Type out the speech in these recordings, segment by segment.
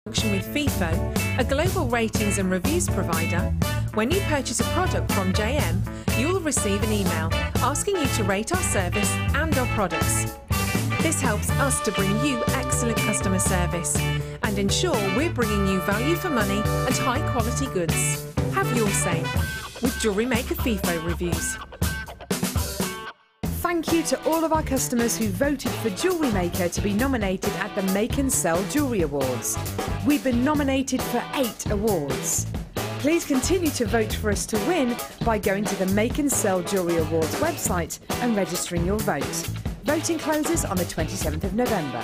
With FIFO, a global ratings and reviews provider, when you purchase a product from JM, you will receive an email asking you to rate our service and our products. This helps us to bring you excellent customer service and ensure we're bringing you value for money and high quality goods. Have your say with Jewellery Maker FIFO reviews. Thank you to all of our customers who voted for Jewellery Maker to be nominated at the Make and Sell Jewellery Awards. We've been nominated for 8 awards. Please continue to vote for us to win by going to the Make and Sell Jewellery Awards website and registering your vote. Voting closes on the 27th of November.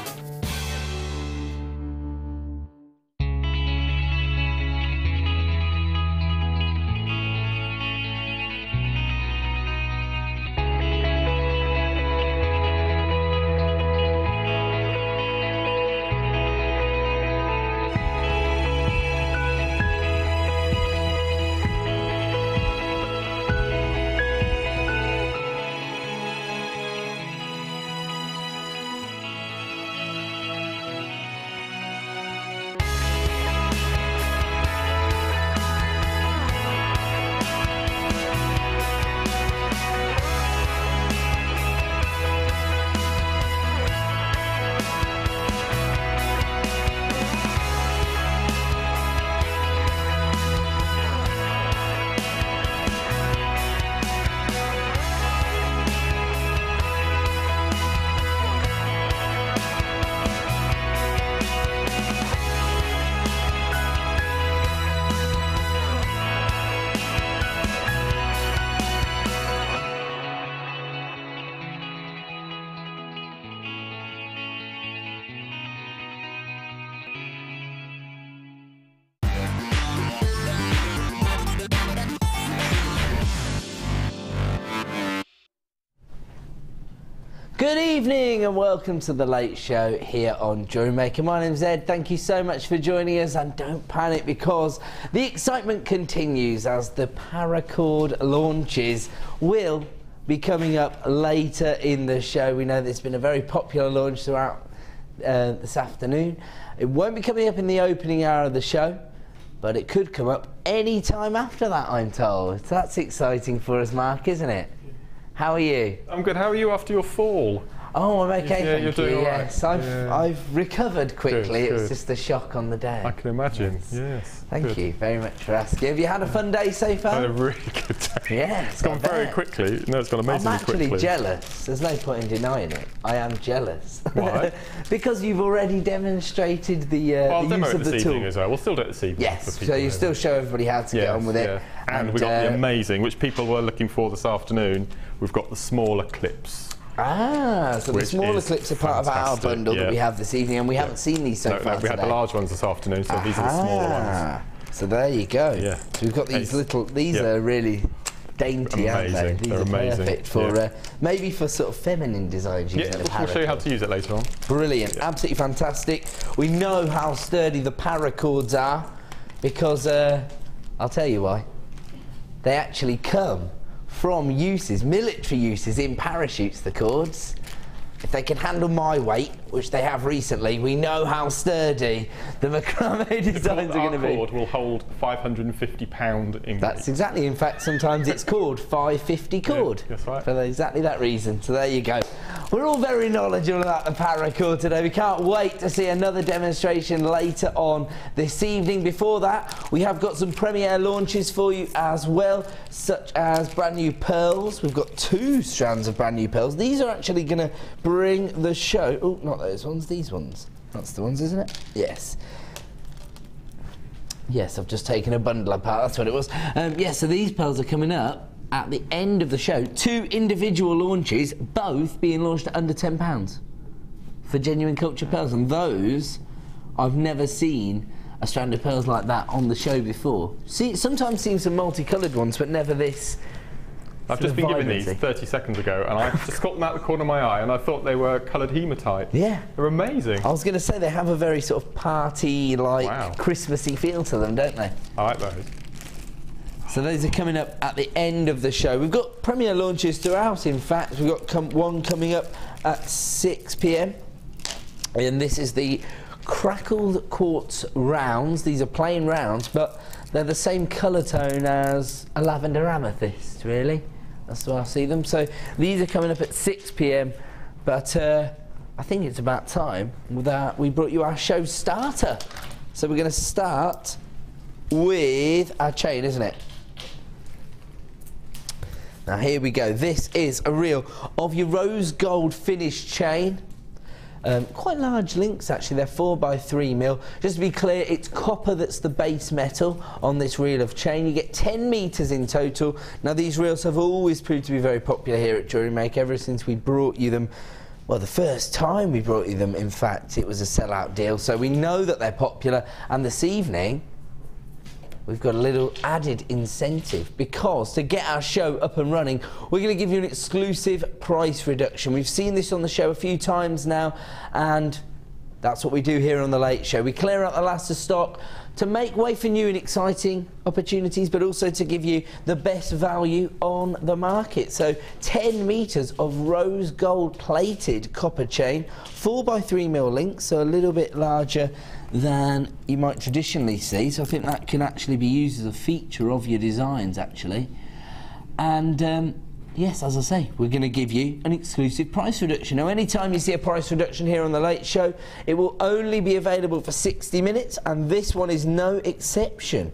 Good evening and welcome to the late show here on Jewellery Maker. My name's Ed. Thank you so much for joining us, and don't panic because the excitement continues as the Paracord launches will be coming up later in the show. We know there's been a very popular launch throughout this afternoon. It won't be coming up in the opening hour of the show, but it could come up any time after that, I'm told. That's exciting for us, Mark, isn't it? How are you? I'm good. How are you after your fall? Oh, I'm okay, yeah, thank you're doing you. all right. Yes, I've recovered quickly. Good, It was good. just a shock on the day. I can imagine. Yes. Yes. Thank you very much for asking. Have you had a fun day so far? I had a really good day. Yeah, It's gone very quickly. No, it's gone amazingly I'm actually quickly. jealous. There's no point in denying it. I am jealous. Why? Because you've already demonstrated the I'll use demo it of the this tool. evening as well. We'll still do it this evening. Yes, for people so you who- still show everybody how to get on with it. Yeah. And we got the amazing, which people were looking for this afternoon. We've got the smaller clips. Ah, so the Which smaller is clips are part of our fantastic, bundle that yeah. we have this evening, and we haven't seen these so far No, we had the today. large ones this afternoon, so these are the smaller ones. So there you go. Yeah. So we've got these little, these Yeah. are really dainty, aren't they? Amazing. These They're are amazing. perfect for, Yeah. Maybe for sort of feminine designs using Yeah, the we'll show you how Paracord. to use it later on. Brilliant, Yeah. absolutely fantastic. We know how sturdy the Paracords are because, I'll tell you why. They actually come from uses, military uses in parachutes, the cords. If they can handle my weight, which they have recently, we know how sturdy the macrame designs are going to be. Our cord will hold 550 pound in That's weight. exactly, in fact, sometimes it's called 550 cord. Yeah, that's right. For exactly that reason. So there you go. We're all very knowledgeable about the Paracord today. We can't wait to see another demonstration later on this evening. Before that, we have got some premiere launches for you as well, such as brand new pearls. We've got 2 strands of brand new pearls. These are actually going to bring the show. Oh, not those ones, these ones. That's the ones, isn't it? Yes. Yes, I've just taken a bundle apart, that's what it was. Yes, so these pearls are coming up at the end of the show. 2 individual launches, both being launched at under £10 for genuine culture pearls. And those, I've never seen a strand of pearls like that on the show before. See, sometimes seen some multicoloured ones, but never this. I've just been given these 30 seconds ago, and I just got them out the corner of my eye, and I thought they were coloured hematite. Yeah. They're amazing. I was going to say they have a very sort of party-like, Wow. Christmassy feel to them, don't they? I like those. So those are coming up at the end of the show. We've got premiere launches throughout, in fact. We've got one coming up at 6 PM. And this is the Crackled quartz rounds. These are plain rounds, but they're the same colour tone as a lavender amethyst, really. That's the way I see them. So these are coming up at 6 p.m, but I think it's about time that we brought you our show starter. So we're going to start with our chain, isn't it? Now here we go. This is a reel of your rose gold finished chain. Quite large links actually, they're 4x3mm. Just to be clear, it's copper that's the base metal on this reel of chain. You get 10 metres in total. Now these reels have always proved to be very popular here at Jewellery Maker ever since we brought you them. Well, the first time we brought you them, in fact, it was a sellout deal. So we know that they're popular, and this evening we've got a little added incentive, because to get our show up and running, we're going to give you an exclusive price reduction. We've seen this on the show a few times now, and that's what we do here on the Late Show. We clear out the last of stock to make way for new and exciting opportunities, but also to give you the best value on the market. So 10 metres of rose gold plated copper chain, 4x3mm links, so a little bit larger than you might traditionally see. So I think that can actually be used as a feature of your designs actually. And yes, as I say, we're going to give you an exclusive price reduction. Now, anytime you see a price reduction here on the Late Show, it will only be available for 60 minutes, and this one is no exception.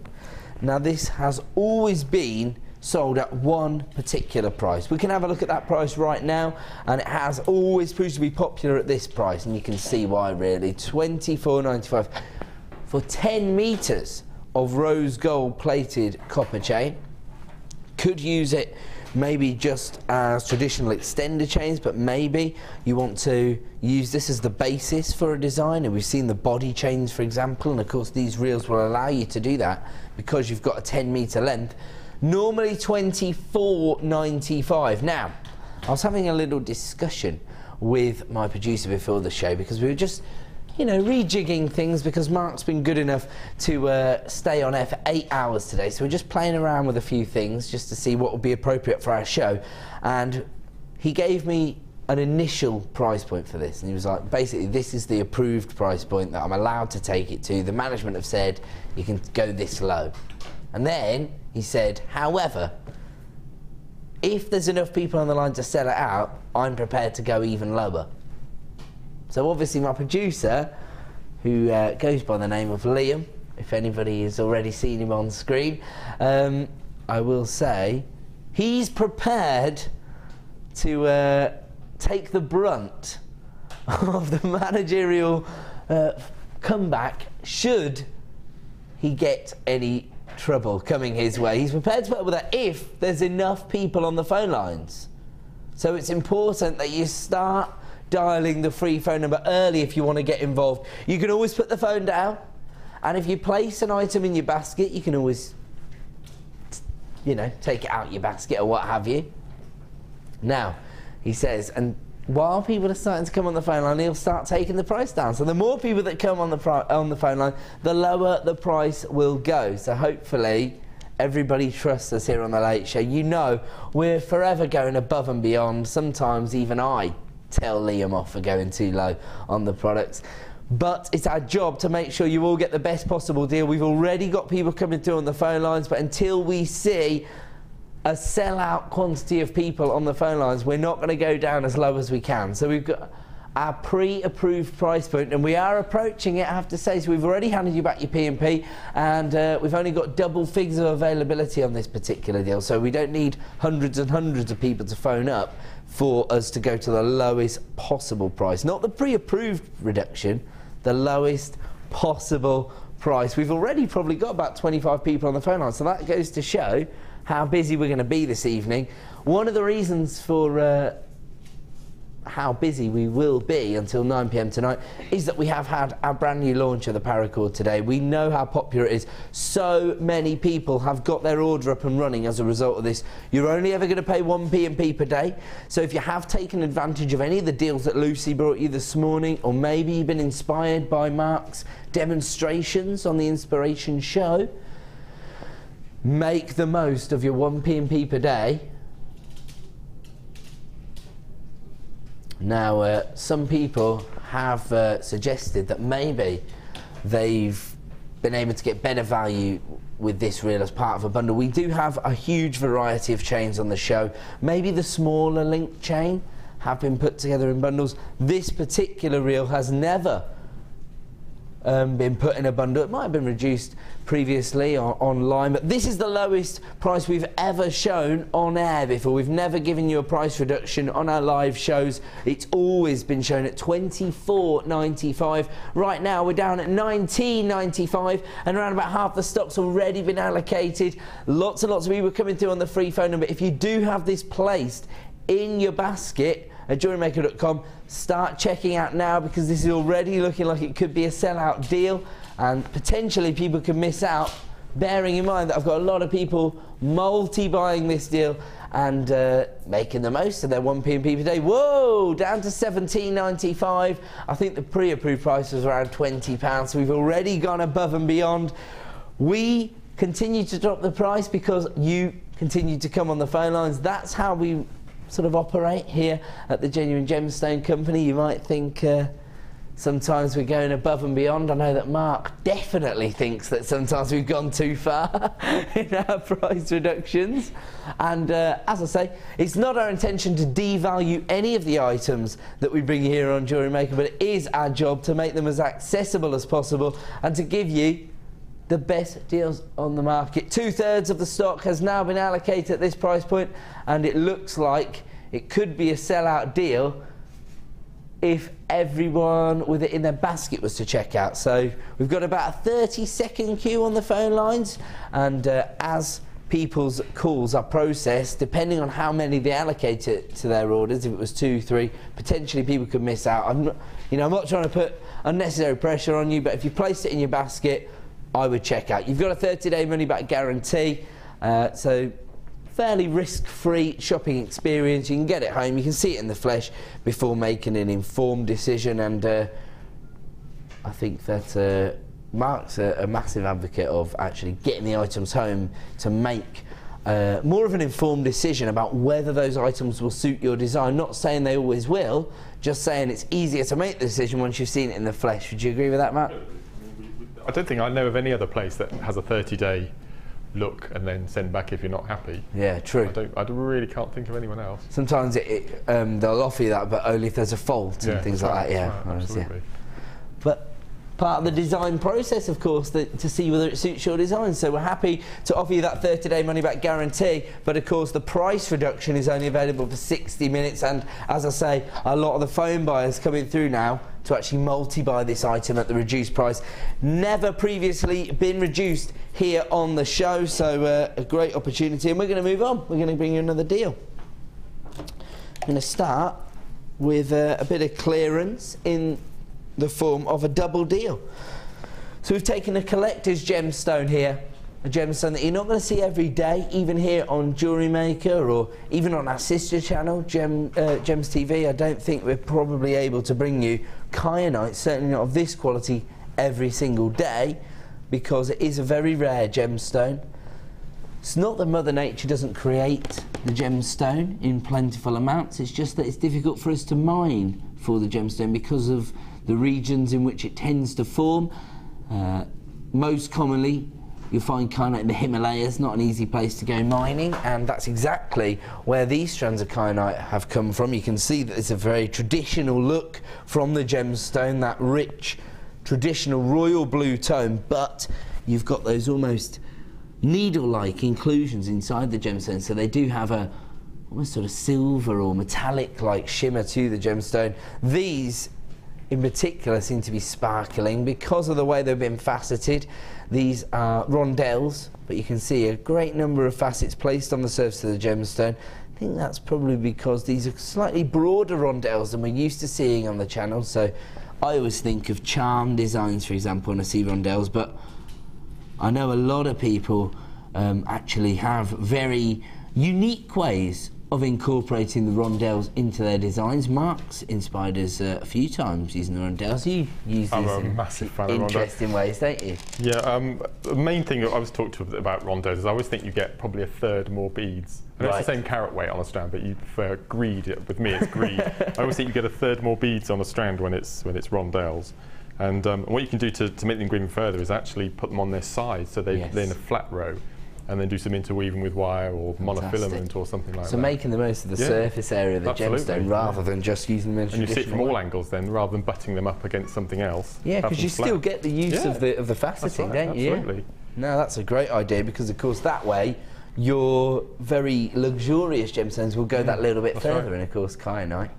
Now, this has always been sold at one particular price. We can have a look at that price right now, and it has always proved to be popular at this price, and you can see why really. $24.95 for 10 metres of rose gold plated copper chain. Could use it maybe just as traditional extender chains, but maybe you want to use this as the basis for a design. And we've seen the body chains, for example, and of course these reels will allow you to do that because you've got a 10 metre length. Normally $24.95. Now, I was having a little discussion with my producer before the show, because we were just, you know, rejigging things, because Mark's been good enough to stay on air for 8 hours today. So we're just playing around with a few things just to see what would be appropriate for our show. And he gave me an initial price point for this, and he was like, basically, this is the approved price point that I'm allowed to take it to. The management have said you can go this low. And then he said, however, if there's enough people on the line to sell it out, I'm prepared to go even lower. So obviously my producer, who goes by the name of Liam, if anybody has already seen him on screen, I will say he's prepared to take the brunt of the managerial comeback should he get any trouble coming his way. He's prepared to put up with that if there's enough people on the phone lines. So it's important that you start dialing the free phone number early if you want to get involved. You can always put the phone down, and if you place an item in your basket, you can always, you know, take it out your basket or what have you. Now, he says, and while people are starting to come on the phone line, he'll start taking the price down. So the more people that come on the phone line, the lower the price will go. So hopefully everybody trusts us here on the Late Show. You know, we're forever going above and beyond. Sometimes even I tell Liam off for going too low on the products. But it's our job to make sure you all get the best possible deal. We've already got people coming through on the phone lines, but until we see a sell-out quantity of people on the phone lines, we're not going to go down as low as we can. So we've got our pre-approved price point, and we are approaching it, I have to say. So we've already handed you back your P&P, and we've only got double figures of availability on this particular deal. So we don't need hundreds and hundreds of people to phone up for us to go to the lowest possible price. Not the pre-approved reduction, the lowest possible price. We've already probably got about 25 people on the phone line, so that goes to show how busy we're going to be this evening. One of the reasons for how busy we will be until 9 p.m. tonight is that we have had our brand new launch of the Paracord today. We know how popular it is. So many people have got their order up and running as a result of this. You're only ever going to pay 1 P&P per day. So if you have taken advantage of any of the deals that Lucy brought you this morning, or maybe you've been inspired by Mark's demonstrations on the Inspiration Show, make the most of your 1 P&P per day. Now, some people have suggested that maybe they've been able to get better value with this reel as part of a bundle. We do have a huge variety of chains on the show. Maybe the smaller link chain have been put together in bundles. This particular reel has never been put in a bundle. It might have been reduced previously online, but this is the lowest price we've ever shown on air before. We've never given you a price reduction on our live shows. It's always been shown at $24.95. Right now we're down at $19.95, and around about half the stock's already been allocated. Lots and lots of people coming through on the free phone number. If you do have this placed in your basket at JewelleryMaker.com, start checking out now, because this is already looking like it could be a sellout deal, and potentially people can miss out, bearing in mind that I've got a lot of people multi-buying this deal and making the most of their 1p&p per day. Whoa, down to $17.95. I think the pre-approved price was around £20, so we've already gone above and beyond. We continue to drop the price because you continue to come on the phone lines. That's how we sort of operate here at the Genuine Gemstone Company. You might think sometimes we're going above and beyond. I know that Mark definitely thinks that sometimes we've gone too far in our price reductions, and as I say, it's not our intention to devalue any of the items that we bring here on Jewellery Maker, but it is our job to make them as accessible as possible and to give you the best deals on the market. 2/3 of the stock has now been allocated at this price point, and it looks like it could be a sellout deal if everyone with it in their basket was to check out. So we've got about a 30-second queue on the phone lines, and as people's calls are processed, depending on how many they allocate to their orders, if it was 2, 3, potentially people could miss out. I'm not trying to put unnecessary pressure on you, but if you placed it in your basket, I would check out. You've got a 30-day money-back guarantee, so fairly risk-free shopping experience. You can get it home, you can see it in the flesh before making an informed decision, and I think that Mark's a massive advocate of actually getting the items home to make more of an informed decision about whether those items will suit your design. Not saying they always will, just saying it's easier to make the decision once you've seen it in the flesh. Would you agree with that, Mark? I don't think I know of any other place that has a 30-day look and then send back if you're not happy. Yeah, true. I really can't think of anyone else. Sometimes they'll offer you that, but only if there's a fault and things like that. Yeah, right, absolutely. But part of the design process, of course, to see whether it suits your design. So we're happy to offer you that 30-day money-back guarantee, but of course the price reduction is only available for 60 minutes, and as I say, a lot of the phone buyers coming through now to actually multi-buy this item at the reduced price. Never previously been reduced here on the show, so a great opportunity, and we're going to move on. We're going to bring you another deal. I'm going to start with a bit of clearance in the form of a double deal. So we've taken a collector's gemstone here, a gemstone that you're not going to see every day, even here on Jewellery Maker or even on our sister channel, Gems TV. I don't think we're probably able to bring you Kyanite, certainly not of this quality, every single day, because it is a very rare gemstone. It's not that Mother Nature doesn't create the gemstone in plentiful amounts, it's just that it's difficult for us to mine for the gemstone because of the regions in which it tends to form. Most commonly you'll find kyanite in the Himalayas, not an easy place to go mining, and that's exactly where these strands of kyanite have come from. You can see that it's a very traditional look from the gemstone, that rich traditional royal blue tone, but you've got those almost needle-like inclusions inside the gemstone, so they do have a almost sort of silver or metallic-like shimmer to the gemstone. These in particular seem to be sparkling because of the way they've been faceted. These are rondelles, but you can see a great number of facets placed on the surface of the gemstone. I think that's probably because these are slightly broader rondelles than we're used to seeing on the channel, so I always think of charm designs, for example, when I see rondelles, but I know a lot of people actually have very unique ways of incorporating the rondelles into their designs. Mark's inspired us a few times using the rondelles. You use these in massive fan of interesting ways, don't you? Yeah, the main thing I was talked to about rondelles is I always think you get probably a third more beads. I know it's the same carat weight on a strand, but you prefer greed. With me, it's greed. I always think you get a third more beads on a strand when it's rondelles. And what you can do to make them go even further is actually put them on their sides, so they're in a flat row, and then do some interweaving with wire or monofilament or something like that. So making the most of the surface area of the gemstone rather than just using them in a traditional way. And you see it from all angles then, rather than butting them up against something else. Yeah, because you still get the use of the faceting, don't you? Absolutely. No, that's a great idea, because of course that way your very luxurious gemstones will go that little bit further, and of course kyanite.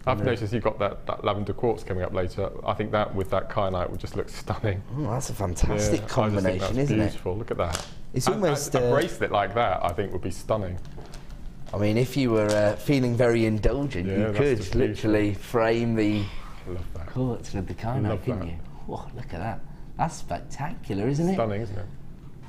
I've noticed you've got that lavender quartz coming up later. I think that with that kyanite would just look stunning. Oh, that's a fantastic combination, isn't it? Beautiful. Look at that. It's almost a bracelet like that. I think would be stunning. I mean, if you were feeling very indulgent, you could literally frame the quartz with the kyanite, couldn't you? Whoa, look at that. That's spectacular, isn't it? Stunning, isn't it?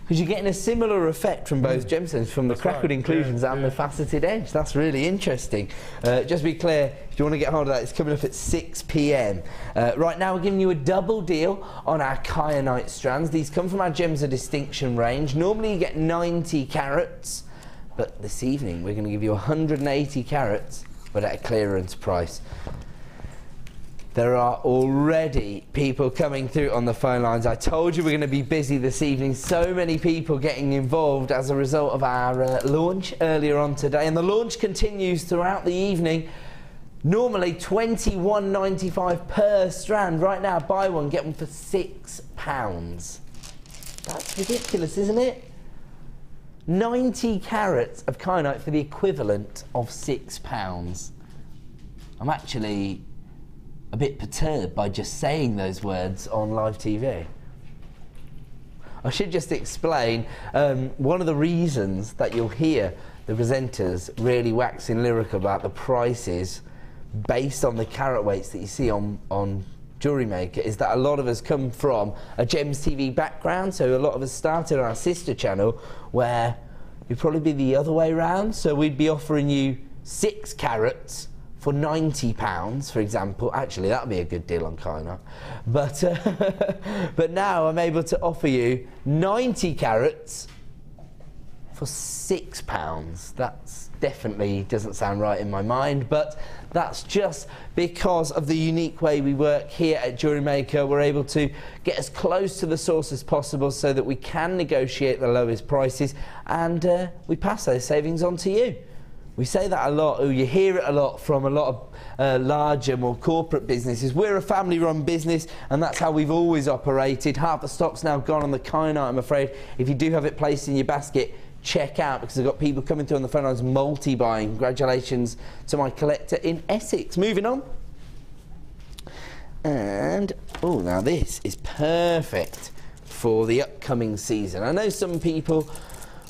Because you're getting a similar effect from both gemstones, from the crackled inclusions and the faceted edge. That's really interesting. Just to be clear, if you want to get hold of that, it's coming up at 6 p.m. Right now we're giving you a double deal on our kyanite strands. These come from our Gems of Distinction range. Normally you get 90 carats, but this evening we're going to give you 180 carats, but at a clearance price. There are already people coming through on the phone lines. I told you we're going to be busy this evening. So many people getting involved as a result of our launch earlier on today. And the launch continues throughout the evening. Normally £21.95 per strand. Right now, buy one, get one for £6. That's ridiculous, isn't it? 90 carats of kyanite for the equivalent of £6. I'm actually a bit perturbed by just saying those words on live TV. I should just explain one of the reasons that you'll hear the presenters really waxing lyrical about the prices based on the carat weights that you see on Jewellery Maker is that a lot of us come from a Gems TV background, so a lot of us started on our sister channel where it'd probably be the other way around, so we'd be offering you 6 carats for £90, for example. Actually, that would be a good deal on kyanite. But now I'm able to offer you 90 carats for £6. That's definitely doesn't sound right in my mind, but that's just because of the unique way we work here at Jewellery Maker. We're able to get as close to the source as possible so that we can negotiate the lowest prices, and we pass those savings on to you. We say that a lot, or you hear it a lot from a lot of larger, more corporate businesses. We're a family-run business, and that's how we've always operated. Half the stock's now gone on the kyanite, I'm afraid. If you do have it placed in your basket, check out, because I've got people coming through on the phone lines multi-buying. Congratulations to my collector in Essex. Moving on. And, oh, now this is perfect for the upcoming season. I know some people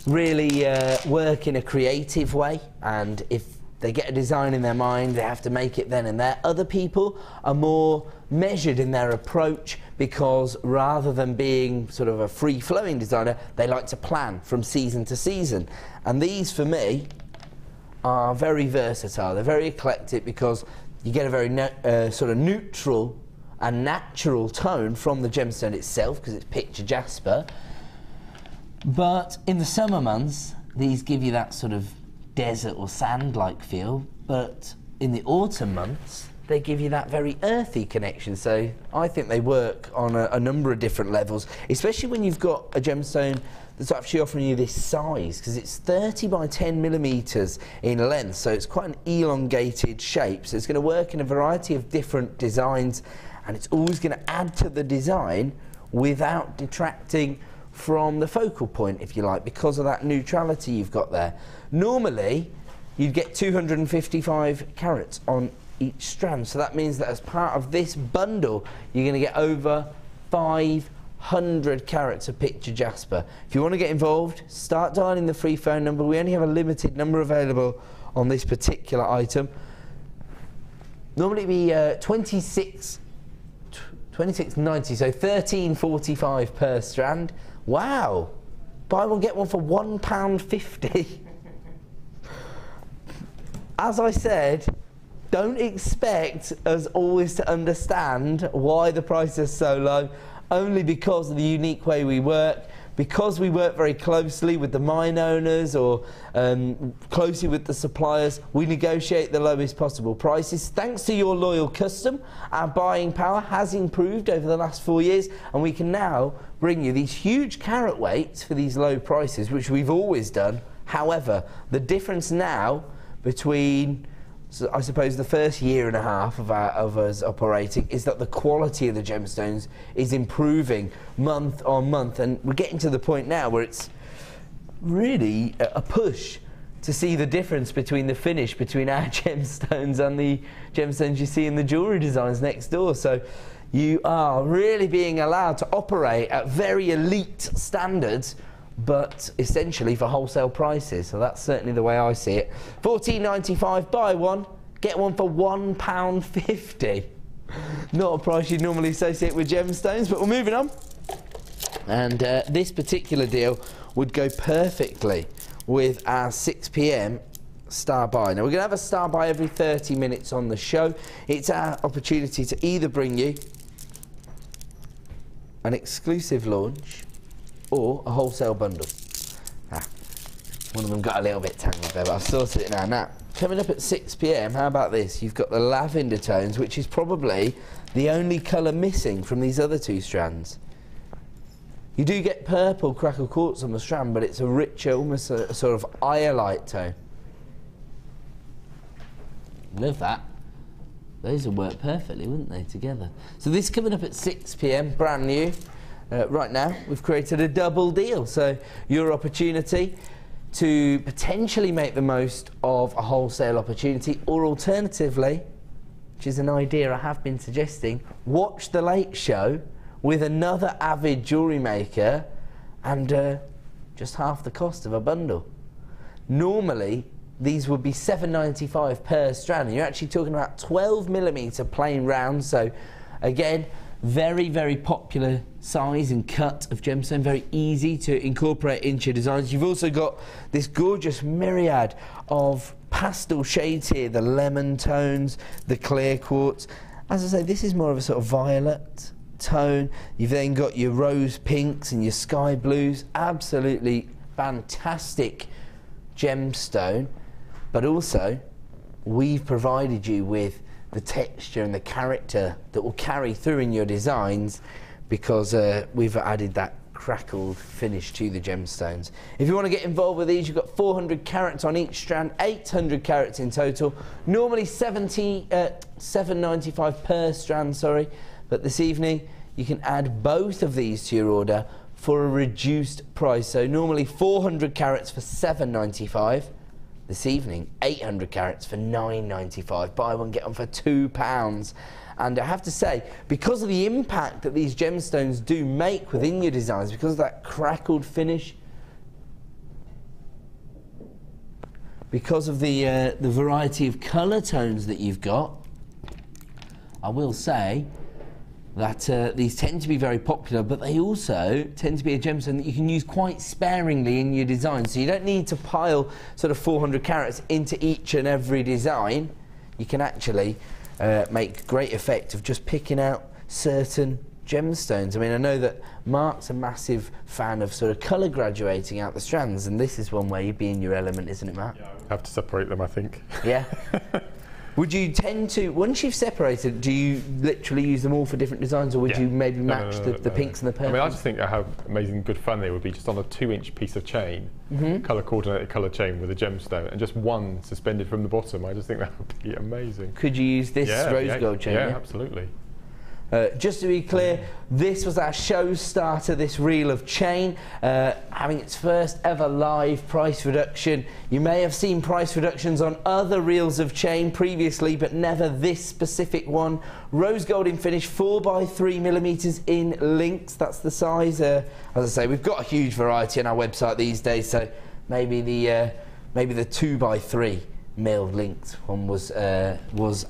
really work in a creative way, and if they get a design in their mind, they have to make it then and there. Other people are more measured in their approach, because rather than being sort of a free-flowing designer, they like to plan from season to season. And these, for me, are very versatile. They're very eclectic, because you get a very sort of neutral and natural tone from the gemstone itself, because it's picture jasper. But in the summer months, these give you that sort of desert or sand-like feel, but in the autumn months, they give you that very earthy connection. So I think they work on a number of different levels, especially when you've got a gemstone that's actually offering you this size, because it's 30 by 10 millimeters in length, so it's quite an elongated shape. So it's going to work in a variety of different designs, and it's always going to add to the design without detracting from the focal point, if you like, because of that neutrality you've got there. Normally, you'd get 255 carats on each strand, so that means that as part of this bundle, you're going to get over 500 carats of picture jasper. If you want to get involved, start dialing the free phone number. We only have a limited number available on this particular item. Normally it'd be £26.90, so £13.45 per strand. Wow! Buy one, get one for £1.50. as I said, don't expect us always to understand why the price is so low, only because of the unique way we work. Because we work very closely with the mine owners or closely with the suppliers, we negotiate the lowest possible prices. Thanks to your loyal custom, our buying power has improved over the last 4 years, and we can now bring you these huge carat weights for these low prices, which we've always done. However, the difference now between, so I suppose, the first year and a half of us operating is that the quality of the gemstones is improving month on month, and we're getting to the point now where it's really a push to see the difference between the finish between our gemstones and the gemstones you see in the jewellery designs next door. So you are really being allowed to operate at very elite standards, but essentially for wholesale prices. So that's certainly the way I see it. £14.95, buy one, get one for £1.50. Not a price you'd normally associate with gemstones, but we're moving on. And this particular deal would go perfectly with our 6 PM star buy. Now we're going to have a star buy every 30 minutes on the show. It's our opportunity to either bring you an exclusive launch or a wholesale bundle. One of them got a little bit tangled there, but I've sorted it now. Now, coming up at 6 PM, how about this? You've got the lavender tones, which is probably the only colour missing from these other two strands. You do get purple crackled quartz on the strand, but it's a richer, almost a sort of iolite tone. Love that. Those would work perfectly, wouldn't they, together? So this coming up at 6 PM, brand new. Right now, we've created a double deal. So your opportunity to potentially make the most of a wholesale opportunity, or alternatively, which is an idea I have been suggesting, watch the late show with another avid jewellery maker and just half the cost of a bundle. Normally, these would be £7.95 per strand. You're actually talking about 12mm plain round. So again, very, very popular size and cut of gemstone, very easy to incorporate into your designs. You've also got this gorgeous myriad of pastel shades here, the lemon tones, the clear quartz. As I say, this is more of a sort of violet tone. You've then got your rose pinks and your sky blues. Absolutely fantastic gemstone, but also we've provided you with the texture and the character that will carry through in your designs, because we've added that crackled finish to the gemstones. If you want to get involved with these, you've got 400 carats on each strand, 800 carats in total. Normally £7.95 per strand, sorry, but this evening you can add both of these to your order for a reduced price. So normally 400 carats for £7.95. This evening, 800 carats for £9.95. Buy one, get one for £2. And I have to say, because of the impact that these gemstones do make within your designs, because of that crackled finish, because of the variety of colour tones that you've got, I will say that these tend to be very popular, but they also tend to be a gemstone that you can use quite sparingly in your design. So you don't need to pile sort of 400 carats into each and every design. You can actually make great effect of just picking out certain gemstones. I mean, I know that Mark's a massive fan of sort of colour graduating out the strands, and this is one way you'd be in your element, isn't it, Mark? Yeah, I would have to separate them, I think. Yeah. Would you tend to, once you've separated, do you literally use them all for different designs, or would you maybe match the pinks and the purples? I mean, I just think how amazing good fun they would be just on a 2-inch piece of chain, colour coordinated colour chain with a gemstone, and just one suspended from the bottom. I just think that would be amazing. Could you use this rose gold chain? Yeah, absolutely. Just to be clear, this was our show starter, this reel of chain, having its first ever live price reduction. You may have seen price reductions on other reels of chain previously, but never this specific one. Rose gold in finish, 4x3mm in links, that's the size. As I say, we've got a huge variety on our website these days, so maybe the 2x3 milled linked one was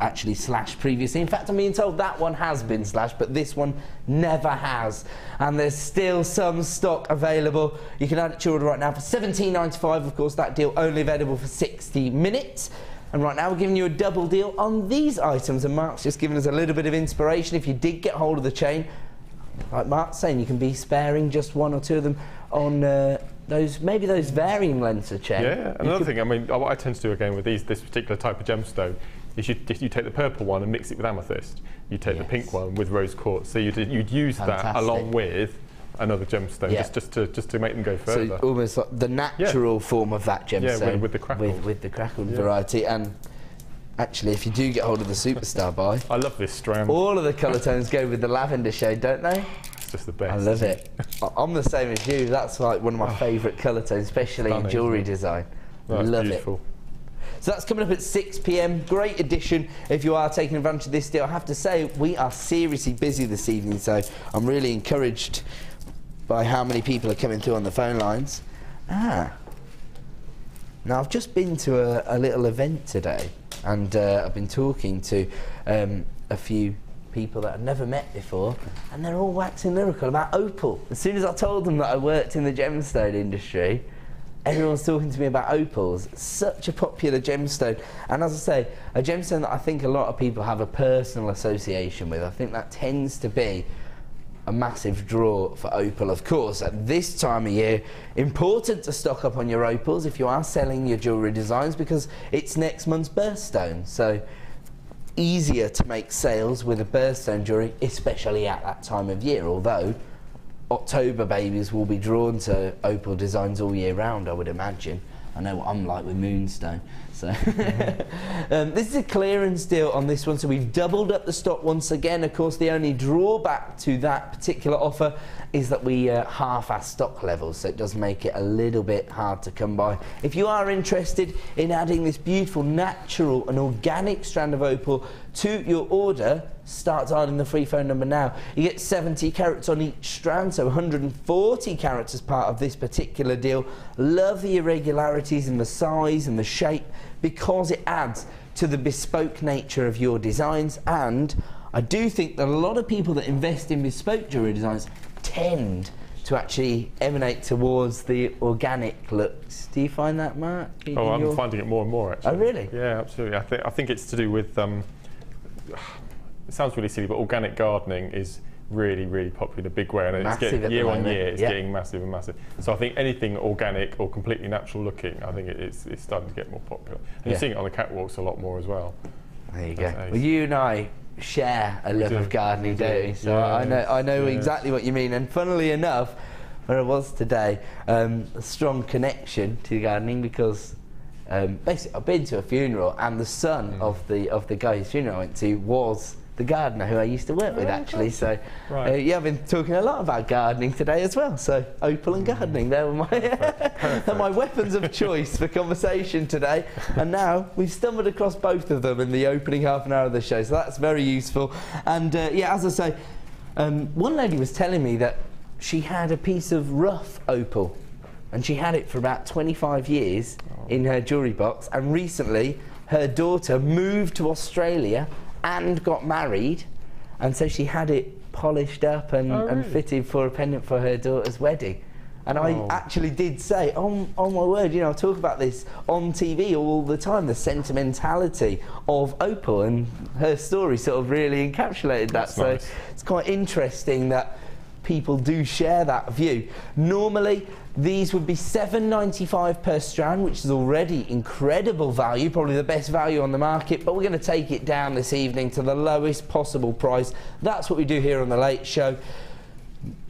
actually slashed previously. In fact, I'm being told that one has been slashed, but this one never has. And there's still some stock available. You can add it to your order right now for £17.95. Of course, that deal only available for 60 minutes. And right now we're giving you a double deal on these items, and Mark's just given us a little bit of inspiration. If you did get hold of the chain, like Mark's saying, you can be sparing just one or two of them on those varying lengths of chain. Yeah, another thing, I mean, what I tend to do again with this particular type of gemstone is you take the purple one and mix it with amethyst. You take the pink one with rose quartz. So you'd use that along with another gemstone, just to make them go further. So almost like the natural form of that gemstone. Yeah, with the crackled. With the crackled variety. And actually, if you do get hold of the Superstar buy, I love this strand. All of the colour tones go with the lavender shade, don't they? It's just the best. I love it. I'm the same as you. That's like one of my favourite colour tones, especially in jewellery design. Love beautiful. it. So that's coming up at 6 p.m. Great addition if you are taking advantage of this deal. I have to say, we are seriously busy this evening, so I'm really encouraged by how many people are coming through on the phone lines. Now, I've just been to a little event today, and I've been talking to a few people that I've never met before, and they're all waxing lyrical about opal. As soon as I told them that I worked in the gemstone industry, everyone's talking to me about opals. It's such a popular gemstone, and as I say, a gemstone that I think a lot of people have a personal association with. I think that tends to be a massive draw for opal. Of course, at this time of year, important to stock up on your opals if you are selling your jewellery designs, because it's next month's birthstone. So easier to make sales with a birthstone jewellery, especially at that time of year, although October babies will be drawn to opal designs all year round, I would imagine. I know what I'm like with Moonstone. So this is a clearance deal on this one, so we've doubled up the stock once again. Of course, the only drawback to that particular offer is that we half our stock levels, so it does make it a little bit hard to come by. If you are interested in adding this beautiful natural and organic strand of opal to your order, start dialing the free phone number now. You get 70 carats on each strand, so 140 carats as part of this particular deal. Love the irregularities in the size and the shape, because it adds to the bespoke nature of your designs. And I do think that a lot of people that invest in bespoke jewellery designs tend to actually emanate towards the organic looks. Do you find that, Mark? I'm finding it more and more, actually. Oh, really? Yeah, absolutely. I think it's to do with it sounds really silly, but organic gardening is really, really popular in a big way, and it's getting, year on year, it's getting massive and massive. So I think anything organic or completely natural looking, I think it's starting to get more popular. And you're seeing it on the catwalks a lot more as well. There you go. Well, you and I share a love of gardening, don't we? So I know exactly what you mean. And funnily enough, where I was today, a strong connection to gardening, because basically I've been to a funeral, and the son of the guy whose funeral I went to was the gardener who I used to work with, actually. So I've been talking a lot about gardening today as well. So opal and gardening, they were my weapons of choice for conversation today. And now we've stumbled across both of them in the opening half an hour of the show, so that's very useful. And as I say, one lady was telling me that she had a piece of rough opal, and she had it for about 25 years in her jewellery box, and recently her daughter moved to Australia and got married, and so she had it polished up and fitted for a pendant for her daughter's wedding. And I actually did say, oh my word, you know, I talk about this on TV all the time, the sentimentality of opal, and her story sort of really encapsulated that. That's so nice. It's quite interesting that people do share that view. Normally these would be $7.95 per strand, which is already incredible value, probably the best value on the market, but we're going to take it down this evening to the lowest possible price. That's what we do here on The Late Show.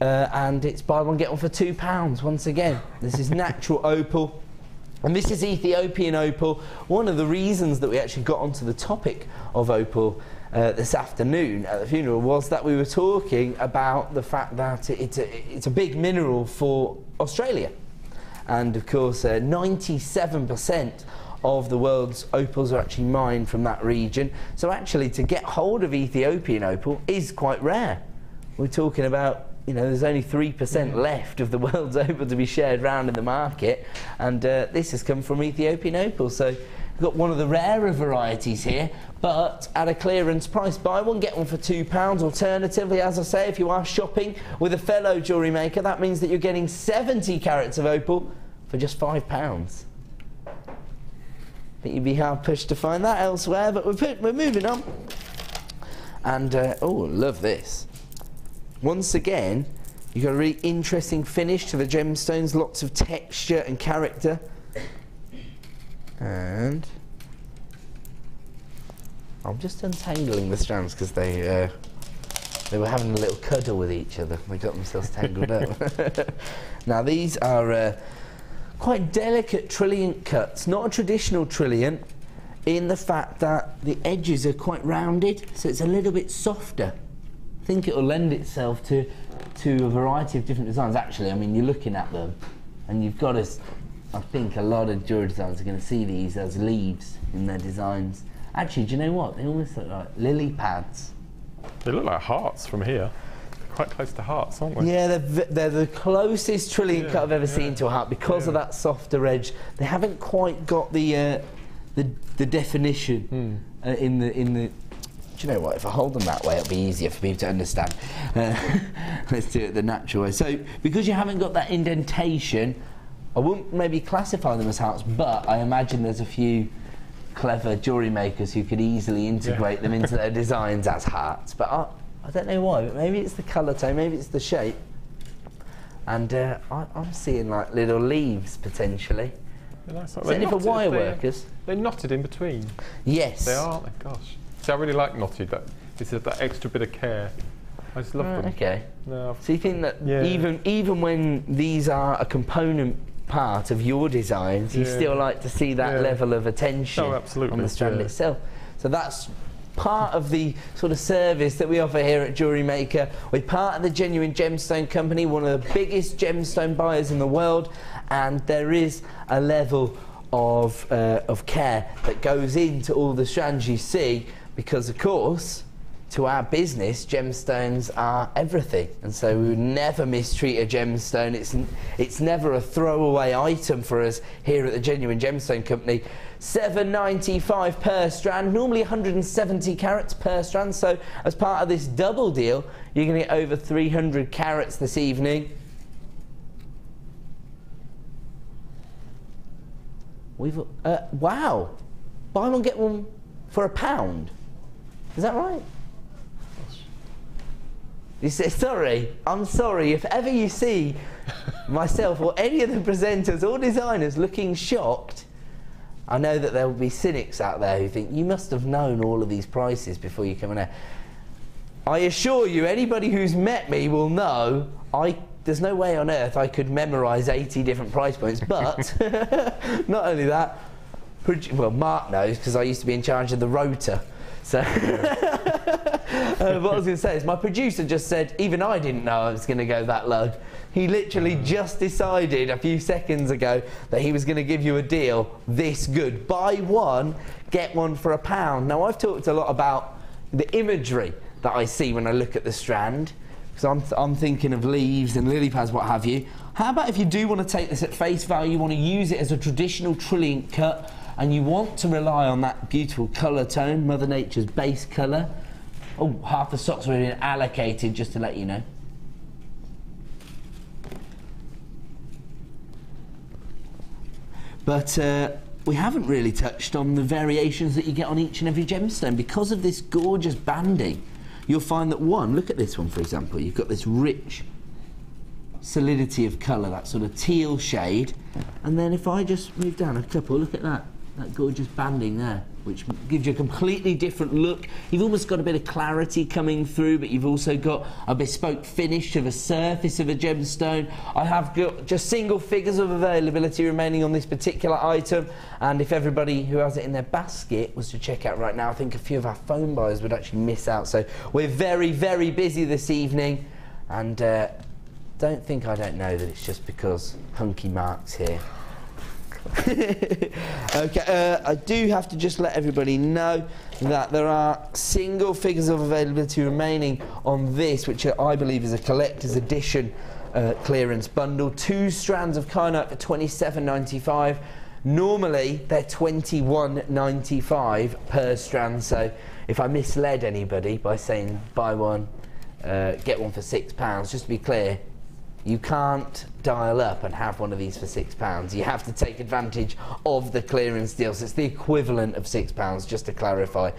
And it's buy one get one for £2 once again. This is natural opal, and this is Ethiopian opal. One of the reasons that we actually got onto the topic of opal this afternoon at the funeral was that we were talking about the fact that it's a big mineral for Australia, and of course 97% of the world's opals are actually mined from that region. So actually to get hold of Ethiopian opal is quite rare. We're talking about, you know, there's only 3% left of the world's opal to be shared around in the market, and this has come from Ethiopian opal. So we've got one of the rarer varieties here, but at a clearance price. Buy one get one for £2. Alternatively, as I say, if you are shopping with a fellow jewellery maker, that means that you're getting 70 carats of opal for just £5. think you'd be hard pushed to find that elsewhere, but we're moving on. And, oh, love this. Once again, you've got a really interesting finish to the gemstones, lots of texture and character. And I'm just untangling the strands because they were having a little cuddle with each other. They got themselves tangled up. Now these are quite delicate Trilliant cuts, not a traditional Trilliant, in the fact that the edges are quite rounded, so it's a little bit softer. I think it will lend itself to a variety of different designs. Actually, I mean, you're looking at them, and you've got I think a lot of jewellery designers are going to see these as leaves in their designs. Actually, do you know what? They almost look like lily pads. They look like hearts from here. They're quite close to hearts, aren't they? Yeah, they're the closest Trilliant cut I've ever seen to a heart because of that softer edge. They haven't quite got the definition in the. Do you know what? If I hold them that way, it'll be easier for people to understand. Let's do it the natural way. So, because you haven't got that indentation, I wouldn't maybe classify them as hearts, but I imagine there's a few clever jewellery makers who could easily integrate them into their designs as hearts. But I don't know why, but maybe it's the colour tone, maybe it's the shape. And I'm seeing like little leaves potentially. Certainly for wire workers. They're knotted in between. Yes. They are, aren't they? Gosh. See, I really like knotted. This is that extra bit of care. I just love them. Okay. No, so you think that even when these are a component part of your designs, you still like to see that level of attention on the strand itself. So that's part of the sort of service that we offer here at Jewellery Maker. We're part of the Genuine Gemstone Company, one of the biggest gemstone buyers in the world, and there is a level of care that goes into all the strands you see, because of course to our business, gemstones are everything, and so we would never mistreat a gemstone. It's never a throwaway item for us here at the Genuine Gemstone Company. $7.95 per strand, normally 170 carats per strand, so as part of this double deal, you're going to get over 300 carats this evening. Wow, buy one get one for £1. Is that right? You say, sorry, I'm sorry, if ever you see myself or any of the presenters or designers looking shocked, I know that there will be cynics out there who think, you must have known all of these prices before you come in here. I assure you, anybody who's met me will know, there's no way on earth I could memorise 80 different price points, but not only that, well, Mark knows, because I used to be in charge of the rotor. So what I was going to say is my producer just said, even I didn't know I was going to go that low. He literally just decided a few seconds ago that he was going to give you a deal this good. Buy one, get one for £1. Now, I've talked a lot about the imagery that I see when I look at the strand, because I'm thinking of leaves and lily pads, what have you. How about if you do want to take this at face value, you want to use it as a traditional Trilliant cut, and you want to rely on that beautiful colour tone, Mother Nature's base colour. Oh, half the socks were been allocated, just to let you know. But we haven't really touched on the variations that you get on each and every gemstone. Because of this gorgeous banding, you'll find that look at this one for example, you've got this rich solidity of colour, that sort of teal shade, and then if I just move down a couple, look at that gorgeous banding there, which gives you a completely different look. You've almost got a bit of clarity coming through, but you've also got a bespoke finish to the surface of a gemstone. I have got just single figures of availability remaining on this particular item, and if everybody who has it in their basket was to check out right now, I think a few of our phone buyers would actually miss out. So we're very, very busy this evening, and don't think I don't know that it's just because Hunky Mark's here. Okay, I do have to just let everybody know that there are single figures of availability remaining on this, which I believe is a collector's edition clearance bundle. 2 strands of Kyanite for $27.95. Normally they're $21.95 per strand, so if I misled anybody by saying buy one get one for £6, just to be clear, You can't dial up and have one of these for £6. You have to take advantage of the clearance deal. So it's the equivalent of £6, just to clarify.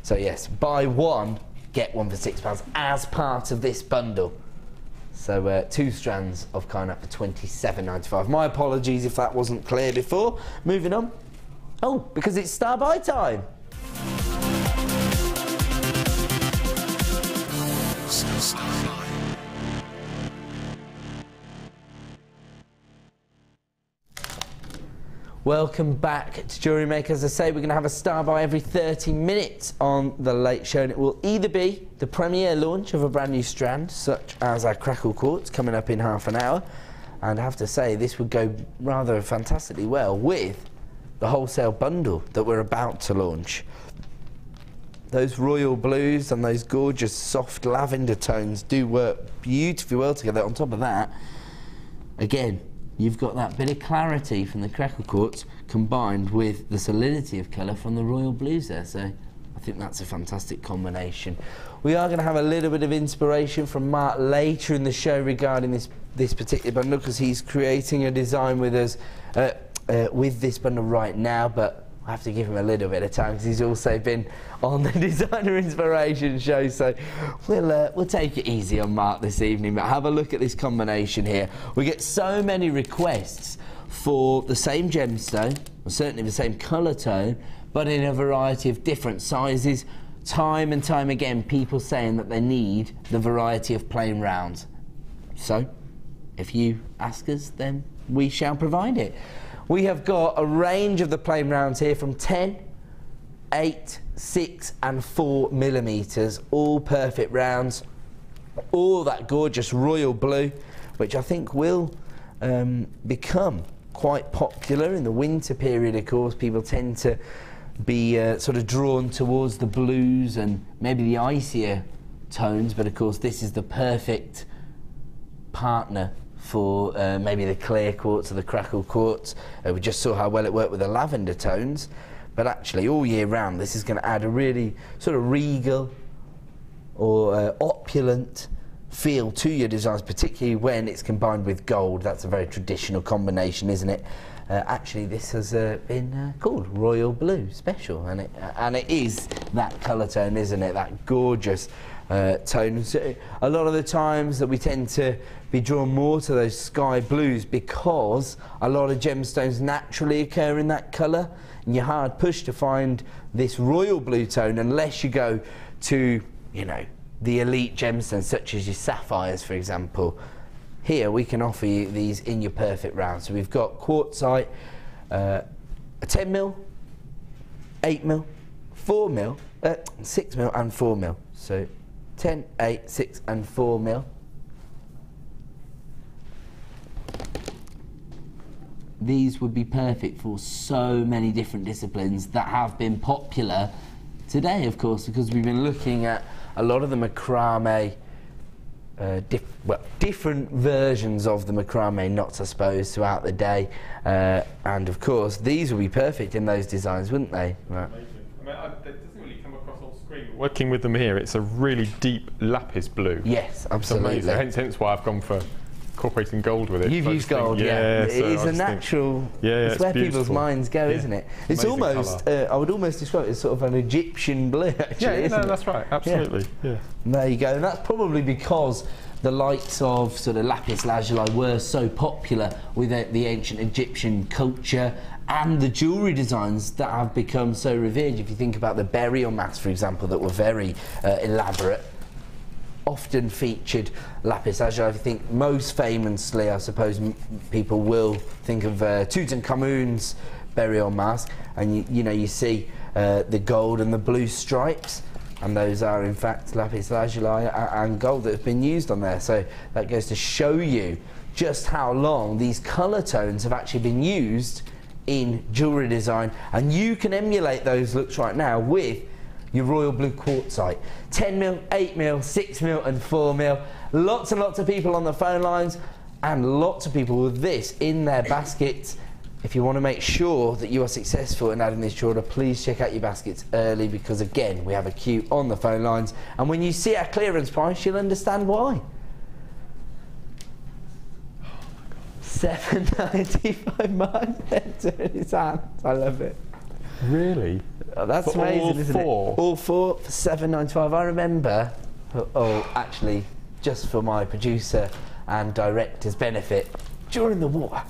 So yes, buy one, get one for £6 as part of this bundle. So 2 strands of Kyanite for £27.95. My apologies if that wasn't clear before. Moving on. Oh, because it's star buy time. Welcome back to Jewellery Maker. As I say, we're going to have a star buy every 30 minutes on the Late Show, and it will either be the premiere launch of a brand new strand, such as our Crackled Quartz, coming up in half an hour, and I have to say this would go rather fantastically well with the wholesale bundle that we're about to launch. Those royal blues and those gorgeous soft lavender tones do work beautifully well together. On top of that, again, you've got that bit of clarity from the Crackled Quartz combined with the solidity of colour from the royal blues there, so I think that's a fantastic combination. We are going to have a little bit of inspiration from Mark later in the show regarding this particular bundle, because he's creating a design with us with this bundle right now, but I have to give him a little bit of time because he's also been on the Designer Inspiration show, so we'll take it easy on Mark this evening. But have a look at this combination here. We get so many requests for the same gemstone, or certainly the same colour tone, but in a variety of different sizes. Time and time again, people saying that they need the variety of plain rounds. So, if you ask us, then we shall provide it. We have got a range of the plain rounds here from 10, 8, 6 and 4 millimetres, all perfect rounds, all that gorgeous royal blue, which I think will become quite popular in the winter period. Of course, people tend to be sort of drawn towards the blues and maybe the icier tones, but of course this is the perfect partner for maybe the clear quartz or the Crackled Quartz. We just saw how well it worked with the lavender tones, but actually all year round this is going to add a really sort of regal or opulent feel to your designs, particularly when it's combined with gold. That's a very traditional combination, isn't it? Actually this has been called Royal Blue Special, and it is that colour tone, isn't it? That gorgeous tone. So a lot of the times that we tend to be drawn more to those sky blues because a lot of gemstones naturally occur in that colour, and you're hard pushed to find this royal blue tone unless you go to, you know, the elite gemstones such as your sapphires, for example. Here we can offer you these in your perfect round. So we've got quartzite, a 10mm, 8mm, 4mm, 6mm and 4mm. So 10, 8, 6 and 4mm. These would be perfect for so many different disciplines that have been popular today, of course, because we've been looking at a lot of the macrame, different versions of the macrame knots, I suppose, throughout the day, and of course these would be perfect in those designs, wouldn't they? Right. I mean, it doesn't really come across on screen. Working with them here, it's a really deep lapis blue. Yes, absolutely. Hence why I've gone for incorporating gold with it. You've used gold, yeah. It is a natural, it's where people's minds go, isn't it? It's almost, I would almost describe it as sort of an Egyptian blue, actually. Yeah, no, that's right, absolutely. Yeah. There you go, and that's probably because the likes of sort of lapis lazuli were so popular with the ancient Egyptian culture and the jewellery designs that have become so revered. If you think about the burial mats, for example, that were very elaborate, often featured lapis lazuli. If you think most famously, I suppose people will think of Tutankhamun's burial mask, and you see the gold and the blue stripes, and those are in fact lapis lazuli and gold that have been used on there. So that goes to show you just how long these colour tones have actually been used in jewellery design, and you can emulate those looks right now with your royal blue quartzite. 10mm, 8mm, 6mm and 4mm. Lots and lots of people on the phone lines, and lots of people with this in their baskets. If you want to make sure that you are successful in adding this to your order, please check out your baskets early, because again we have a queue on the phone lines, and when you see our clearance price you'll understand why. £7.95 Mark heads in his hands. I love it. Really? Oh, that's For amazing, all isn't four? it? All four for £7.95. I remember, actually, just for my producer and director's benefit, during the war,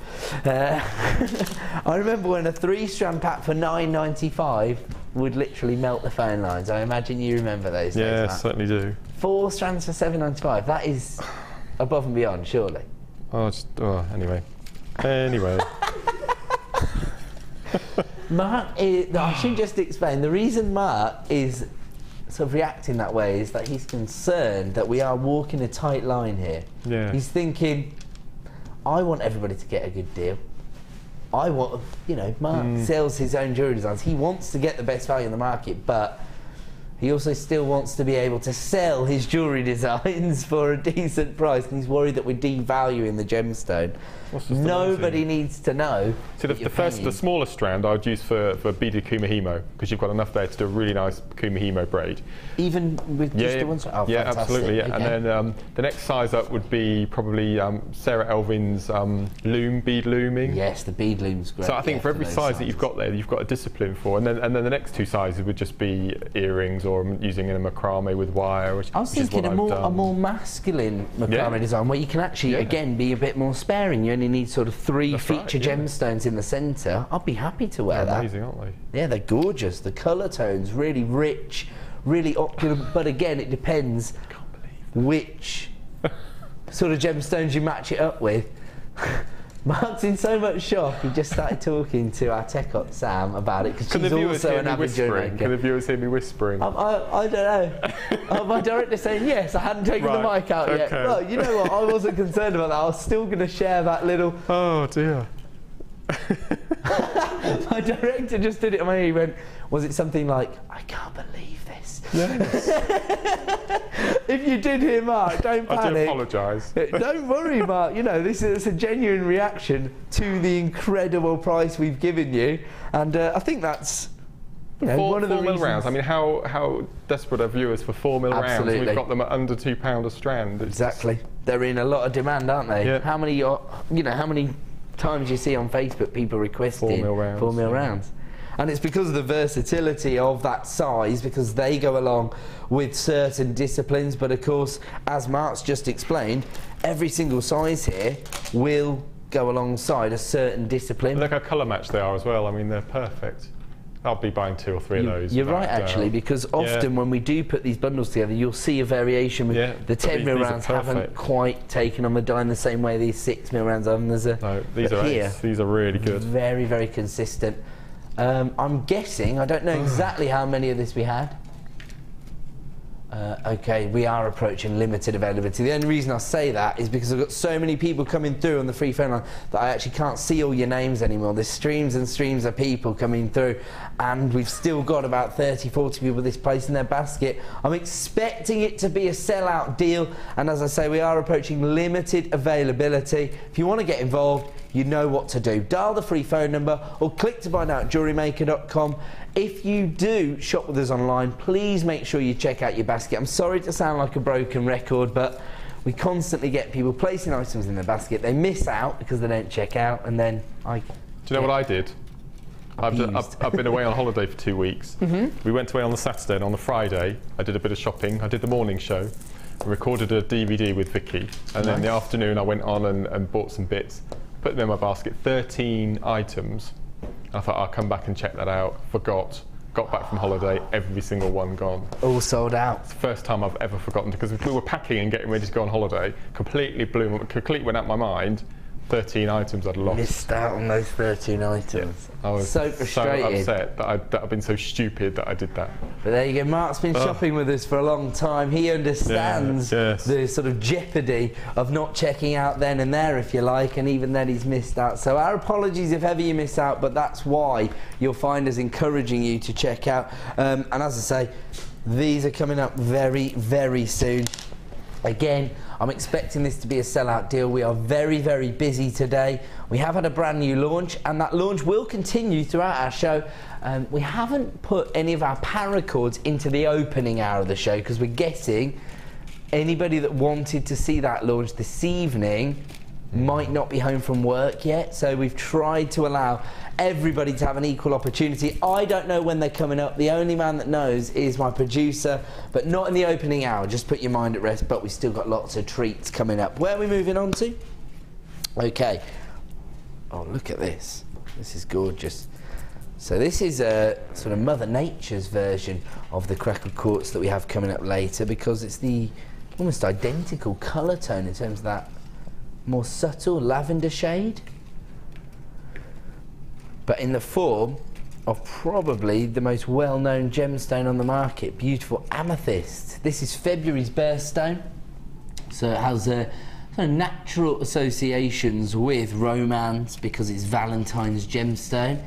I remember when a 3-strand pack for £9.95 would literally melt the phone lines. I imagine you remember those days, Yeah, Matt. certainly do. 4 strands for £7.95. That is above and beyond, surely. Anyway. Anyway. Mark is, I should just explain, the reason Mark is sort of reacting that way is that he's concerned that we are walking a tight line here. Yeah. He's thinking, I want everybody to get a good deal. I want, Mark sells his own jewellery designs. He wants to get the best value in the market, but he also still wants to be able to sell his jewellery designs for a decent price, and he's worried that we're devaluing the gemstone. Nobody needs to know. So the smaller strand I would use for beaded kumihimo, because you've got enough there to do a really nice kumihimo braid. Even with just the one strand? Oh, yeah, fantastic. absolutely. Yeah. Okay. And then the next size up would be probably Sarah Elvin's bead looming. Yes, the bead loom's great. So I think for every size that you've got there, you've got a discipline for, and then the next 2 sizes would just be earrings or using a macrame with wire. I was thinking a more masculine macrame design where you can actually again be a bit more sparing. You only need sort of 3 feature gemstones in the centre. I'd be happy to wear that. Amazing, aren't they? Yeah, they're gorgeous. The colour tone's really rich, really opulent. But again, it depends which sort of gemstones you match it up with. Mark's in so much shock, he just started talking to our tech op Sam about it, because she's also an avid jewellery maker. Can the viewers hear me whispering? I don't know. My director's saying yes, I hadn't taken the mic out yet. Well, you know what, I wasn't concerned about that. I was still going to share that little... Oh dear. My director just did it on my ear. He went, was it something like, I can't believe this? Yes. If you did hear Mark, don't panic. I do apologise. Don't worry, Mark. This is a genuine reaction to the incredible price we've given you, and I think that's one of the reasons. 4 mil rounds. I mean, how desperate are viewers for 4 mil rounds? We've got them at under £2 a strand. Exactly. They're in a lot of demand, aren't they? Yeah. How many? How many times you see on Facebook people requesting 4 mil rounds? And it's because of the versatility of that size, because they go along with certain disciplines. But of course, as Mark's just explained, every single size here will go alongside a certain discipline. Look how colour matched they are as well. I mean, they're perfect. I'll be buying 2 or 3 of those. You're right, actually, because often when we do put these bundles together, you'll see a variation with the 10 mil rounds haven't quite taken on the die in the same way these 6 mil rounds have. These are ace. These are really good. Very, very consistent. I'm guessing, I don't know exactly how many of this we had. Okay, we are approaching limited availability. The only reason I say that is because I've got so many people coming through on the free phone line that I actually can't see all your names anymore. There's streams and streams of people coming through, and we've still got about 30, 40 people with this place in their basket. I'm expecting it to be a sellout deal, and as I say, we are approaching limited availability. If you want to get involved, you know what to do. Dial the free phone number or click to buy now at JewelleryMaker.com. If you do shop with us online, please make sure you check out your basket. I'm sorry to sound like a broken record, but we constantly get people placing items in their basket. They miss out because they don't check out, and then Do you know what I did? I've been away on holiday for 2 weeks. We went away on the Saturday, and on the Friday I did a bit of shopping. I did the morning show. I recorded a DVD with Vicky, and then in the afternoon I went on and bought some bits, put them in my basket, 13 items. I thought I'll come back and check that out. Forgot. Got back from holiday, every single one gone. All sold out. It's the first time I've ever forgotten, because we were packing and getting ready to go on holiday. Completely went out my mind. 13 items I'd lost. Missed out on those 13 items. I was so frustrated. So upset that I've been so stupid that I did that. But there you go, Mark's been shopping with us for a long time. He understands the sort of jeopardy of not checking out then and there, if you like, and even then he's missed out. So our apologies if ever you miss out, but that's why you'll find us encouraging you to check out. And as I say, these are coming up very, very soon. Again, I'm expecting this to be a sellout deal. We are very, very busy today. We have had a brand new launch, and that launch will continue throughout our show. We haven't put any of our Paracords into the opening hour of the show, because we're guessing anybody that wanted to see that launch this evening might not be home from work yet, so we've tried to allow everybody to have an equal opportunity. I don't know when they're coming up. The only man that knows is my producer, but not in the opening hour. Just put your mind at rest, but we've still got lots of treats coming up. Where are we moving on to? Okay. Oh, look at this. This is gorgeous. So this is a sort of Mother Nature's version of the Crackled quartz that we have coming up later, because it's the almost identical colour tone in terms of that more subtle lavender shade, but in the form of probably the most well-known gemstone on the market, beautiful amethyst. This is February's birthstone, so it has natural associations with romance because it's Valentine's gemstone,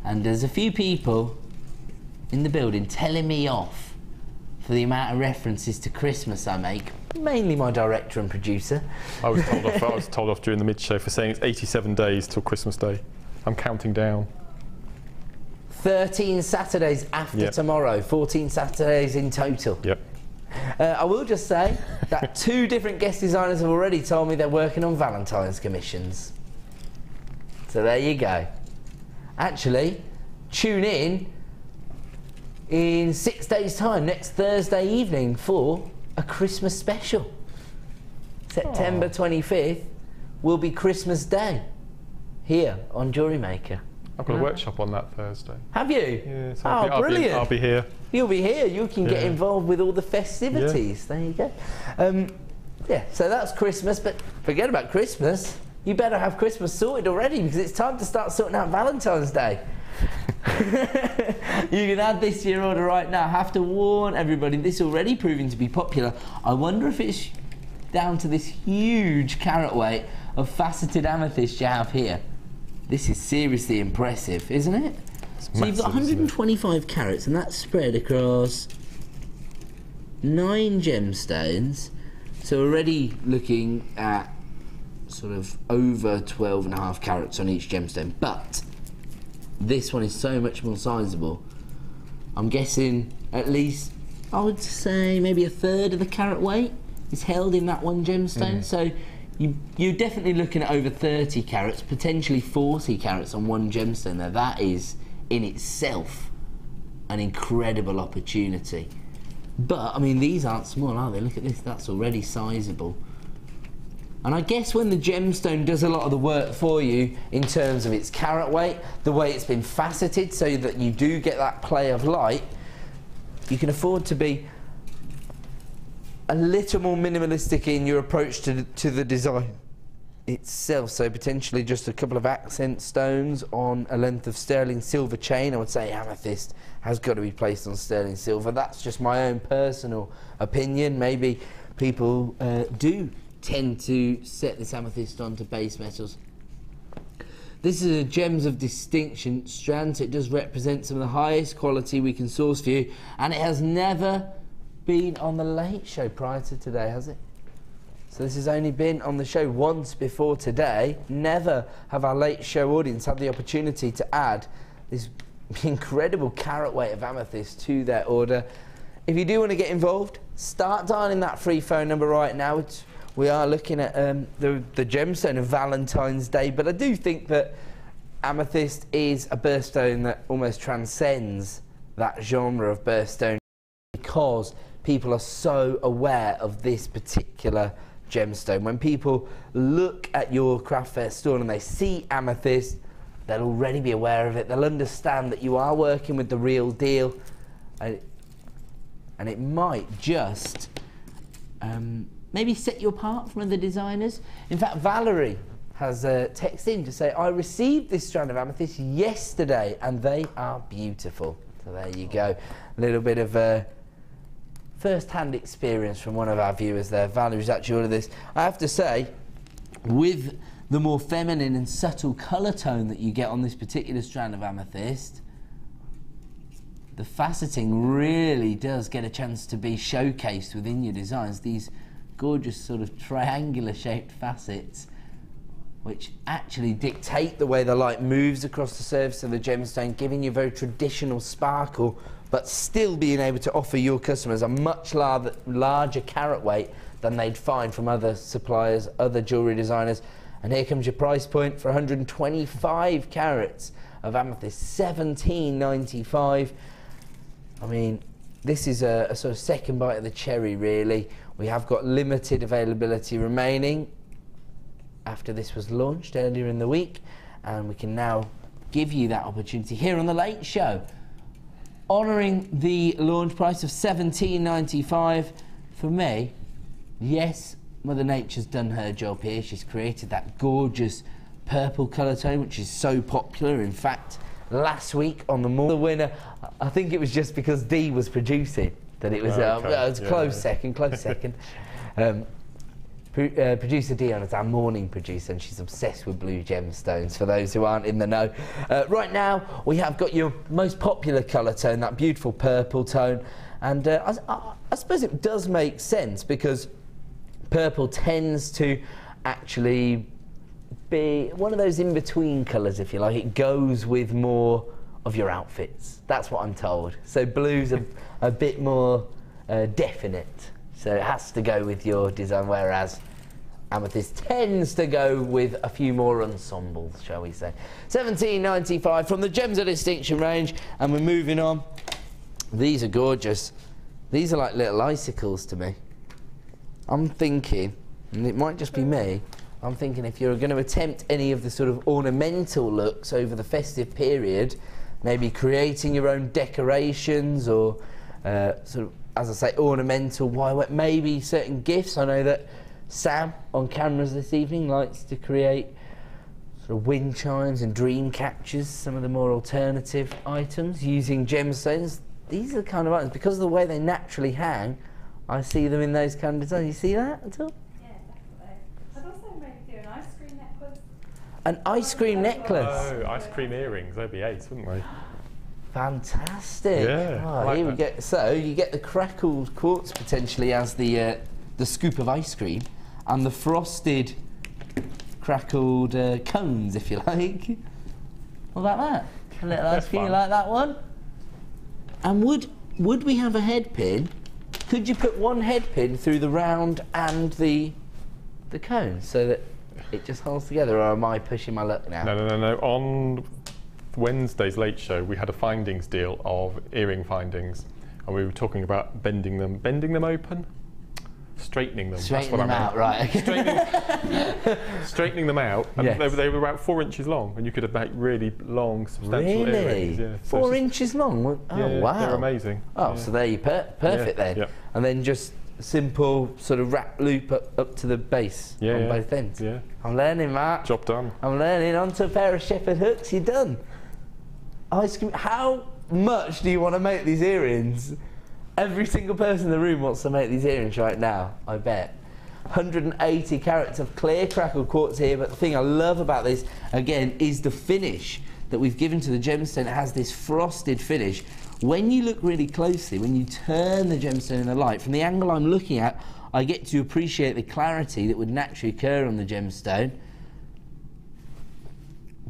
and there's a few people in the building telling me off for the amount of references to Christmas I make, mainly my director and producer. I was told off during the mid-show for saying it's 87 days till Christmas Day. I'm counting down. 13 Saturdays after tomorrow, 14 Saturdays in total. Yep. I will just say that 2 different guest designers have already told me they're working on Valentine's commissions. So there you go. Actually, tune in 6 days' time, next Thursday evening, for a Christmas special. September 25th will be Christmas Day here on Jewellery Maker. I've got a workshop on that Thursday. Have you? Yeah, so brilliant. I'll be here. You'll be here. You can get involved with all the festivities. There you go. Yeah, so that's Christmas, but forget about Christmas. You better have Christmas sorted already, because it's time to start sorting out Valentine's Day. You can add this to your order right now. I have to warn everybody, this is already proving to be popular. I wonder if it's down to this huge carat weight of faceted amethyst you have here. This is seriously impressive, isn't it? So you've got 125 carats, and that's spread across 9 gemstones. So already looking at sort of over 12.5 carats on each gemstone, but this one is so much more sizable. I'm guessing at least, I would say maybe a third of the carat weight is held in that one gemstone. So you're definitely looking at over 30 carats, potentially 40 carats on one gemstone there. That is in itself an incredible opportunity. But I mean, these aren't small, are they? Look at this, that's already sizable. And I guess when the gemstone does a lot of the work for you in terms of its carat weight, the way it's been faceted so that you do get that play of light, you can afford to be a little more minimalistic in your approach to the design itself. So potentially just a couple of accent stones on a length of sterling silver chain. I would say amethyst has got to be placed on sterling silver. That's just my own personal opinion. Maybe people do tend to set this amethyst onto base metals. This is a gems of distinction strand, so it does represent some of the highest quality we can source for you, and it has never been on the late show prior to today, has it? So this has only been on the show once before today. Never have our late show audience had the opportunity to add this incredible carat weight of amethyst to their order. If you do want to get involved, start dialing that free phone number right now. We are looking at the gemstone of Valentine's Day, but I do think that amethyst is a birthstone that almost transcends that genre of birthstone, because people are so aware of this particular gemstone. When people look at your craft fair store and they see amethyst, they'll already be aware of it. They'll understand that you are working with the real deal, and it might just maybe set you apart from other designers. In fact, Valerie has texted in to say, I received this strand of amethyst yesterday and they are beautiful. So there you go. A little bit of first-hand experience from one of our viewers there. Valerie's actually ordered this. I have to say, with the more feminine and subtle colour tone that you get on this particular strand of amethyst, the faceting really does get a chance to be showcased within your designs. These gorgeous sort of triangular shaped facets, which actually dictate the way the light moves across the surface of the gemstone, giving you a very traditional sparkle, but still being able to offer your customers a much larger carat weight than they'd find from other suppliers, other jewellery designers. And here comes your price point for 125 carats of amethyst, $17.95. I mean, this is a sort of second bite of the cherry, really. We have got limited availability remaining after this was launched earlier in the week, and we can now give you that opportunity here on the Late Show, honouring the launch price of $17.95. For me, yes, Mother Nature's done her job here. She's created that gorgeous purple colour tone, which is so popular. In fact, last week on the winner, I think it was just because Dee was producing that it was, it was close second. Producer Dion is our morning producer, and she's obsessed with blue gemstones, for those who aren't in the know. Right now, we have got your most popular colour tone, that beautiful purple tone, and I suppose it does make sense because purple tends to actually be one of those in-between colours, if you like. It goes with more of your outfits. That's what I'm told. So blue's a bit more definite. So it has to go with your design, whereas amethyst tends to go with a few more ensembles, shall we say. $17.95 from the Gems of Distinction range, and we're moving on. These are gorgeous. These are like little icicles to me. I'm thinking, and it might just be me, I'm thinking if you're going to attempt any of the sort of ornamental looks over the festive period, maybe creating your own decorations or sort of, as I say, ornamental wire, maybe certain gifts. I know that Sam on cameras this evening likes to create sort of wind chimes and dream catchers, some of the more alternative items using gemstones. These are the kind of items, because of the way they naturally hang, I see them in those kind of designs. You see that at all? Yeah, definitely. I'd also maybe do an ice cream necklace. An ice cream necklace? Oh, ice cream earrings, they'd be ace, wouldn't they? Fantastic. Yeah, oh, like here we that. get. So you get the crackled quartz potentially as the scoop of ice cream, and the frosted crackled cones, if you like. What about that? A little ice cream, you like that one? And would we have a head pin? Could you put one head pin through the round and the cone so that it just holds together, or am I pushing my luck now? No. On Wednesday's Late Show, we had a findings deal of earring findings, and we were talking about bending them open, straightening them. Straightening that's what them out, right? Okay. Straightening them out, and Yes. they were about 4 inches long, and you could have made really long, substantial Really? earrings. Yeah. So 4 it's inches long? Oh, yeah, wow. they're amazing. Oh, yeah. so there you perfect then. Yeah. And then just simple sort of wrap loop up to the base on both ends. Yeah. I'm learning, Mark. Job done. I'm learning. Onto a pair of shepherd hooks, you're done. Ice cream. How much do you want to make these earrings? Every single person in the room wants to make these earrings right now, I bet. 180 carats of clear crackled quartz here, but the thing I love about this, again, is the finish that we've given to the gemstone. It has this frosted finish. When you look really closely, when you turn the gemstone in the light, from the angle I'm looking at, I get to appreciate the clarity that would naturally occur on the gemstone.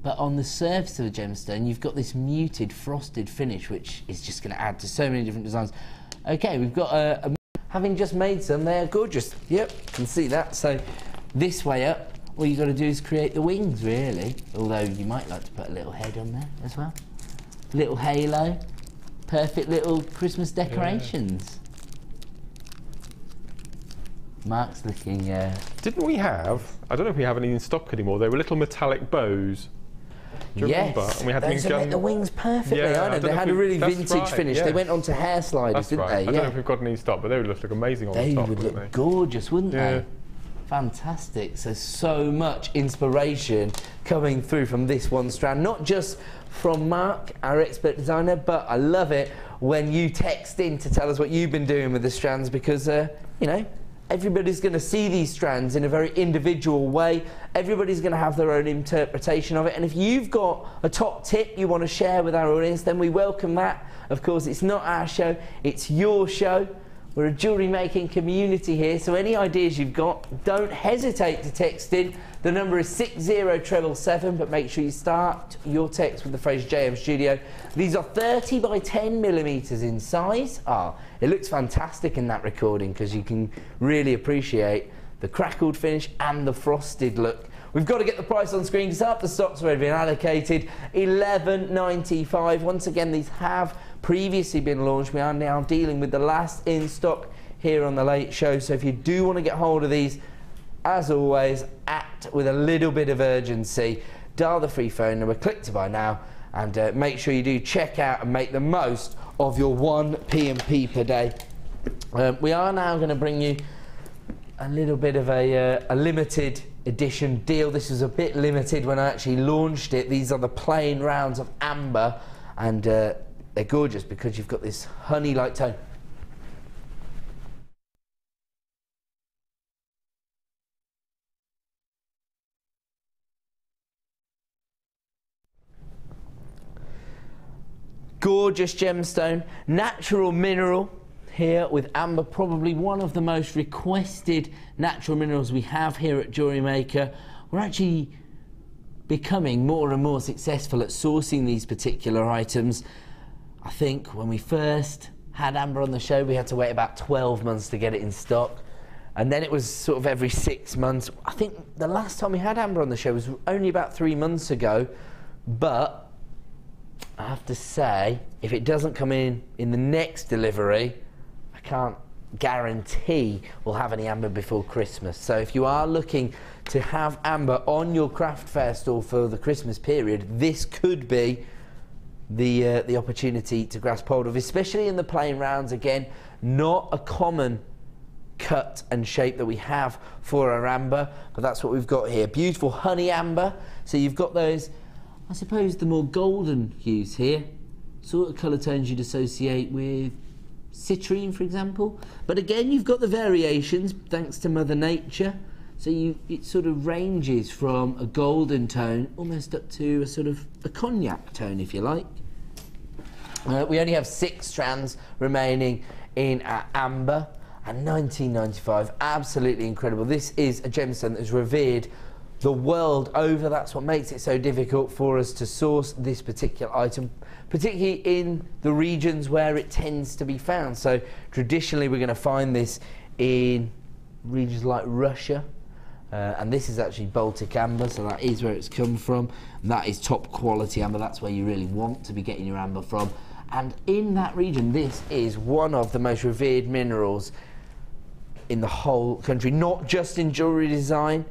But on the surface of the gemstone, you've got this muted, frosted finish, which is just going to add to so many different designs. Okay, we've got having just made some, they're gorgeous. Yep, can see that. So this way up, all you've got to do is create the wings, really. Although you might like to put a little head on there as well. Little halo. Perfect little Christmas decorations. Yeah. Mark's looking... Didn't we have, I don't know if we have any in stock anymore, they were little metallic bows. Do you remember? And we had those them make the wings perfectly, Yeah, I know. They had a really vintage finish. yeah. They went on to hair sliders, didn't they? I don't know if we've got any in stock, but they would look amazing on the They top, would wouldn't look they? gorgeous, wouldn't Yeah. they? Fantastic. So much inspiration coming through from this one strand, not just from Mark, our expert designer, but I love it when you text in to tell us what you've been doing with the strands, because, you know, everybody's going to see these strands in a very individual way. Everybody's going to have their own interpretation of it. And if you've got a top tip you want to share with our audience, then we welcome that. Of course, it's not our show, it's your show. We're a jewellery making community here, so any ideas you've got, don't hesitate to text in. The number is 60777, but make sure you start your text with the phrase JM Studio. These are 30 by 10 millimetres in size. It looks fantastic in that recording because you can really appreciate the crackled finish and the frosted look We've got to get the price on screen because half the stock's already been allocated. $11.95. Once again, these have previously been launched. We are now dealing with the last in stock here on the Late Show. So if you do want to get hold of these, as always, act with a little bit of urgency. Dial the free phone number, click to buy now, and make sure you do check out and make the most of your 1 P&P per day. We are now going to bring you a little bit of a limited edition deal. This was a bit limited when I actually launched it. These are the plain rounds of amber, and they're gorgeous because you've got this honey-like tone. Gorgeous gemstone, natural mineral here with amber, probably one of the most requested natural minerals we have here at Jewellery Maker. We're actually becoming more and more successful at sourcing these particular items. I think when we first had amber on the show, we had to wait about 12 months to get it in stock. And then it was sort of every 6 months. I think the last time we had amber on the show was only about 3 months ago, but I have to say, if it doesn't come in the next delivery, I can't guarantee we'll have any amber before Christmas. So if you are looking to have amber on your craft fair store for the Christmas period, this could be the opportunity to grasp hold of, especially in the plain rounds. Again, not a common cut and shape that we have for our amber, but that's what we've got here. Beautiful honey amber. So you've got those, I suppose, the more golden hues here, sort of colour tones you'd associate with citrine, for example. But again, you've got the variations thanks to Mother Nature. So it sort of ranges from a golden tone almost up to a sort of a cognac tone, if you like. We only have 6 strands remaining in our amber, and $19.95, absolutely incredible. This is a gemstone that is revered the world over. That's what makes it so difficult for us to source this particular item, particularly in the regions where it tends to be found. So traditionally we're going to find this in regions like Russia, and this is actually Baltic amber, so that is where it's come from, and that is top quality amber. That's where you really want to be getting your amber from. And in that region, this is one of the most revered minerals in the whole country, not just in jewellery design,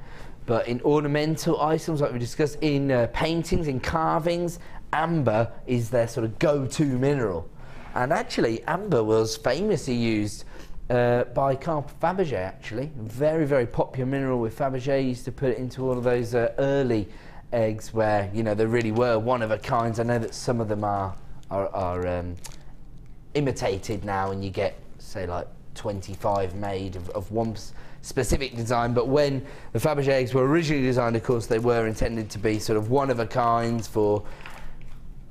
but in ornamental items like we discussed, in paintings, in carvings. Amber is their sort of go-to mineral. And actually, amber was famously used by Carl Fabergé, actually. Very, very popular mineral with Fabergé. Used to put it into all of those early eggs where, you know, they really were one of a kind. I know that some of them are imitated now, and you get, say, like 25 made of one specific design, but when the Fabergé eggs were originally designed, of course, they were intended to be sort of one of a kind for,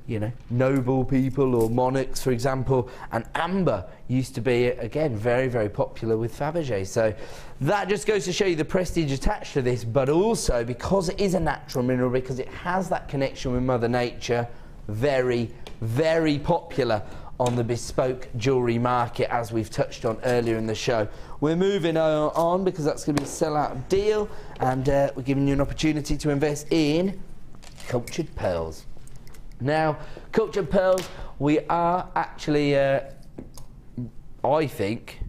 you know, noble people or monarchs, for example. And amber used to be, again, very, very popular with Fabergé. So that just goes to show you the prestige attached to this, but also because it is a natural mineral, because it has that connection with Mother Nature, very, very popular on the bespoke jewellery market, as we've touched on earlier in the show. We're moving on because that's going to be a sell-out deal, and we're giving you an opportunity to invest in cultured pearls. Now, cultured pearls, we are actually, I think,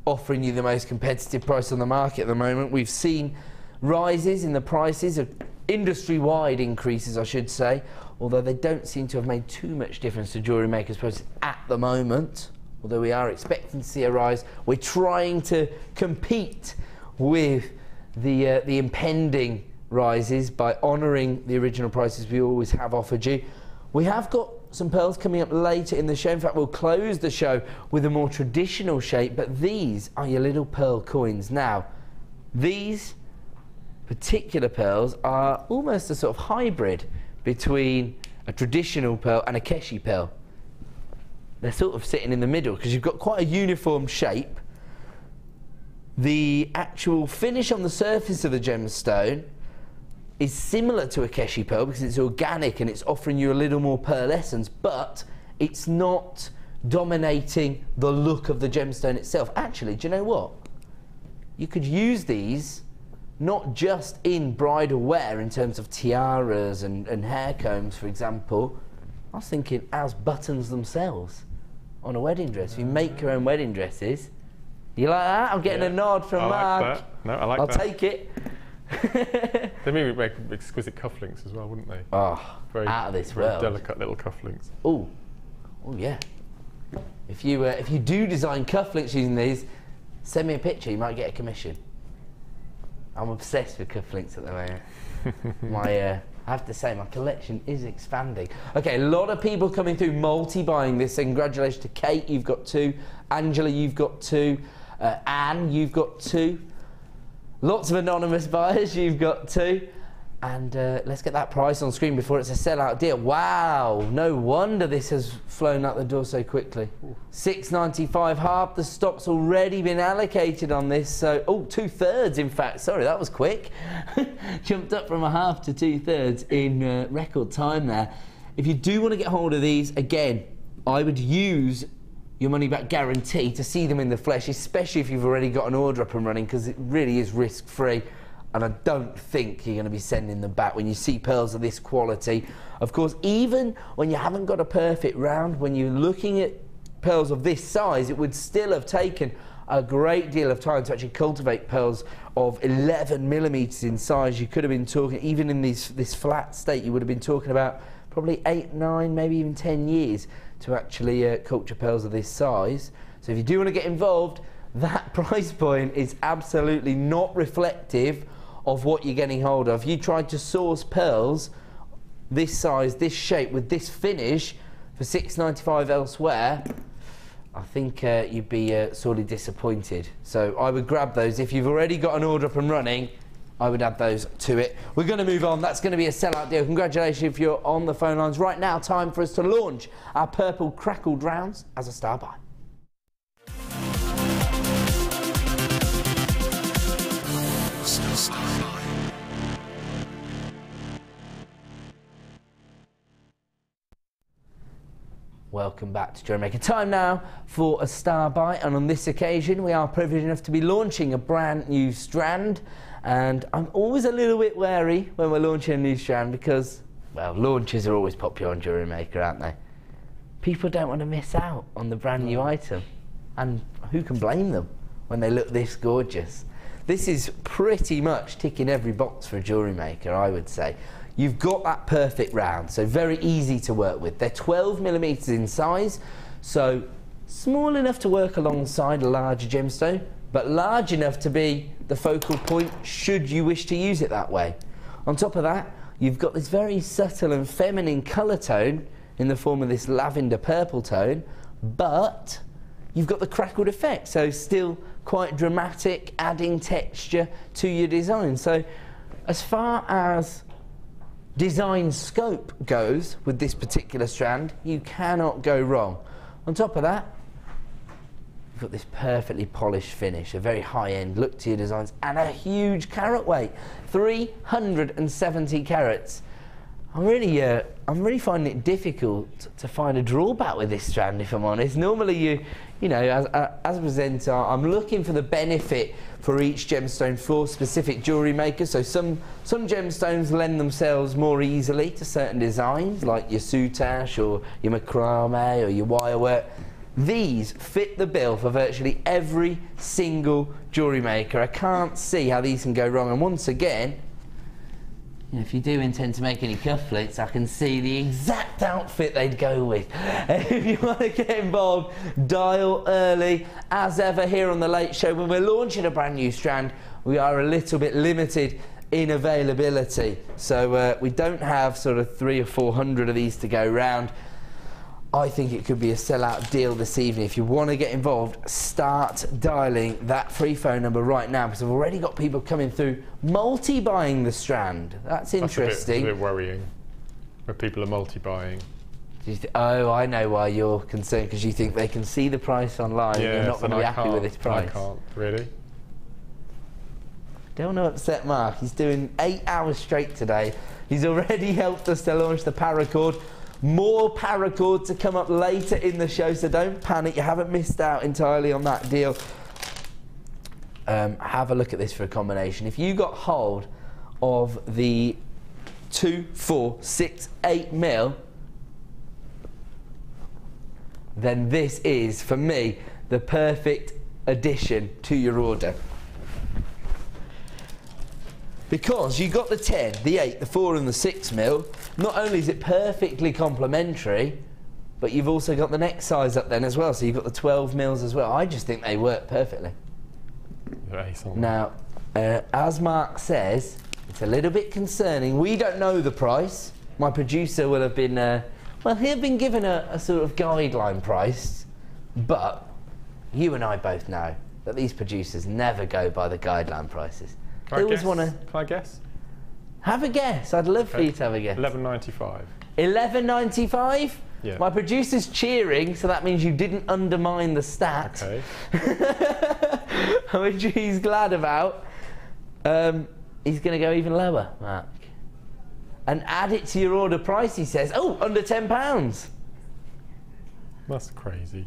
offering you the most competitive price on the market at the moment. We've seen rises in the prices, of industry-wide increases, I should say, although they don't seem to have made too much difference to Jewellery Maker's prices at the moment, although we are expecting to see a rise. We're trying to compete with the impending rises by honouring the original prices we always have offered you. We have got some pearls coming up later in the show. In fact, we'll close the show with a more traditional shape, but these are your little pearl coins. Now, these particular pearls are almost a sort of hybrid between a traditional pearl and a keshi pearl. They're sort of sitting in the middle because you've got quite a uniform shape. The actual finish on the surface of the gemstone is similar to a keshi pearl because it's organic and it's offering you a little more pearlescence, but it's not dominating the look of the gemstone itself. Actually, do you know what? You could use these not just in bridal wear in terms of tiaras and hair combs, for example. I was thinking as buttons themselves on a wedding dress. If you make your own wedding dresses, you like that? I'm getting a nod from Mark. Like that. No, I like I'll that. take it. They maybe make exquisite cufflinks as well, wouldn't they? Oh, Very, out of this very world. delicate little cufflinks. Oh, oh yeah. If you do design cufflinks using these, send me a picture. You might get a commission. I'm obsessed with cufflinks at the moment. I have to say, my collection is expanding. Okay, a lot of people coming through multi-buying this. So congratulations to Kate, you've got 2. Angela, you've got 2. Anne, you've got 2. Lots of anonymous buyers, you've got 2. And let's get that price on screen before it's a sellout deal. Wow, no wonder this has flown out the door so quickly. $6.95, half the stock's already been allocated on this. So, oh, 2/3 in fact, sorry, that was quick. Jumped up from a half to 2/3 in record time there. If you do want to get hold of these, again, I would use your money back guarantee to see them in the flesh, especially if you've already got an order up and running, because it really is risk free. And I don't think you're going to be sending them back when you see pearls of this quality. Of course, even when you haven't got a perfect round, when you're looking at pearls of this size, it would still have taken a great deal of time to actually cultivate pearls of 11 millimeters in size. You could have been talking, even in this flat state, you would have been talking about probably 8, 9, maybe even 10 years to actually culture pearls of this size. So if you do want to get involved, that price point is absolutely not reflective of what you're getting hold of. If you tried to source pearls this size, this shape, with this finish for $6.95 elsewhere, I think you'd be sorely disappointed. So I would grab those. If you've already got an order up and running, I would add those to it. We're going to move on. That's going to be a sellout deal. Congratulations if you're on the phone lines. Right now, time for us to launch our purple crackled rounds as a star buy. Welcome back to Jewellery Maker. Time now for a star buy, and on this occasion we are privileged enough to be launching a brand new strand, and I'm always a little bit wary when we're launching a new strand because, well, launches are always popular on Jewellery Maker, aren't they? People don't want to miss out on the brand new item, and who can blame them when they look this gorgeous? This is pretty much ticking every box for a Jewellery Maker, I would say. You've got that perfect round, so very easy to work with. They're 12 millimeters in size, so small enough to work alongside a larger gemstone, but large enough to be the focal point should you wish to use it that way. On top of that, you've got this very subtle and feminine colour tone in the form of this lavender purple tone, but you've got the crackled effect, so still quite dramatic, adding texture to your design. So as far as design scope goes with this particular strand, you cannot go wrong. On top of that, you've got this perfectly polished finish, a very high-end look to your designs, and a huge carat weight, 370 carats. I'm really finding it difficult to find a drawback with this strand, if I'm honest. Normally, you know, as a presenter, I'm looking for the benefit for each gemstone for specific jewellery makers. So some gemstones lend themselves more easily to certain designs, like your soutache or your macrame or your wire work. These fit the bill for virtually every single jewellery maker. I can't see how these can go wrong. And once again, if you do intend to make any cufflinks, I can see the exact outfit they'd go with. If you want to get involved, dial early. As ever here on The Late Show, when we're launching a brand new strand, we are a little bit limited in availability. So we don't have sort of 300 or 400 of these to go round. I think it could be a sellout deal this evening. If you want to get involved, start dialing that free phone number right now, because I've already got people coming through multi-buying the strand. That's interesting. That's a bit worrying when people are multi-buying. Oh, I know why you're concerned, because you think they can see the price online and you're not going to be happy with this price. I can't, really. Don't want to upset Mark. He's doing 8 hours straight today. He's already helped us to launch the Paracord. More Paracord to come up later in the show, so don't panic. You haven't missed out entirely on that deal. have a look at this for a combination. If you got hold of the 2, 4, 6, 8 mil, then this is, for me, the perfect addition to your order. Because you got the 10, the 8, the 4 and the 6 mil, not only is it perfectly complementary, but you've also got the next size up then as well, so you've got the 12 mils as well. I just think they work perfectly. Now, as Mark says, it's a little bit concerning. We don't know the price. My producer will have been, well, he'll been given a sort of guideline price, but you and I both know that these producers never go by the guideline prices. They always want to... Can I guess? Have a guess. I'd love for you to have a guess. $11.95. $11.95? Yeah. My producer's cheering, so that means you didn't undermine the stat. Okay. Which he's glad about. He's going to go even lower, Mark. And add it to your order price, he says. Oh, under £10. That's crazy.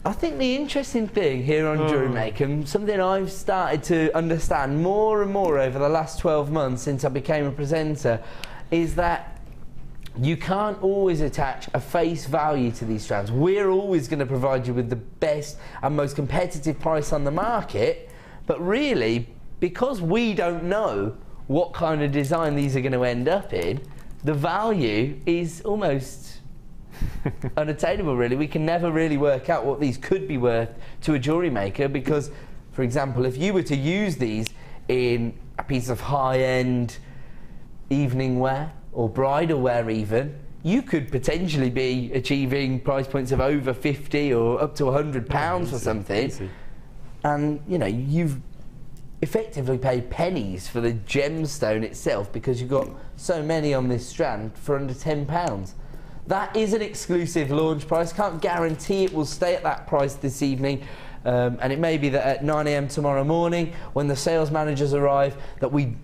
I think the interesting thing here on Jewellery Maker, and something I've started to understand more and more over the last 12 months since I became a presenter, is that you can't always attach a face value to these strands. We're always going to provide you with the best and most competitive price on the market, but really, because we don't know what kind of design these are going to end up in, the value is almost unattainable, really. We can never really work out what these could be worth to a jewellery maker because, for example, if you were to use these in a piece of high-end evening wear or bridal wear even, you could potentially be achieving price points of over 50 or up to £100 for something. Easy. And, you know, you've effectively paid pennies for the gemstone itself because you've got so many on this strand for under £10. That is an exclusive launch price. Can't guarantee it will stay at that price this evening. And it may be that at 9 AM tomorrow morning, when the sales managers arrive, that we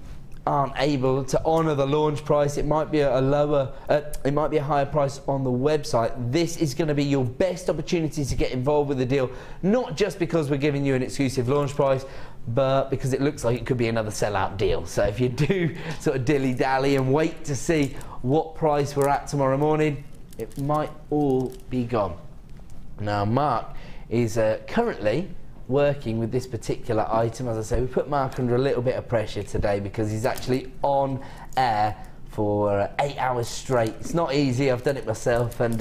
aren't able to honour the launch price. It might be a lower, it might be a higher price on the website. This is going to be your best opportunity to get involved with the deal, not just because we're giving you an exclusive launch price, but because it looks like it could be another sellout deal. So if you do sort of dilly-dally and wait to see what price we're at tomorrow morning, it might all be gone. Now, Mark is currently working with this particular item. As I say, we put Mark under a little bit of pressure today because he's actually on air for 8 hours straight. It's not easy, I've done it myself, and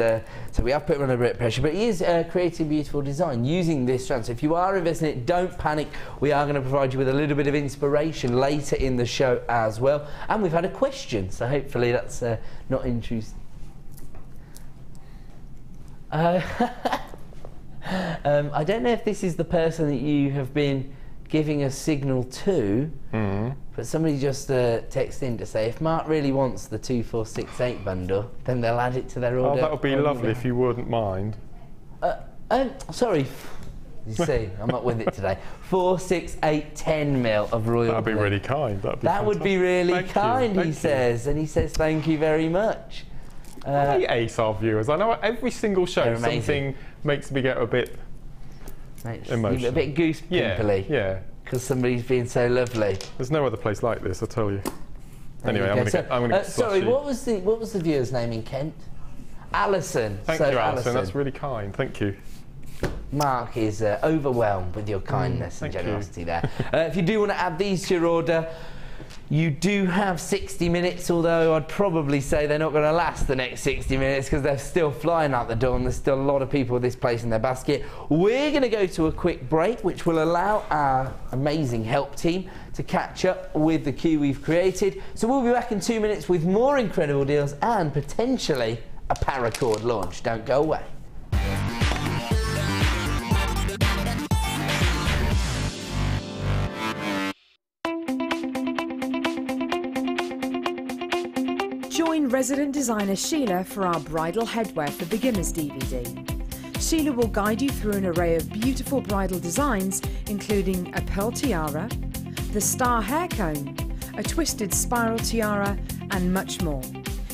so we have put him under a bit of pressure, but he is creating beautiful design using this strand. So if you are investing in it, don't panic. We are going to provide you with a little bit of inspiration later in the show as well. And we've had a question, so hopefully that's not intrusive. I don't know if this is the person that you have been giving a signal to, but somebody just texted in to say if Mark really wants the 2468 bundle, then they'll add it to their order. Oh, that would be lovely if you wouldn't mind. Sorry, you see, I'm not with it today. 4, 6, 8, 10 mil of royal That'd be blue. really kind. That would be really kind, he says, and he says thank you very much. I ace our viewers. I know every single show something makes me get a bit emotional. A bit goose pimply. Yeah. Because somebody's being so lovely. There's no other place like this, I tell you. Anyway, I'm going to get sorry, slushy. what was the viewer's name in Kent? Alison. Thank you, Alison. That's really kind. Thank you. Mark is overwhelmed with your kindness and generosity there. If you do want to add these to your order, you do have 60 minutes, although I'd probably say they're not going to last the next 60 minutes because they're still flying out the door and there's still a lot of people with this place in their basket. We're going to go to a quick break, which will allow our amazing help team to catch up with the queue we've created. So we'll be back in 2 minutes with more incredible deals and potentially a Paracord launch. Don't go away. Join resident designer Sheila for our Bridal Headwear for Beginners DVD. Sheila will guide you through an array of beautiful bridal designs, including a pearl tiara, the star hair cone, a twisted spiral tiara, and much more.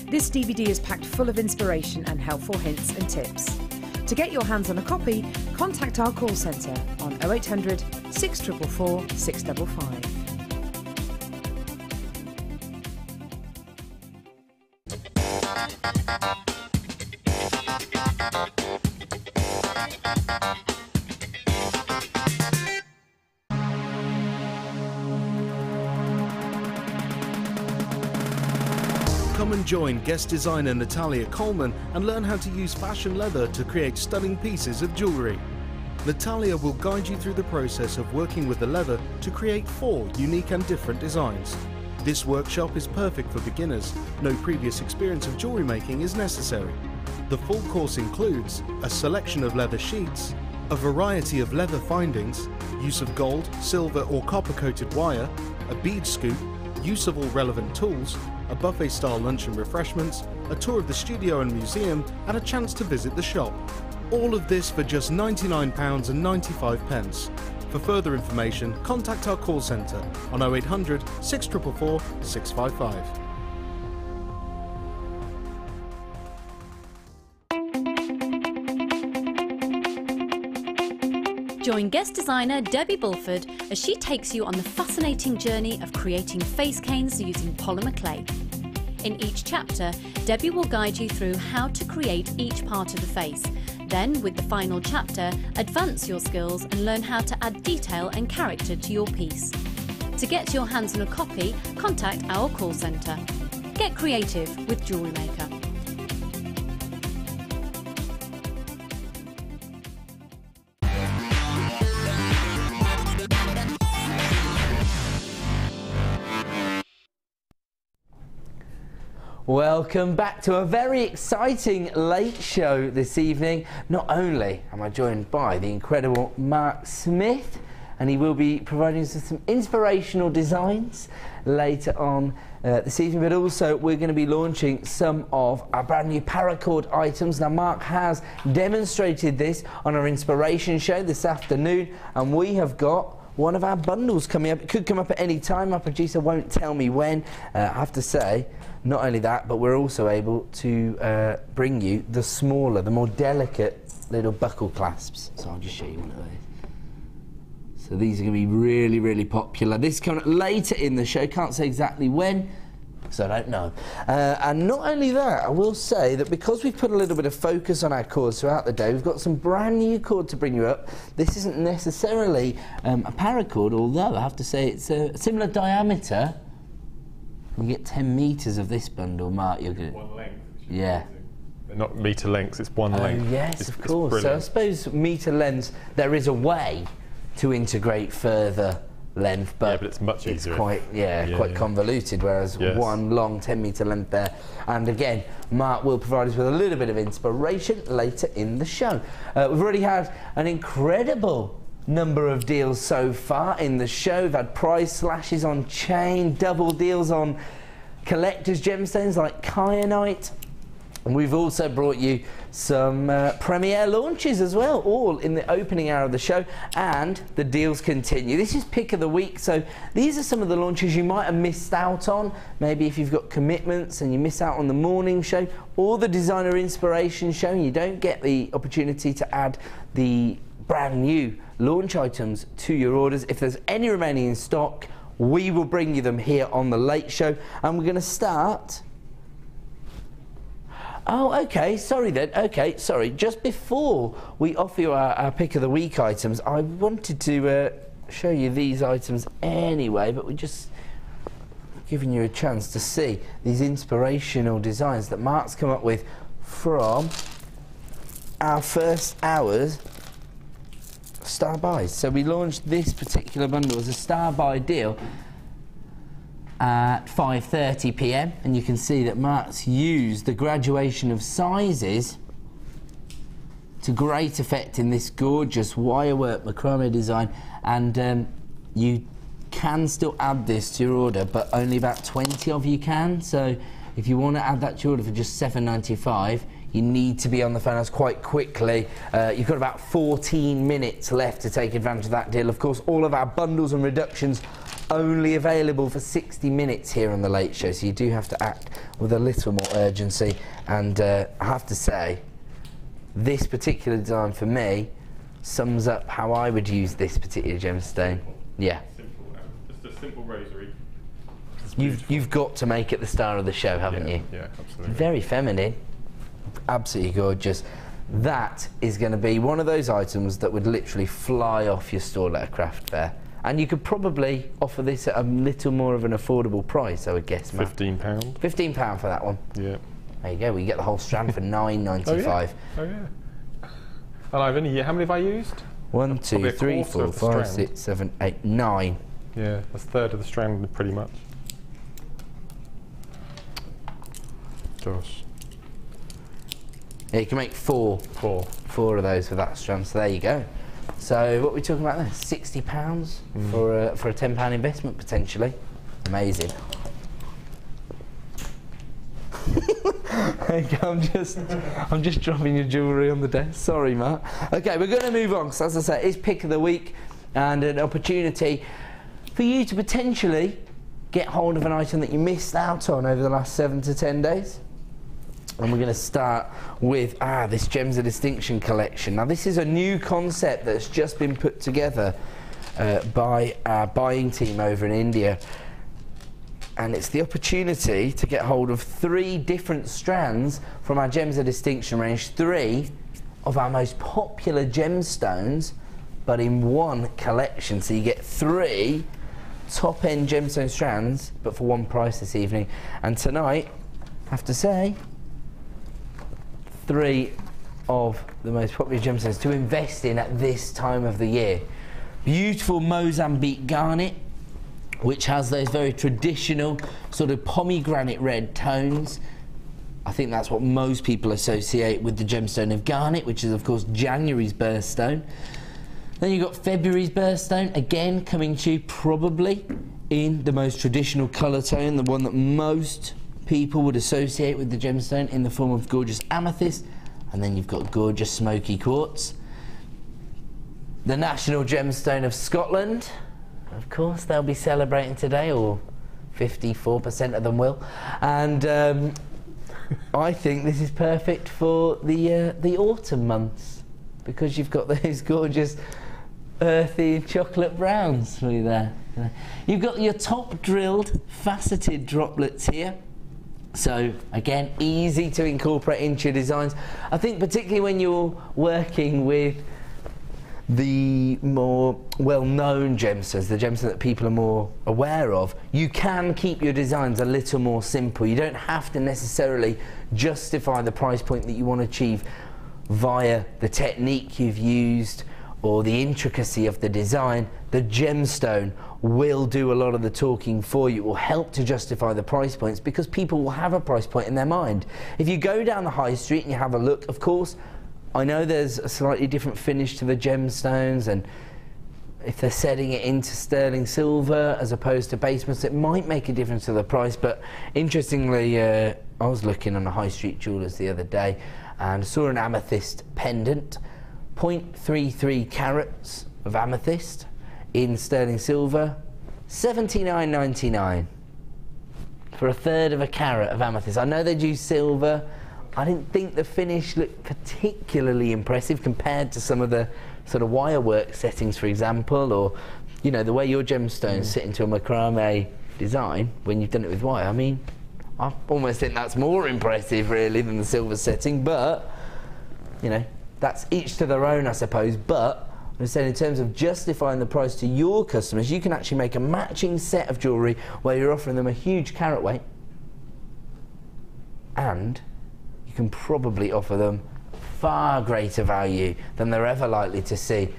This DVD is packed full of inspiration and helpful hints and tips. To get your hands on a copy, contact our call centre on 0800 644 655. Come and join guest designer Natalia Coleman and learn how to use fashion leather to create stunning pieces of jewellery. Natalia will guide you through the process of working with the leather to create 4 unique and different designs. This workshop is perfect for beginners. No previous experience of jewellery making is necessary. The full course includes a selection of leather sheets, a variety of leather findings, use of gold, silver or copper coated wire, a bead scoop, use of all relevant tools, a buffet-style lunch and refreshments, a tour of the studio and museum, and a chance to visit the shop. All of this for just £99.95. For further information, contact our call centre on 0800 644 655. Join guest designer Debbie Bulford as she takes you on the fascinating journey of creating face canes using polymer clay. In each chapter, Debbie will guide you through how to create each part of the face. Then, with the final chapter, advance your skills and learn how to add detail and character to your piece. To get your hands on a copy, contact our call centre. Get creative with Jewellery Maker. Welcome back to a very exciting late show this evening. Not only am I joined by the incredible Mark Smith, and he will be providing us with some inspirational designs later on this evening, but also we're going to be launching some of our brand new Paracord items. Now, Mark has demonstrated this on our inspiration show this afternoon, and we have got one of our bundles coming up. It could come up at any time. Our producer won't tell me when. I have to say, not only that, but we're also able to bring you the smaller, the more delicate little buckle clasps. So I'll just show you one of those. So these are going to be really, really popular. This is coming up later in the show. Can't say exactly when, so I don't know. And not only that, I will say that because we've put a little bit of focus on our cords throughout the day, we've got some brand new cord to bring you up. This isn't necessarily a paracord, although I have to say it's a similar diameter. You get 10 metres of this bundle, Mark. You're good. One length. Yeah. They're not metre lengths, it's one length. Yes, of course. So I suppose metre lengths, there is a way to integrate further length, but it's much easier. Quite, quite convoluted, whereas one long 10-metre length there. And again, Mark will provide us with a little bit of inspiration later in the show. We've already had an incredible number of deals so far in the show. We've had price slashes on chain, double deals on collector's gemstones like Kyanite. And we've also brought you some premiere launches as well, all in the opening hour of the show, and the deals continue. This is pick of the week, so these are some of the launches you might have missed out on. Maybe if you've got commitments and you miss out on the morning show or the designer inspiration show and you don't get the opportunity to add the brand new launch items to your orders. If there's any remaining in stock, we will bring you them here on the late show, and we're going to start. Oh, okay, sorry then. Okay, sorry. Just before we offer you our pick of the week items, I wanted to show you these items anyway, but we're just giving you a chance to see these inspirational designs that Mark's come up with from our first hour's Star Buys. So we launched this particular bundle as a Star Buy deal at 5:30 p.m. and you can see that Mark's used the graduation of sizes to great effect in this gorgeous wirework macrame design, and you can still add this to your order, but only about 20 of you can. So if you want to add that to your order for just £7.95, you need to be on the phone quite quickly. You've got about 14 minutes left to take advantage of that deal. Of course, all of our bundles and reductions only available for 60 minutes here on the Late Show, so you do have to act with a little more urgency. And I have to say, this particular design for me sums up how I would use this particular gemstone. Yeah. Simple, just a simple rosary. You've got to make it the star of the show, haven't you? Yeah, absolutely. Very feminine, absolutely gorgeous. That is going to be one of those items that would literally fly off your stall at a craft fair. And you could probably offer this at a little more of an affordable price, I would guess, Matt. £15. £15 for that one. Yeah. There you go, we get the whole strand for $9.95. Oh yeah. And I've only, how many have I used? 1, 2, 3, 4, 5, 6, 7, 8, 9. Yeah, that's a third of the strand pretty much. Gosh. Yeah, you can make four of those for that strand, so there you go. So what are we talking about there? £60 for a £10 investment potentially. Amazing. I'm just dropping your jewellery on the desk. Sorry, Matt. Okay, we're going to move on because, as I say, it's pick of the week and an opportunity for you to potentially get hold of an item that you missed out on over the last 7 to 10 days. And we're going to start with this Gems of Distinction collection. Now, this is a new concept that's just been put together by our buying team over in India. And it's the opportunity to get hold of 3 different strands from our Gems of Distinction range, 3 of our most popular gemstones, but in one collection. So you get 3 top-end gemstone strands, but for one price this evening. And tonight, I have to say, 3 of the most popular gemstones to invest in at this time of the year. Beautiful Mozambique garnet, which has those very traditional sort of pomegranate red tones. I think that's what most people associate with the gemstone of garnet, which is of course January's birthstone. Then you've got February's birthstone, again coming to you probably in the most traditional colour tone, the one that most people would associate with the gemstone, in the form of gorgeous amethyst. And then you've got gorgeous smoky quartz. The national gemstone of Scotland, of course, they'll be celebrating today, or 54% of them will. And I think this is perfect for the autumn months, because you've got those gorgeous earthy chocolate browns for you there. You've got your top drilled faceted droplets here. So again, easy to incorporate into your designs. I think particularly when you're working with the more well-known gemstones, the gemstones that people are more aware of, you can keep your designs a little more simple. You don't have to necessarily justify the price point that you want to achieve via the technique you've used or the intricacy of the design. The gemstone will do a lot of the talking for you. It will help to justify the price points, because people will have a price point in their mind. If you go down the high street and you have a look, of course, I know there's a slightly different finish to the gemstones, and if they're setting it into sterling silver as opposed to base metals, it might make a difference to the price. But interestingly, I was looking on a high street jewellers the other day and saw an amethyst pendant, 0.33 carats of amethyst in sterling silver, $79.99 for a third of a carat of amethyst. I know they do silver. I didn't think the finish looked particularly impressive compared to some of the sort of wire work settings, for example, or, you know, the way your gemstones sit into a macrame design when you've done it with wire. I mean, I almost think that's more impressive really than the silver setting, but, you know, that's each to their own, I suppose. But I'm saying, in terms of justifying the price to your customers, you can actually make a matching set of jewellery where you're offering them a huge carat weight, and you can probably offer them far greater value than they're ever likely to see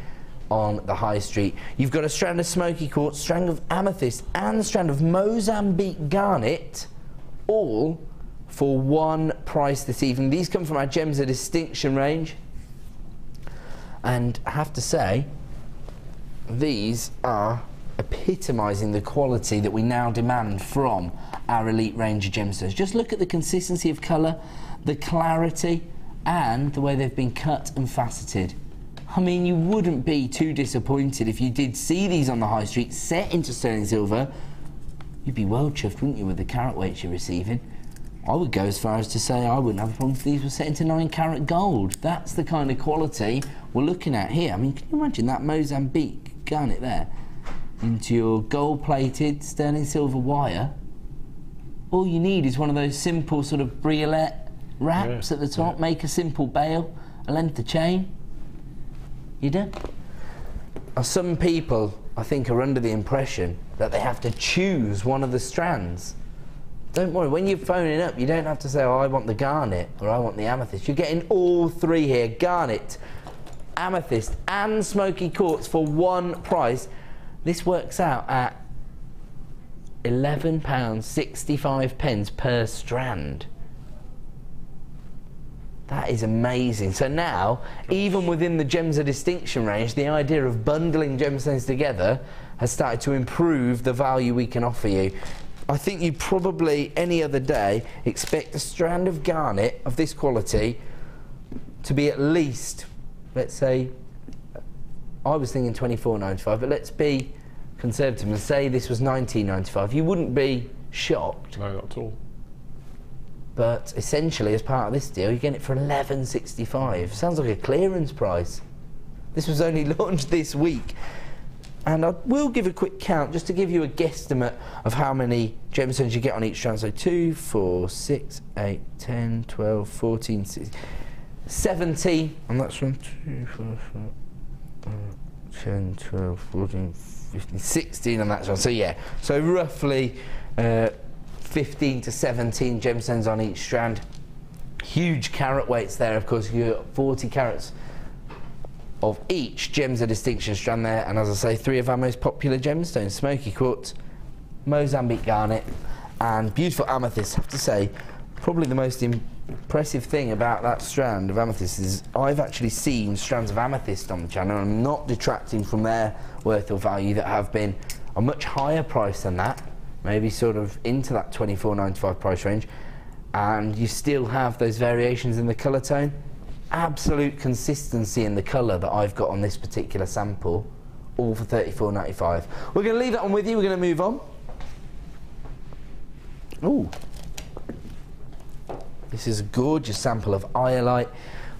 on the high street. You've got a strand of smoky quartz, strand of amethyst, and a strand of Mozambique garnet, all for one price this evening. These come from our Gems of Distinction range, and I have to say, these are epitomising the quality that we now demand from our elite range of gemstones. Just look at the consistency of colour, the clarity, and the way they've been cut and faceted. I mean, you wouldn't be too disappointed if you did see these on the high street set into sterling silver. You'd be well chuffed, wouldn't you, with the carat weights you're receiving. I would go as far as to say I wouldn't have a problem if these were set into 9-carat gold. That's the kind of quality we're looking at here. I mean, can you imagine that Mozambique garnet there into your gold-plated sterling silver wire? All you need is one of those simple sort of briolette wraps at the top, make a simple bail, a length of chain, you're done. Some people, I think, are under the impression that they have to choose one of the strands. Don't worry, when you're phoning up, you don't have to say, oh, I want the garnet or I want the amethyst. You're getting all three here, garnet, amethyst and smoky quartz for one price. This works out at £11.65 per strand. That is amazing. So now, even within the Gems of Distinction range, the idea of bundling gemstones together has started to improve the value we can offer you. I think you probably, any other day, expect a strand of garnet of this quality to be at least, let's say, I was thinking £24.95, but let's be conservative and say this was £19.95. You wouldn't be shocked. No, not at all. But essentially, as part of this deal, you get it for £11.65. Sounds like a clearance price. This was only launched this week. And I will give a quick count just to give you a guesstimate of how many gemstones you get on each strand. So 2, 4, 6, 8, 10, 12, 14, 16, 17. And that's from 2, 4, 4, 10, 12, 14, 15, 16 on that one. So yeah, so roughly 15 to 17 gemstones on each strand. Huge carat weights there, of course. You've got 40 carats of each Gems of Distinction strand there, and as I say, 3 of our most popular gemstones: smoky quartz, Mozambique garnet, and beautiful amethyst. I have to say, probably the most impressive thing about that strand of amethyst is I've actually seen strands of amethyst on the channel, and I'm not detracting from their worth or value, that have been a much higher price than that, maybe sort of into that £24.95 price range, and you still have those variations in the colour tone. Absolute consistency in the colour that I've got on this particular sample, all for £34.95. We're going to leave that one with you. We're going to move on. Ooh, this is a gorgeous sample of Iolite.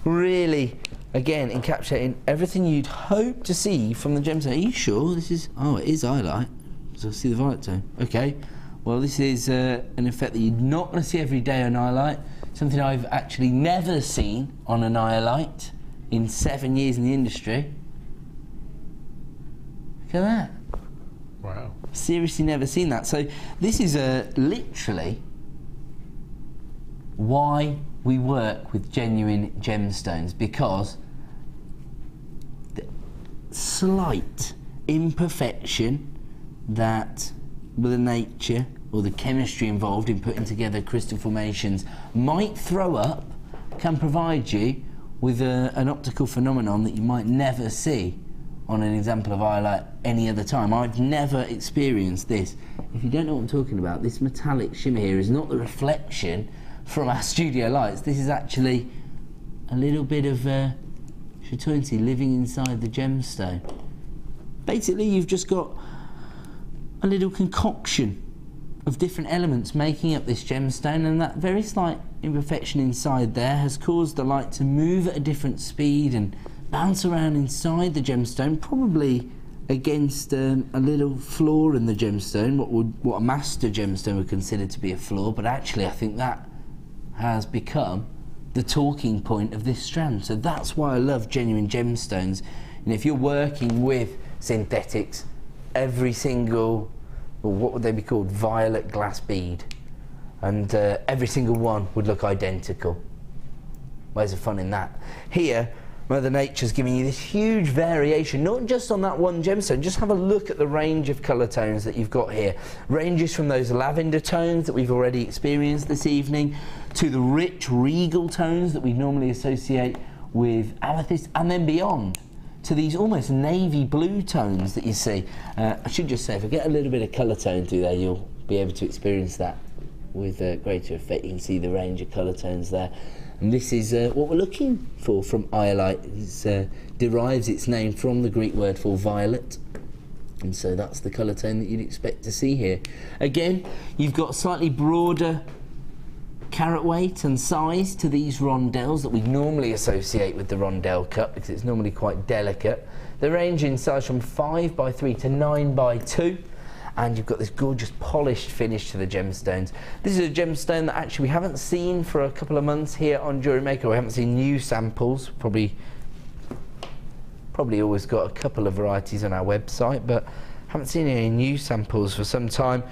Really, again, encapsulating everything you'd hope to see from the gemstone. Are you sure this is? Oh, it is Iolite. So I see the violet tone. Okay. Well, this is an effect that you're not going to see every day on Iolite. Something I've actually never seen on an Iolite in 7 years in the industry. Look at that. Wow. Seriously never seen that. So this is literally why we work with genuine gemstones, because the slight imperfection that Mother Nature or the chemistry involved in putting together crystal formations might throw up can provide you with an optical phenomenon that you might never see on an example of Iolite any other time. I've never experienced this. If you don't know what I'm talking about, this metallic shimmer here is not the reflection from our studio lights. This is actually a little bit of chatoyancy living inside the gemstone. Basically, you've just got a little concoction of different elements making up this gemstone, and that very slight imperfection inside there has caused the light to move at a different speed and bounce around inside the gemstone, probably against a little flaw in the gemstone, what a master gemstone would consider to be a flaw, but actually I think that has become the talking point of this strand. So that's why I love genuine gemstones. And if you're working with synthetics, every single, or what would they be called, violet glass bead, and every single one would look identical. Where's the fun in that? Here, Mother Nature's giving you this huge variation, not just on that one gemstone. Just have a look at the range of colour tones that you've got here. Ranges from those lavender tones that we've already experienced this evening, to the rich regal tones that we normally associate with amethyst, and then beyond to these almost navy blue tones that you see. I should just say, if I get a little bit of colour tone through there, you'll be able to experience that with greater effect. You can see the range of colour tones there. And this is what we're looking for from Iolite. It derives its name from the Greek word for violet. And so that's the colour tone that you'd expect to see here. Again, you've got slightly broader carat weight and size to these rondelles that we normally associate with the rondelle cut because it's normally quite delicate. They range in size from 5x3 to 9x2, and you've got this gorgeous polished finish to the gemstones. This is a gemstone that actually we haven't seen for a couple of months here on Jewellery Maker. We haven't seen new samples, probably always got a couple of varieties on our website, but haven't seen any new samples for some time.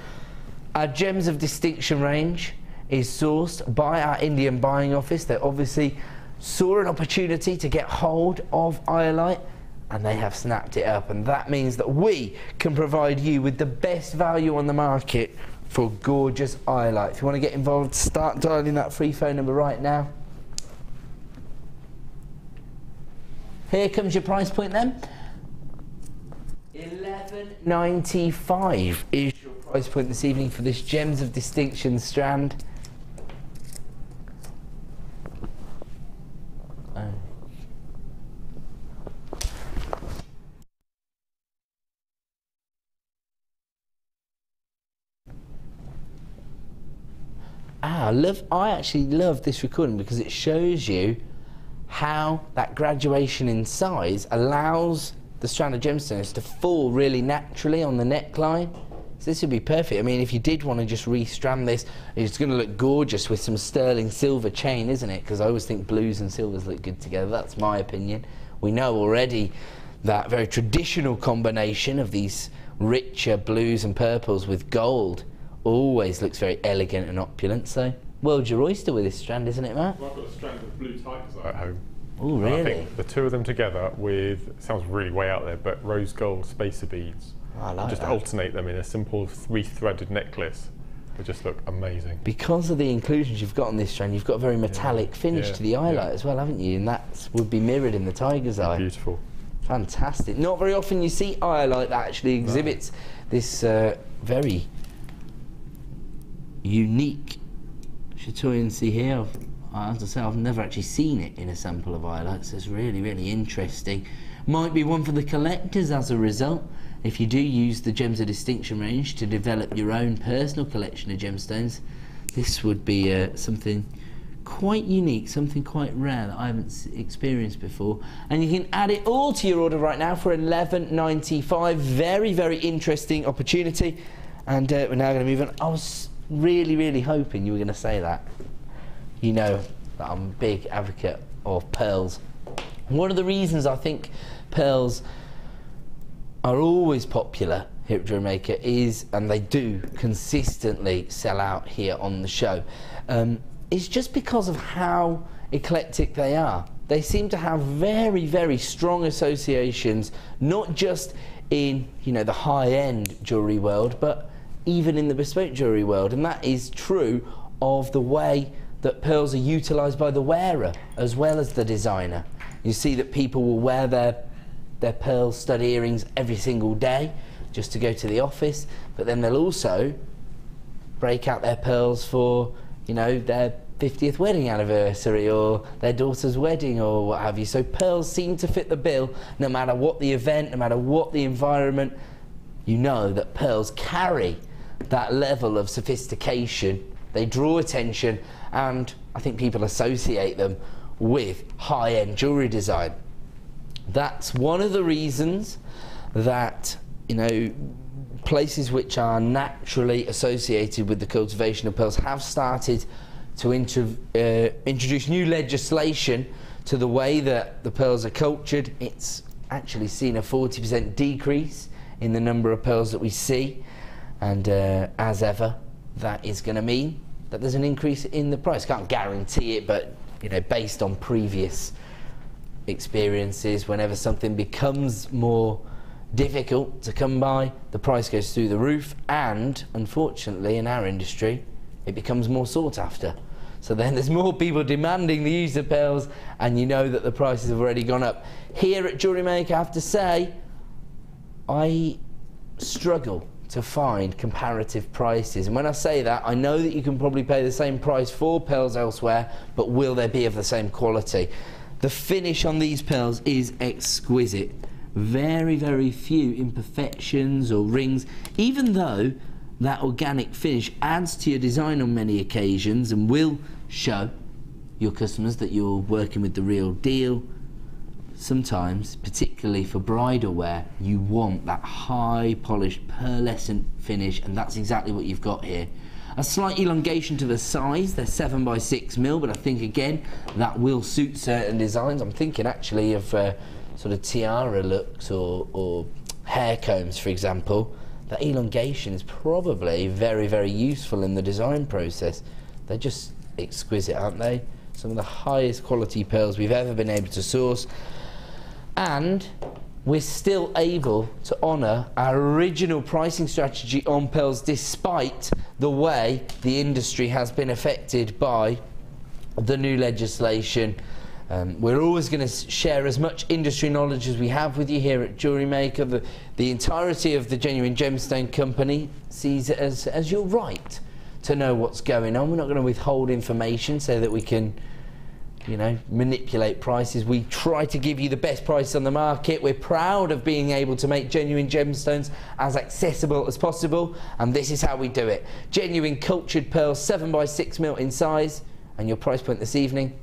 Our Gems of Distinction range is sourced by our Indian buying office. They obviously saw an opportunity to get hold of Iolite, and they have snapped it up, and that means that we can provide you with the best value on the market for gorgeous Iolite. If you want to get involved, start dialing that free phone number right now. Here comes your price point then. $11.95 is your price point this evening for this Gems of Distinction strand. I actually love this recording because it shows you how that graduation in size allows the strand of gemstones to fall really naturally on the neckline. So this would be perfect. I mean, if you did want to just restrand this, it's going to look gorgeous with some sterling silver chain, isn't it? Because I always think blues and silvers look good together. That's my opinion. We know already that very traditional combination of these richer blues and purples with gold always looks very elegant and opulent. So, world's your oyster with this strand, isn't it, Matt? Well, I've got a strand of blue tigers at home. Oh, really? I think the two of them together with, sounds really way out there, but rose gold spacer beads. I like just that. Alternate them in a simple three-threaded necklace. They just look amazing. Because of the inclusions you've got on this strand, you've got a very metallic finish to the Iolite as well, haven't you? And that would be mirrored in the tiger's eye. Beautiful. Fantastic. Not very often you see Iolite that actually exhibits this very unique chatoyancy here. As I say, I've never actually seen it in a sample of Iolite, so it's really, really interesting. Might be one for the collectors as a result. If you do use the Gems of Distinction range to develop your own personal collection of gemstones, this would be something quite unique, something quite rare that I haven't experienced before. And you can add it all to your order right now for $11.95. Very, very interesting opportunity. And we're now going to move on. I was really, really hoping you were going to say that. You know that I'm a big advocate of pearls. One of the reasons I think pearls are always popular here at Jewellery Maker is, and they do consistently sell out here on the show, is just because of how eclectic they are. They seem to have very, very strong associations, not just in, you know, the high-end jewellery world, but even in the bespoke jewellery world. And that is true of the way that pearls are utilised by the wearer as well as the designer. You see that people will wear their pearl stud earrings every single day just to go to the office, but then they'll also break out their pearls for, you know, their 50th wedding anniversary or their daughter's wedding or what have you. So pearls seem to fit the bill no matter what the event, no matter what the environment. You know that pearls carry that level of sophistication. They draw attention, and I think people associate them with high-end jewellery design. That's one of the reasons that, you know, places which are naturally associated with the cultivation of pearls have started to introduce new legislation to the way that the pearls are cultured. It's actually seen a 40% decrease in the number of pearls that we see, and as ever, that is going to mean that there's an increase in the price. Can't guarantee it, but, you know, based on previous experiences, whenever something becomes more difficult to come by, the price goes through the roof, and unfortunately in our industry it becomes more sought after. So then there's more people demanding the use of pearls, and you know that the prices have already gone up. Here at Jewellery Maker, I have to say, I struggle to find comparative prices, and when I say that, I know that you can probably pay the same price for pearls elsewhere, but will they be of the same quality? The finish on these pearls is exquisite. Very, very few imperfections or rings, even though that organic finish adds to your design on many occasions and will show your customers that you're working with the real deal. Sometimes, particularly for bridal wear, you want that high polished pearlescent finish, and that's exactly what you've got here. A slight elongation to the size, they're 7x6mm, but I think again that will suit certain designs. I'm thinking actually of sort of tiara looks or hair combs, for example. That elongation is probably very, very useful in the design process. They're just exquisite, aren't they? Some of the highest quality pearls we've ever been able to source. And we're still able to honour our original pricing strategy on pearls despite the way the industry has been affected by the new legislation. We're always going to share as much industry knowledge as we have with you here at Jewellery Maker. The entirety of the Genuine Gemstone Company sees it as your right to know what's going on. We're not going to withhold information so that we can, you know, manipulate prices. We try to give you the best price on the market. We're proud of being able to make genuine gemstones as accessible as possible, and this is how we do it. Genuine cultured pearls, 7x6mm in size, and your price point this evening,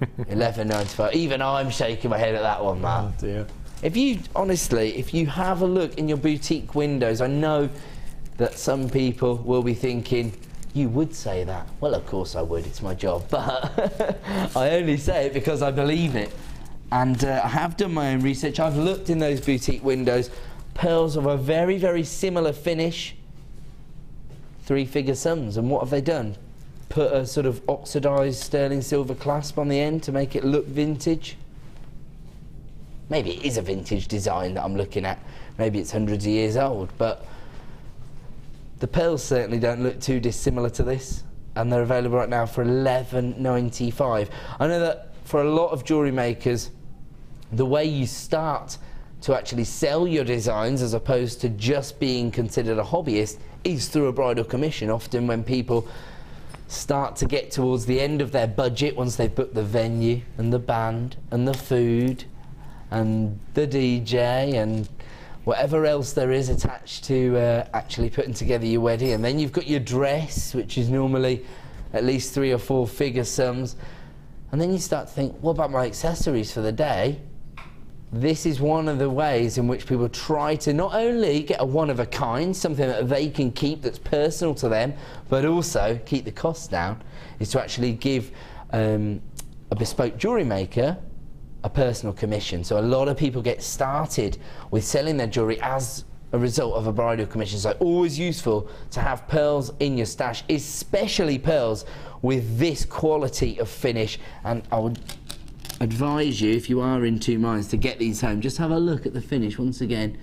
$11.95. Even I'm shaking my head at that one, Matt. Oh dear. If you, honestly, if you have a look in your boutique windows, I know that some people will be thinking, you would say that. Well, of course I would, it's my job, but I only say it because I believe it. And I have done my own research. I've looked in those boutique windows, pearls of a very, very similar finish, 3-figure sums, and what have they done? Put a sort of oxidised sterling silver clasp on the end to make it look vintage. Maybe it is a vintage design that I'm looking at. Maybe it's hundreds of years old, but the pearls certainly don't look too dissimilar to this, and they're available right now for $11.95. I know that for a lot of jewellery makers, the way you start to actually sell your designs as opposed to just being considered a hobbyist is through a bridal commission. Often when people start to get towards the end of their budget, once they've booked the venue and the band and the food and the DJ and whatever else there is attached to actually putting together your wedding, and then you've got your dress, which is normally at least 3 or 4 figure sums, and then you start to think, what about my accessories for the day? This is one of the ways in which people try to not only get a one-of-a-kind, something that they can keep that's personal to them, but also keep the costs down, is to actually give a bespoke jewellery maker a personal commission. So a lot of people get started with selling their jewellery as a result of a bridal commission. So always useful to have pearls in your stash, especially pearls with this quality of finish. And I would advise you, if you are in two minds to get these home, just have a look at the finish. Once again,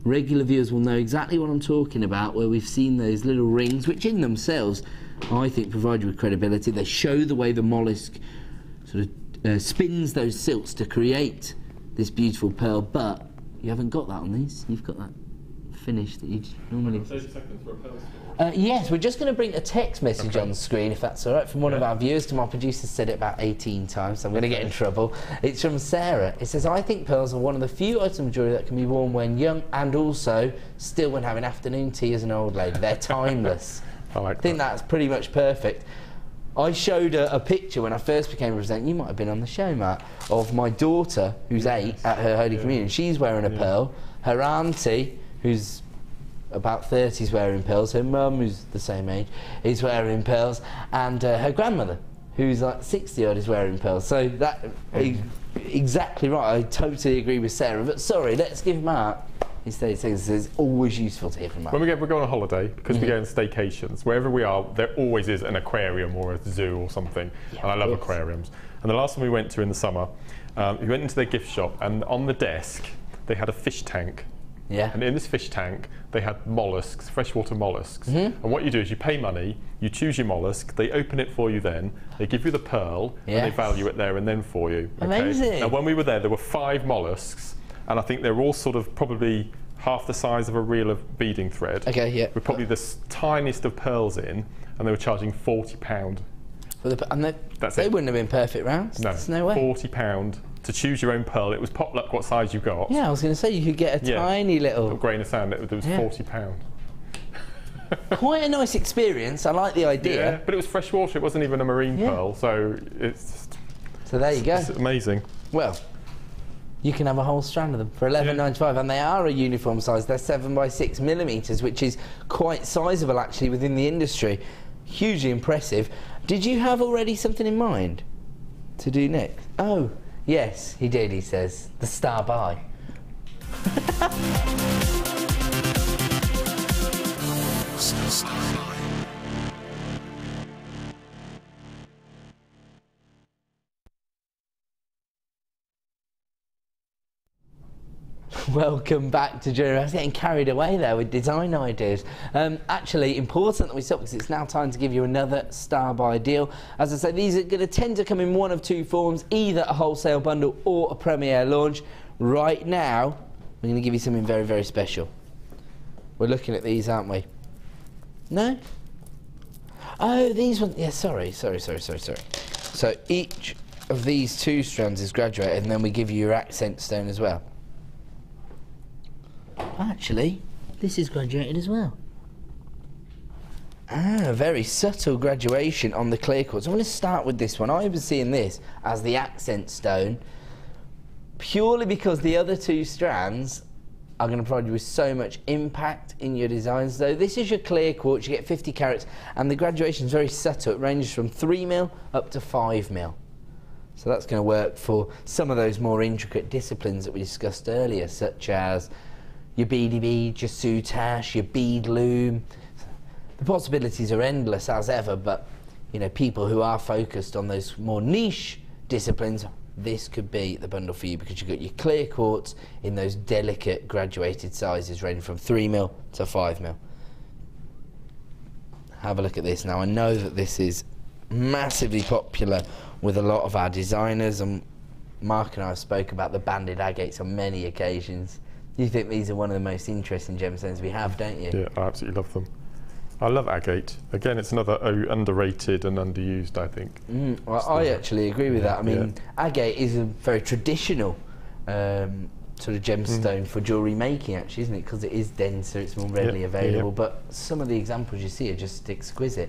regular viewers will know exactly what I'm talking about, where we've seen those little rings, which in themselves I think provide you with credibility. They show the way the mollusk sort of spins those silks to create this beautiful pearl, but you haven't got that on these. You've got that finish that you normally... 30 seconds for a pearl story. Yes, we're just going to bring a text message on the screen, if that's all right, from one of our viewers. My producer said it about 18 times, so I'm going to get in trouble. It's from Sarah. It says, I think pearls are one of the few items of jewellery that can be worn when young and also still when having afternoon tea as an old lady. They're timeless. I think that's pretty much perfect. I showed a picture when I first became a presenter, you might have been on the show, Matt, of my daughter, who's 8, at her Holy Communion. She's wearing a pearl. Her auntie, who's about 30, is wearing pearls. Her mum, who's the same age, is wearing pearls. And her grandmother, who's like 60-odd, is wearing pearls. So that is exactly right. I totally agree with Sarah. But sorry, let's give Matt his 30 seconds. It's always useful to hear from Matt. When we go on a holiday, because we go on staycations, wherever we are, there always is an aquarium or a zoo or something. Yeah, and I love aquariums. And the last one we went to in the summer, we went into their gift shop, and on the desk they had a fish tank. Yeah. And in this fish tank they had mollusks, freshwater mollusks. And what you do is you pay money, you choose your mollusk, they open it for you then, they give you the pearl, and they value it there and then for you. Amazing. Now when we were there were 5 mollusks, and I think they're all sort of probably half the size of a reel of beading thread. Okay, yeah. With probably the tiniest of pearls in, and they were charging £40. And they wouldn't have been perfect rounds? No, there's no way. £40 to choose your own pearl. It was pot luck what size you got. Yeah, I was going to say, you could get a tiny little grain of sand. It was £40. Quite a nice experience. I like the idea. Yeah, but it was fresh water. It wasn't even a marine pearl, so it's just, so there you go. It's amazing. Well, you can have a whole strand of them for $11.95, and they are a uniform size. They're 7 by 6 millimeters, which is quite sizable actually within the industry. Hugely impressive. Did you have already something in mind to do next? Oh, yes, he did. He says the star buy. Welcome back to Jewellery. I was getting carried away there with design ideas. Actually, important that we stop because it's now time to give you another star buy deal. As I say, these are going to tend to come in one of two forms, either a wholesale bundle or a premiere launch. Right now, we're going to give you something very, very special. We're looking at these, aren't we? No? Oh, these ones. Yeah, sorry. So each of these two strands is graduated, and then we give you your accent stone as well. Actually, this is graduated as well. Ah, very subtle graduation on the clear quartz. I'm going to start with this one. I was seeing this as the accent stone purely because the other two strands are going to provide you with so much impact in your designs. So this is your clear quartz. You get 50 carats, and the graduation is very subtle. It ranges from 3mm up to 5mm. So that's going to work for some of those more intricate disciplines that we discussed earlier, such as your beady bead, your soutache, your bead loom. The possibilities are endless as ever, but you know, people who are focused on those more niche disciplines, this could be the bundle for you because you've got your clear quartz in those delicate graduated sizes ranging from 3mm to 5mm. Have a look at this. Now, I know that this is massively popular with a lot of our designers, and Mark and I have spoke about the banded agates on many occasions. You think these are one of the most interesting gemstones we have, don't you? Yeah, I absolutely love them. I love agate. Again, it's another underrated and underused, I think. Well, I actually agree with that. I mean, agate is a very traditional sort of gemstone for jewellery making, actually, isn't it? Because it is denser, it's more readily available. But some of the examples you see are just exquisite.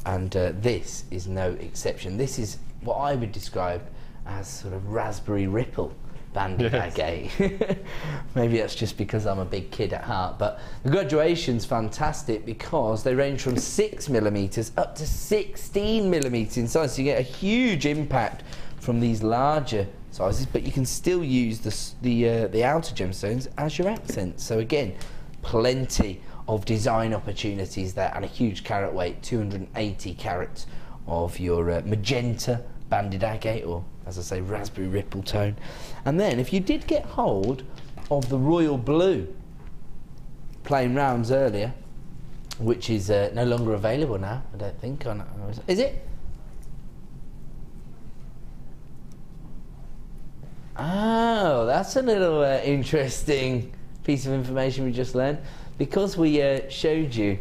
And this is no exception. This is what I would describe as sort of raspberry ripple banded agate. Maybe that's just because I'm a big kid at heart, but the graduation's fantastic because they range from 6mm up to 16mm in size, so you get a huge impact from these larger sizes, but you can still use the outer gemstones as your accents. So again, plenty of design opportunities there, and a huge carat weight, 280 carats of your magenta banded agate, or as I say, raspberry ripple tone. And then if you did get hold of the royal blue plain rounds earlier, which is no longer available now, I don't think. Is it? Oh, that's a little interesting piece of information we just learned. Because we showed you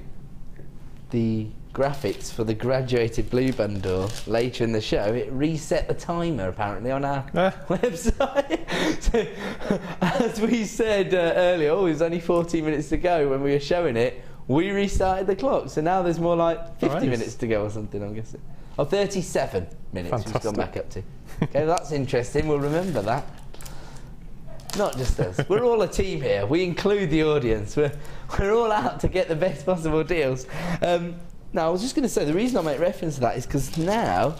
the graphics for the graduated blue bundle later in the show, it reset the timer apparently on our website. So, as we said earlier, it was only 14 minutes to go when we were showing it, we restarted the clock, so now there's more like 50 minutes to go or something, I'm guessing. Oh, 37 minutes. Fantastic. We've gone back up to. Okay, well, that's interesting, we'll remember that. Not just us, we're all a team here, we include the audience, we're all out to get the best possible deals. Now, I was just going to say, the reason I make reference to that is because now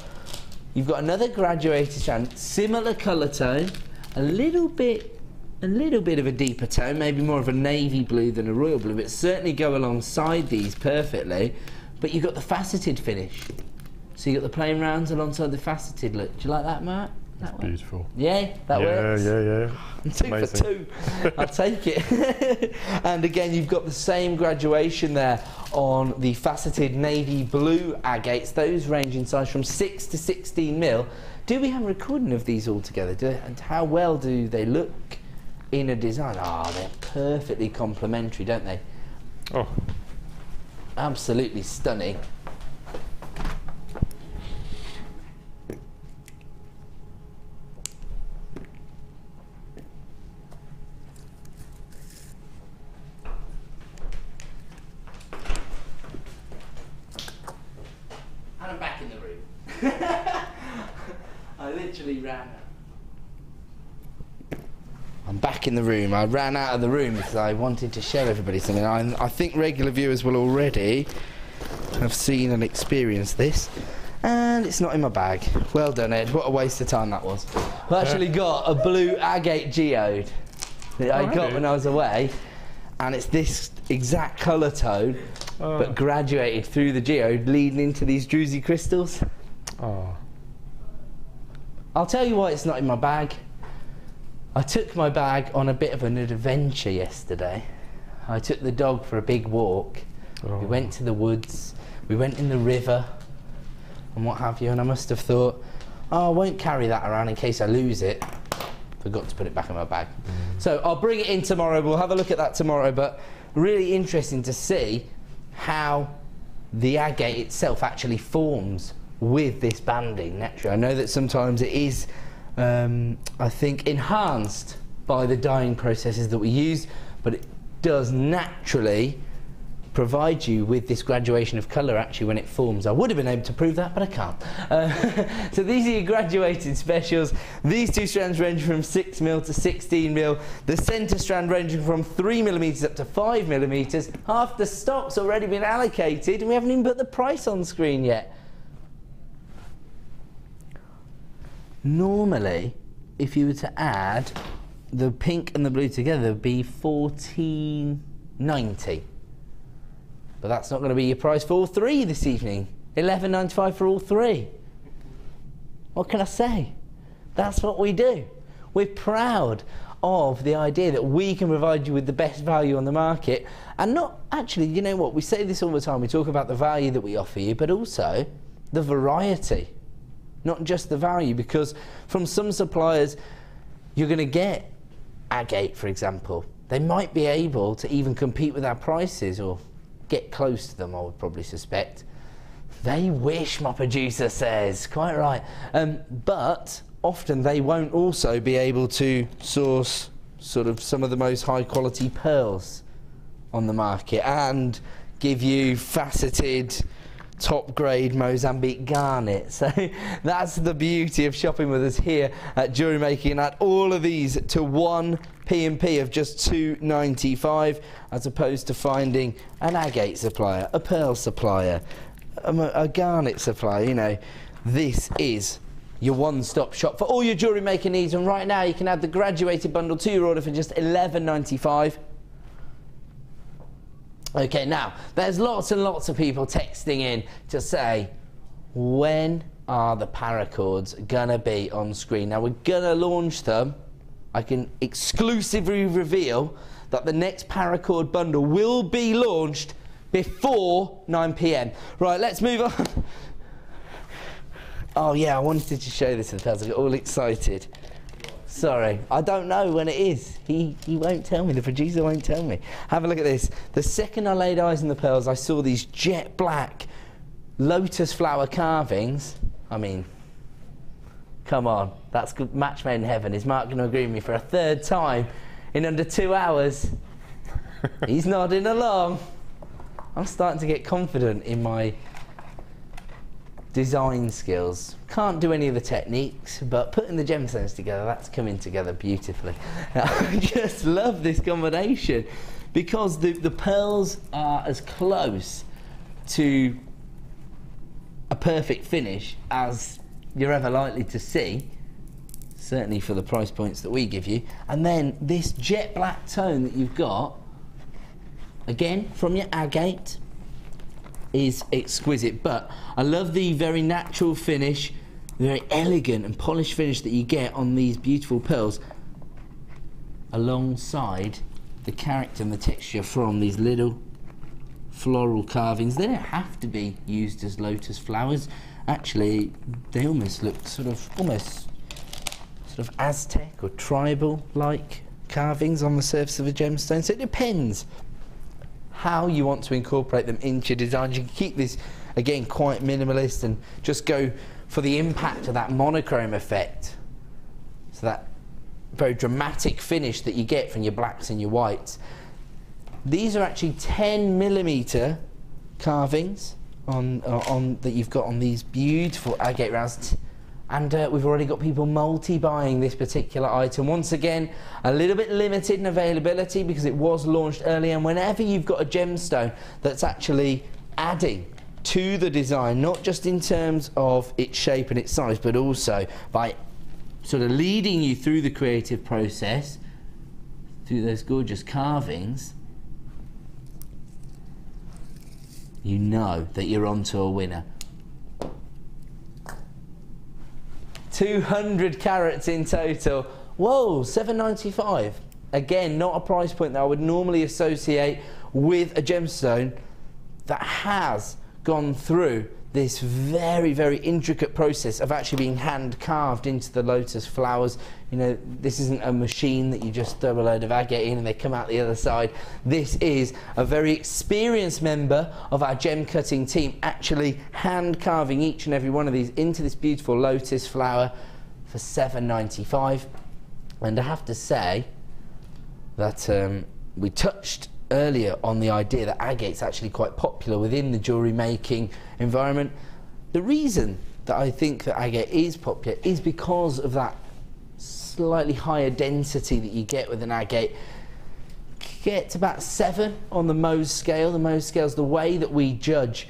you've got another graduated strand, similar colour tone, a little bit of a deeper tone, maybe more of a navy blue than a royal blue, but certainly go alongside these perfectly. But you've got the faceted finish, so you've got the plain rounds alongside the faceted look. Do you like that, Mark? That's beautiful. Yeah, that works. Yeah. Two for two. I'll take it. And again, you've got the same graduation there on the faceted navy blue agates. Those range in size from 6 to 16mm. Do we have a recording of these all together? And how well do they look in a design? Oh, they're perfectly complementary, don't they? Oh, absolutely stunning. I literally ran. I'm back in the room. I ran out of the room because I wanted to show everybody something. I think regular viewers will already have seen and experienced this. And it's not in my bag. Well done, Ed. What a waste of time that was. I've actually got a blue agate geode that I got when I was away. And it's this exact colour tone, but graduated through the geode, leading into these druzy crystals. Oh. I'll tell you why it's not in my bag. I took my bag on a bit of an adventure yesterday. I took the dog for a big walk. We went to the woods, we went in the river and what have you, and I must have thought, oh, I won't carry that around in case I lose it. Forgot to put it back in my bag. So I'll bring it in tomorrow, we'll have a look at that tomorrow, but really interesting to see how the agate itself actually forms with this banding naturally. I know that sometimes it is I think enhanced by the dyeing processes that we use, but it does naturally provide you with this graduation of colour actually when it forms. I would have been able to prove that, but I can't. So these are your graduated specials. These two strands range from 6mm to 16mm. The centre strand ranging from 3mm up to 5mm. Half the stock's already been allocated and we haven't even put the price on screen yet. Normally, if you were to add the pink and the blue together, it would be $14.90. But that's not going to be your price for all three this evening. $11.95 for all three. What can I say? That's what we do. We're proud of the idea that we can provide you with the best value on the market. And not actually, you know what, we say this all the time, we talk about the value that we offer you, but also the variety. Not just the value, because from some suppliers you're going to get agate, for example. They might be able to even compete with our prices or get close to them, I would probably suspect. They wish, my producer says, quite right. But often they won't also be able to source sort of some of the most high quality pearls on the market and give you faceted top grade Mozambique garnet. So that's the beauty of shopping with us here at Jewellery Maker, and add all of these to one P&P of just $2.95, as opposed to finding an agate supplier, a pearl supplier, a garnet supplier. You know, this is your one-stop shop for all your jewellery making needs, and right now you can add the graduated bundle to your order for just $11.95. Okay, now, there's lots and lots of people texting in to say, when are the Paracords gonna be on screen? Now, we're gonna launch them. I can exclusively reveal that the next Paracord bundle will be launched before 9 PM. Right, let's move on. Oh yeah, I wanted to show this to the Topaz. I got all excited. Sorry, I don't know when it is. He won't tell me, the producer won't tell me. Have a look at this. The second I laid eyes on the pearls, I saw these jet black lotus flower carvings. I mean, come on, that's good match made in heaven. Is Mark going to agree with me for a third time in under 2 hours? He's nodding along. I'm starting to get confident in my design skills. Can't do any of the techniques, but putting the gemstones together, that's coming together beautifully. I just love this combination because the pearls are as close to a perfect finish as you're ever likely to see, certainly for the price points that we give you. And then this jet black tone that you've got, again from your agate, is exquisite. But I love the very natural finish, the very elegant and polished finish that you get on these beautiful pearls, alongside the character and the texture from these little floral carvings. They don't have to be used as lotus flowers. Actually, they almost look sort of Aztec or tribal like carvings on the surface of a gemstone. So it depends how you want to incorporate them into your design. You can keep this, again, quite minimalist and just go for the impact of that monochrome effect. So that very dramatic finish that you get from your blacks and your whites. These are actually 10mm carvings on that you've got on these beautiful agate rounds. And we've already got people multi-buying this particular item. Once again, a little bit limited in availability because it was launched early, and whenever you've got a gemstone that's actually adding to the design, not just in terms of its shape and its size, but also by sort of leading you through the creative process, through those gorgeous carvings, you know that you're onto a winner. 200 carats in total. Whoa, $7.95. Again, not a price point that I would normally associate with a gemstone that has gone through this very, very intricate process of actually being hand carved into the lotus flowers. You know, this isn't a machine that you just throw a load of agate in and they come out the other side. This is a very experienced member of our gem cutting team actually hand carving each and every one of these into this beautiful lotus flower for $7.95. And I have to say that we touched earlier on the idea that agate's actually quite popular within the jewellery making environment. The reason that I think that agate is popular is because of that slightly higher density that you get with an agate. Get about 7 on the Mohs scale. The Mohs scale is the way that we judge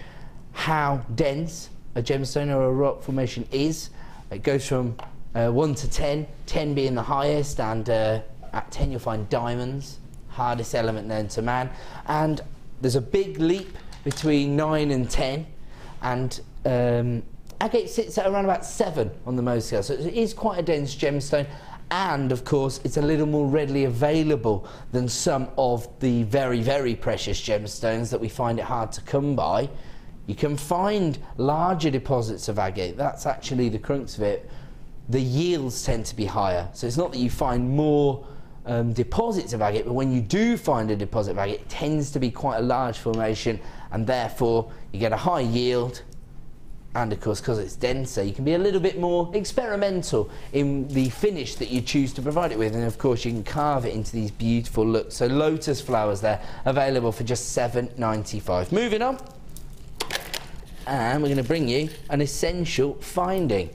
how dense a gemstone or a rock formation is. It goes from 1 to 10, 10 being the highest, and at 10 you'll find diamonds, hardest element known to man, and there's a big leap between 9 and 10, and agate sits at around about 7 on the Mohs scale, so it is quite a dense gemstone, and of course it's a little more readily available than some of the very, very precious gemstones that we find it hard to come by. You can find larger deposits of agate, that's actually the crux of it. The yields tend to be higher, so it's not that you find more deposits of agate, but when you do find a deposit of agate, it tends to be quite a large formation, and therefore you get a high yield, and of course because it's denser you can be a little bit more experimental in the finish that you choose to provide it with, and of course you can carve it into these beautiful looks. So lotus flowers there, available for just $7.95. Moving on, and we're going to bring you an essential finding.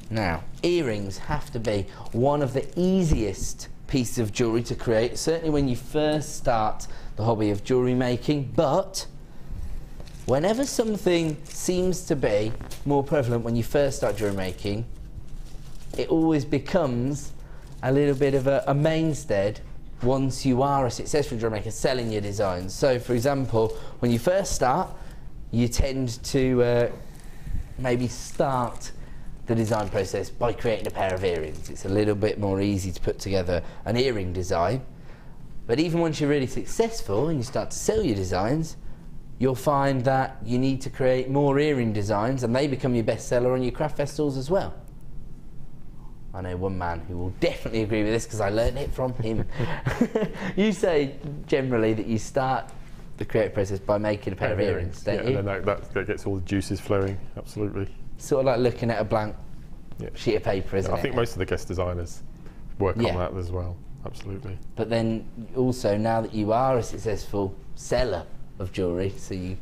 Now, earrings have to be one of the easiest piece of jewellery to create, certainly when you first start the hobby of jewellery making, but whenever something seems to be more prevalent when you first start jewellery making, it always becomes a little bit of a mainstay once you are a successful jewellery maker selling your designs. So for example, when you first start, you tend to maybe start the design process by creating a pair of earrings. It's a little bit more easy to put together an earring design, but even once you're really successful and you start to sell your designs, you'll find that you need to create more earring designs, and they become your bestseller on your craft festivals as well. I know one man who will definitely agree with this because I learned it from him. You say generally that you start the creative process by making a pair of earrings, don't you? Yeah, that gets all the juices flowing, absolutely. Sort of like looking at a blank sheet of paper, isn't it? I think most of the guest designers work on that as well, absolutely. But then also, now that you are a successful seller of jewellery, so you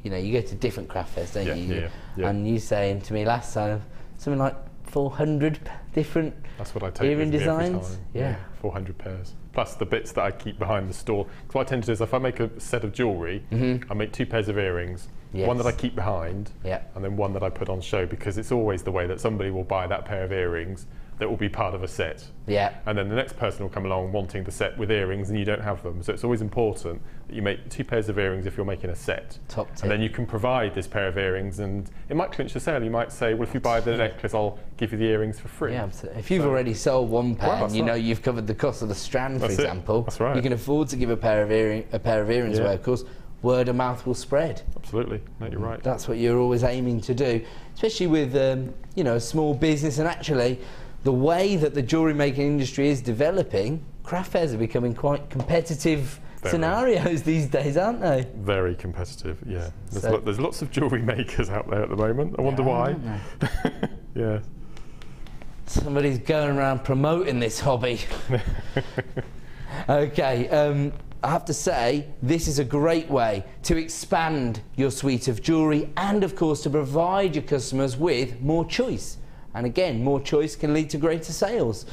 know you go to different craft fairs, don't you? Yeah. And you saying to me last time something like 400 different That's what I take earring with me designs. every time. Yeah, 400 pairs. Plus the bits that I keep behind the store. Because what I tend to do is if I make a set of jewellery, I make 2 pairs of earrings. Yes. One that I keep behind, and then one that I put on show, because it's always the way that somebody will buy that pair of earrings that will be part of a set. Yeah. And then the next person will come along wanting the set with earrings, and you don't have them. So it's always important that you make 2 pairs of earrings if you're making a set. Top tip. And then you can provide this pair of earrings, and it might clinch the sale. You might say, well, if you buy the necklace, I'll give you the earrings for free. Yeah, absolutely. If you've already sold one pair, and you know you've covered the cost of the strand, for example, that's right. You can afford to give a pair of earrings away, of course. Word of mouth will spread. Absolutely, no, you're right. That's what you're always aiming to do, especially with you know, a small business. And actually, the way that the jewellery making industry is developing, craft fairs are becoming quite competitive scenarios these days, aren't they? Very competitive, yeah. There's lots of jewellery makers out there at the moment. I wonder why. Yeah. Somebody's going around promoting this hobby. Okay. I have to say, this is a great way to expand your suite of jewellery and, of course, to provide your customers with more choice. And again, more choice can lead to greater sales.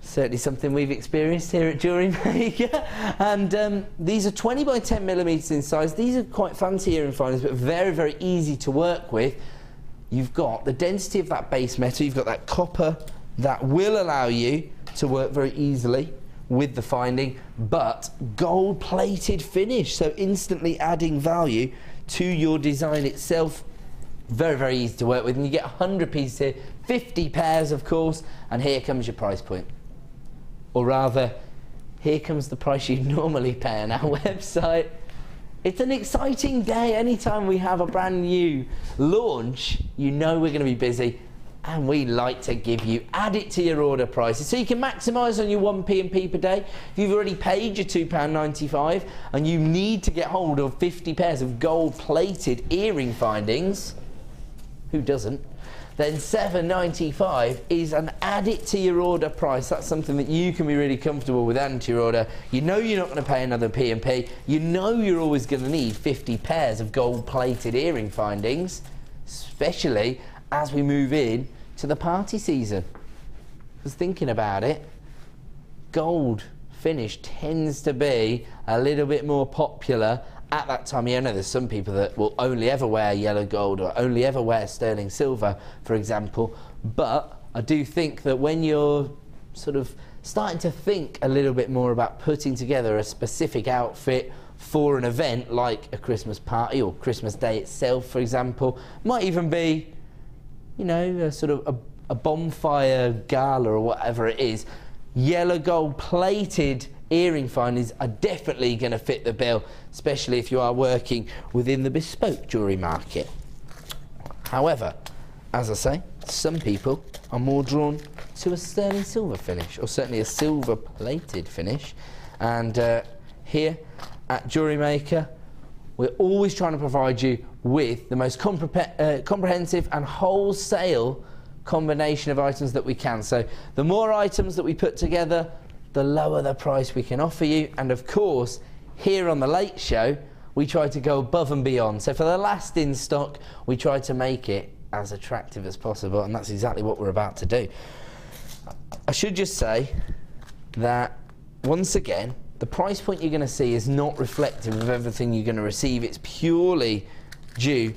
Certainly something we've experienced here at Jewellery Maker. And these are 20 by 10 millimeters in size. These are quite fancy earring finders, but very, very easy to work with. You've got the density of that base metal, you've got that copper that will allow you to work very easily with the finding, but gold plated finish, so instantly adding value to your design itself. Very, very easy to work with, and you get 100 pieces here, 50 pairs of course, and here comes your price point. Or rather, here comes the price you normally pay on our website. It's an exciting day. Anytime we have a brand new launch, you know we're going to be busy, and we like to give you, add it to your order prices so you can maximise on your 1p&p per day. If you've already paid your £2.95 and you need to get hold of 50 pairs of gold plated earring findings, who doesn't? Then £7.95 is an add it to your order price. That's something that you can be really comfortable with adding to your order. You know you're not going to pay another P&P. You know you're always going to need 50 pairs of gold plated earring findings, especially as we move in to the party season. Because thinking about it, gold finish tends to be a little bit more popular at that time of year. I know there's some people that will only ever wear yellow gold or only ever wear sterling silver, for example, but I do think that when you're sort of starting to think a little bit more about putting together a specific outfit for an event like a Christmas party or Christmas Day itself, for example, might even be, you know, a sort of a bonfire gala or whatever it is, yellow gold plated earring findings are definitely going to fit the bill, especially if you are working within the bespoke jewellery market. However, as I say, some people are more drawn to a sterling silver finish, or certainly a silver plated finish, and here at Jewellery Maker we're always trying to provide you with the most comprehensive and wholesale combination of items that we can. So the more items that we put together, the lower the price we can offer you. And of course, here on the Late Show, we try to go above and beyond. So for the last in stock, we try to make it as attractive as possible, and that's exactly what we're about to do. I should just say that, once again, the price point you're going to see is not reflective of everything you're going to receive. It's purely due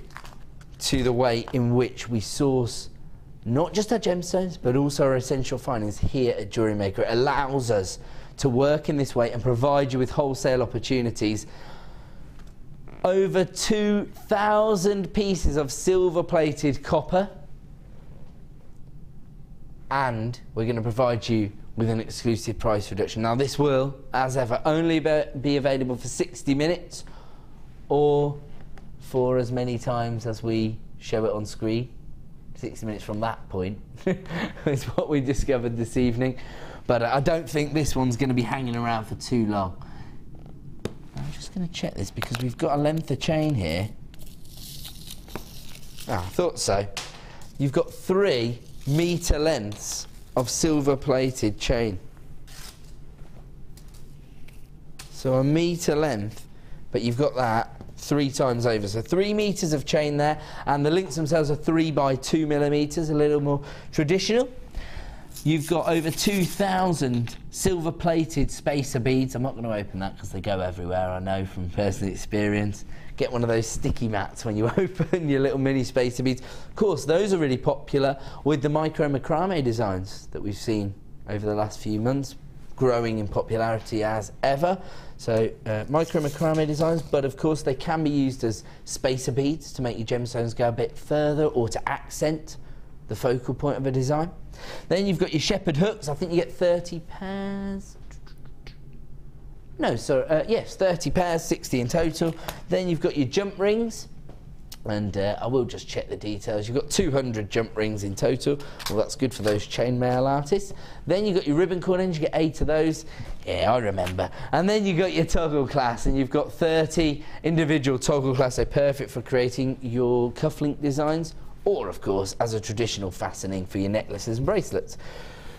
to the way in which we source not just our gemstones, but also our essential findings here at Jewellery Maker. It allows us to work in this way and provide you with wholesale opportunities. Over 2,000 pieces of silver-plated copper, and we're going to provide you with an exclusive price reduction. Now this will, as ever, only be available for 60 minutes or for as many times as we show it on screen. 60 minutes from that point is what we discovered this evening, but I don't think this one's going to be hanging around for too long. I'm just going to check this because we've got a length of chain here. I thought so. You've got 3 metre lengths of silver plated chain, so a metre length, but you've got that 3 times over, so 3 meters of chain there, and the links themselves are 3 by 2 millimeters, a little more traditional. You've got over 2,000 silver plated spacer beads. I'm not going to open that because they go everywhere, I know from personal experience. Get one of those sticky mats when you open your little mini spacer beads. Of course, those are really popular with the micro macrame designs that we've seen over the last few months, growing in popularity as ever. So micro macrame designs, but of course they can be used as spacer beads to make your gemstones go a bit further or to accent the focal point of a design. Then you've got your shepherd hooks. I think you get 30 pairs. No, so yes, 30 pairs, 60 in total. Then you've got your jump rings, and I will just check the details. You've got 200 jump rings in total. Well, that's good for those chainmail artists. Then you've got your ribbon cord ends. You get 8 of those. Yeah, I remember. And then you've got your toggle clasp, and you've got 30 individual toggle clasps. So perfect for creating your cufflink designs, or of course as a traditional fastening for your necklaces and bracelets.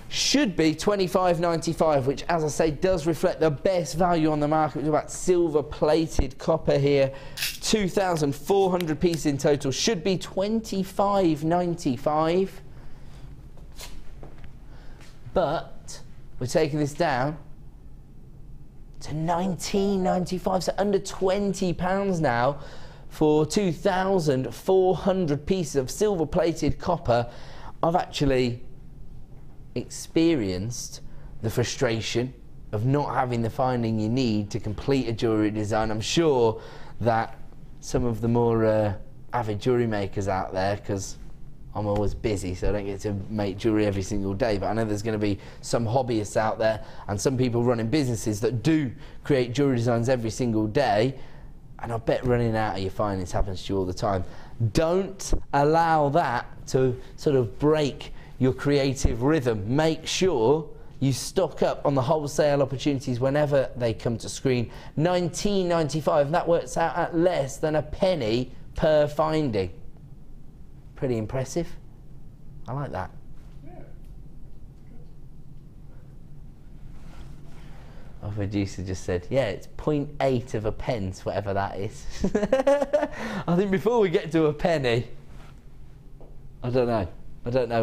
should be $25.95, which, as I say, does reflect the best value on the market. We've got silver plated copper here, 2,400 pieces in total, should be $25.95. But we're taking this down to $19.95, so under £20 now for 2,400 pieces of silver plated copper. I've actually experienced the frustration of not having the finding you need to complete a jewellery design. I'm sure that some of the more avid jewellery makers out there, because I'm always busy so I don't get to make jewellery every single day, but I know there's going to be some hobbyists out there and some people running businesses that do create jewellery designs every single day, and I bet running out of your findings happens to you all the time. Don't allow that to sort of break your creative rhythm. Make sure you stock up on the wholesale opportunities whenever they come to screen. $19.95, that works out at less than a penny per finding. Pretty impressive. I like that. Yeah. Our producer just said, yeah, it's 0.8 of a pence, whatever that is. I think before we get to a penny, I don't know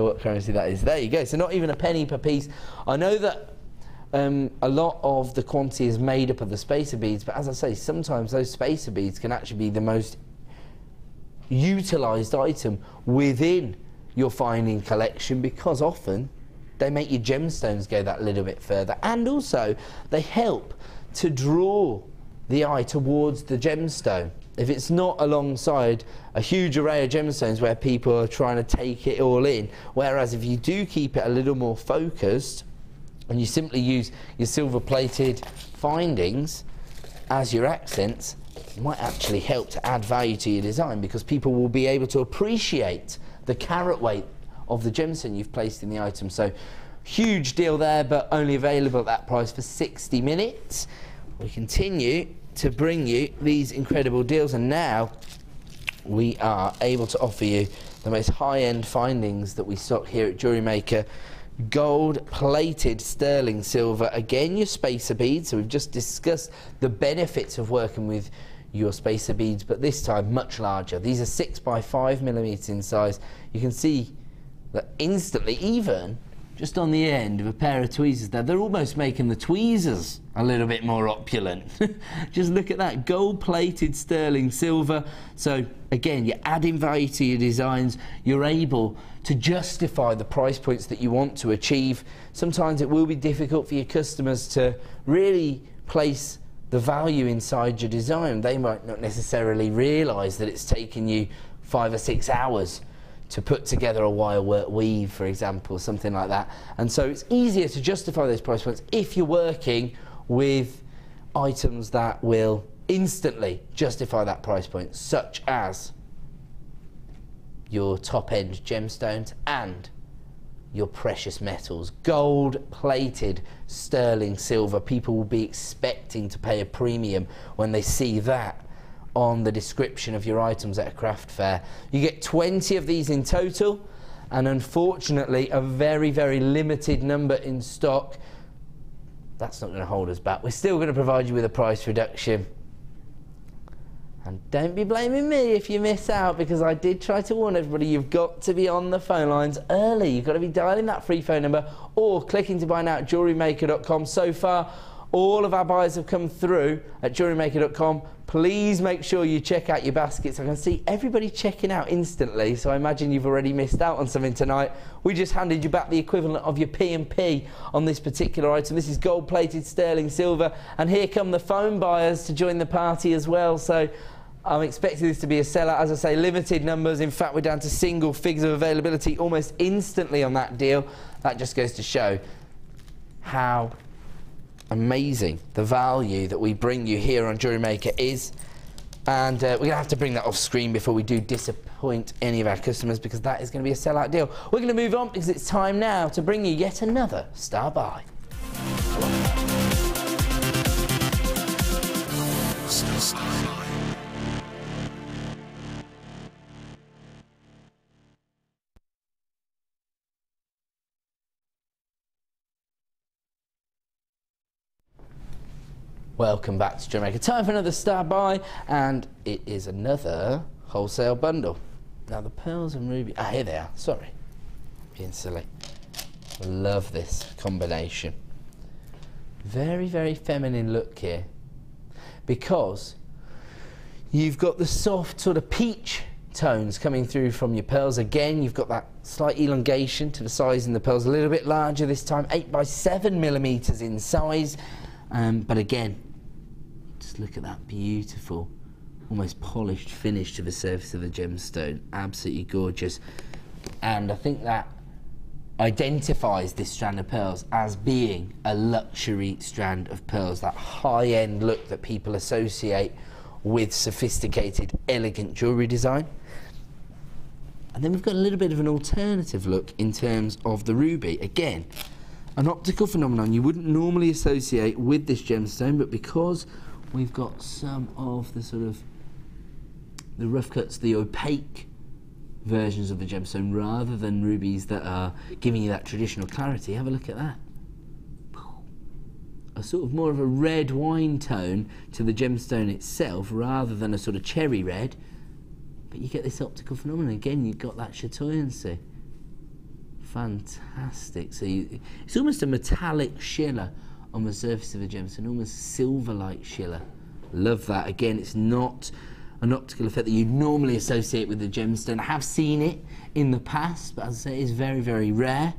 what currency that is. There you go, so not even a penny per piece. I know that a lot of the quantity is made up of the spacer beads, but as I say, sometimes those spacer beads can actually be the most utilised item within your finding collection, because often they make your gemstones go that little bit further, and also they help to draw the eye towards the gemstone. If it's not alongside a huge array of gemstones where people are trying to take it all in, whereas if you do keep it a little more focused and you simply use your silver plated findings as your accents, it might actually help to add value to your design, because people will be able to appreciate the carat weight of the gemstone you've placed in the item. So huge deal there, but only available at that price for 60 minutes. We continue to bring you these incredible deals, and now we are able to offer you the most high-end findings that we stock here at Jewellery Maker. Gold plated sterling silver, again your spacer beads. So we've just discussed the benefits of working with your spacer beads, but this time much larger. These are 6x5mm in size. You can see that instantly, even just on the end of a pair of tweezers there, they're almost making the tweezers a little bit more opulent. Just look at that, gold plated sterling silver. So again, you're adding value to your designs. You're able to justify the price points that you want to achieve. Sometimes it will be difficult for your customers to really place the value inside your design. They might not necessarily realise that it's taken you 5 or 6 hours to put together a wire work weave, for example, something like that. And so it's easier to justify those price points if you're working with items that will instantly justify that price point, such as your top-end gemstones and your precious metals. Gold plated sterling silver, people will be expecting to pay a premium when they see that on the description of your items at a craft fair. You get 20 of these in total, and unfortunately a very, very limited number in stock. That's not going to hold us back. We're still going to provide you with a price reduction. And don't be blaming me if you miss out, because I did try to warn everybody, you've got to be on the phone lines early. You've got to be dialing that free phone number or clicking to buy now at JewelleryMaker.com. So far, all of our buyers have come through at JewelleryMaker.com. Please make sure you check out your baskets. I can see everybody checking out instantly, so I imagine you've already missed out on something tonight. We just handed you back the equivalent of your P&P on this particular item. This is gold-plated sterling silver, and here come the phone buyers to join the party as well. So I'm expecting this to be a sellout. As I say, limited numbers. In fact, we're down to single figures of availability almost instantly on that deal. That just goes to show how amazing the value that we bring you here on Jewellery Maker is. And we're going to have to bring that off screen before we do disappoint any of our customers, because that is going to be a sellout deal. We're going to move on because it's time now to bring you yet another star buy. Welcome back to Jewellery Maker. Time for another star buy, and it is another wholesale bundle. Now the pearls and ruby, here they are, sorry, being silly. Love this combination. Very, very feminine look here, because you've got the soft sort of peach tones coming through from your pearls. Again, you've got that slight elongation to the size in the pearls, a little bit larger this time, 8 by 7 millimeters in size. But again, just look at that beautiful, almost polished finish to the surface of the gemstone. Absolutely gorgeous. And I think that identifies this strand of pearls as being a luxury strand of pearls, that high-end look that people associate with sophisticated, elegant jewellery design. And then we've got a little bit of an alternative look in terms of the ruby. Again, an optical phenomenon you wouldn't normally associate with this gemstone, but because we've got some of the sort of the rough cuts, the opaque versions of the gemstone, rather than rubies that are giving you that traditional clarity. Have a look at that. A sort of more of a red wine tone to the gemstone itself, rather than a sort of cherry red, but you get this optical phenomenon. Again, you've got that chatoyancy. Fantastic. So it's almost a metallic shimmer on the surface of a gemstone, almost silver-like shimmer. Love that. Again, it's not an optical effect that you normally associate with the gemstone. I have seen it in the past, but as I say, it's very, very rare.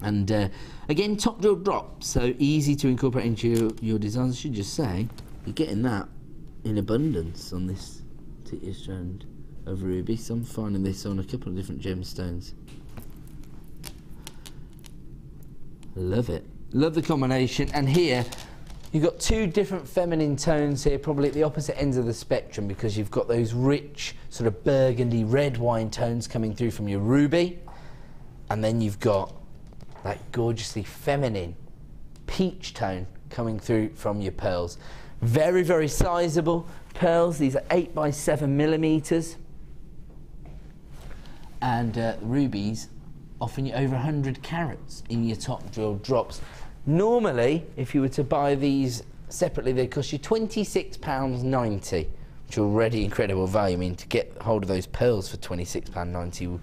And again, top drill drop, so easy to incorporate into your designs. I should just say, you're getting that in abundance on this particular strand of ruby. So I'm finding this on a couple of different gemstones. Love it. Love the combination. And here, you've got two different feminine tones here, probably at the opposite ends of the spectrum, because you've got those rich, sort of burgundy red wine tones coming through from your ruby, and then you've got that gorgeously feminine peach tone coming through from your pearls. Very, very sizable pearls. These are 8 by 7 millimeters. And the rubies offering you over 100 carats in your top drill drops. Normally, if you were to buy these separately, they cost you £26.90, which are already incredible value. I mean, to get hold of those pearls for £26.90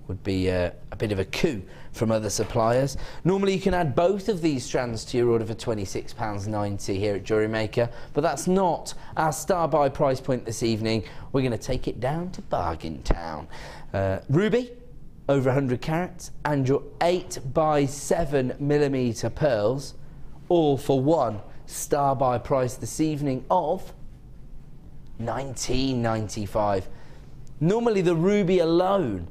would be a bit of a coup from other suppliers. Normally you can add both of these strands to your order for £26.90 here at Jewellery Maker, but that's not our star buy price point this evening. We're going to take it down to Bargain Town. Ruby, over 100 carats, and your 8 by 7 millimeter pearls, all for one star buy price this evening of £19.95. Normally the ruby alone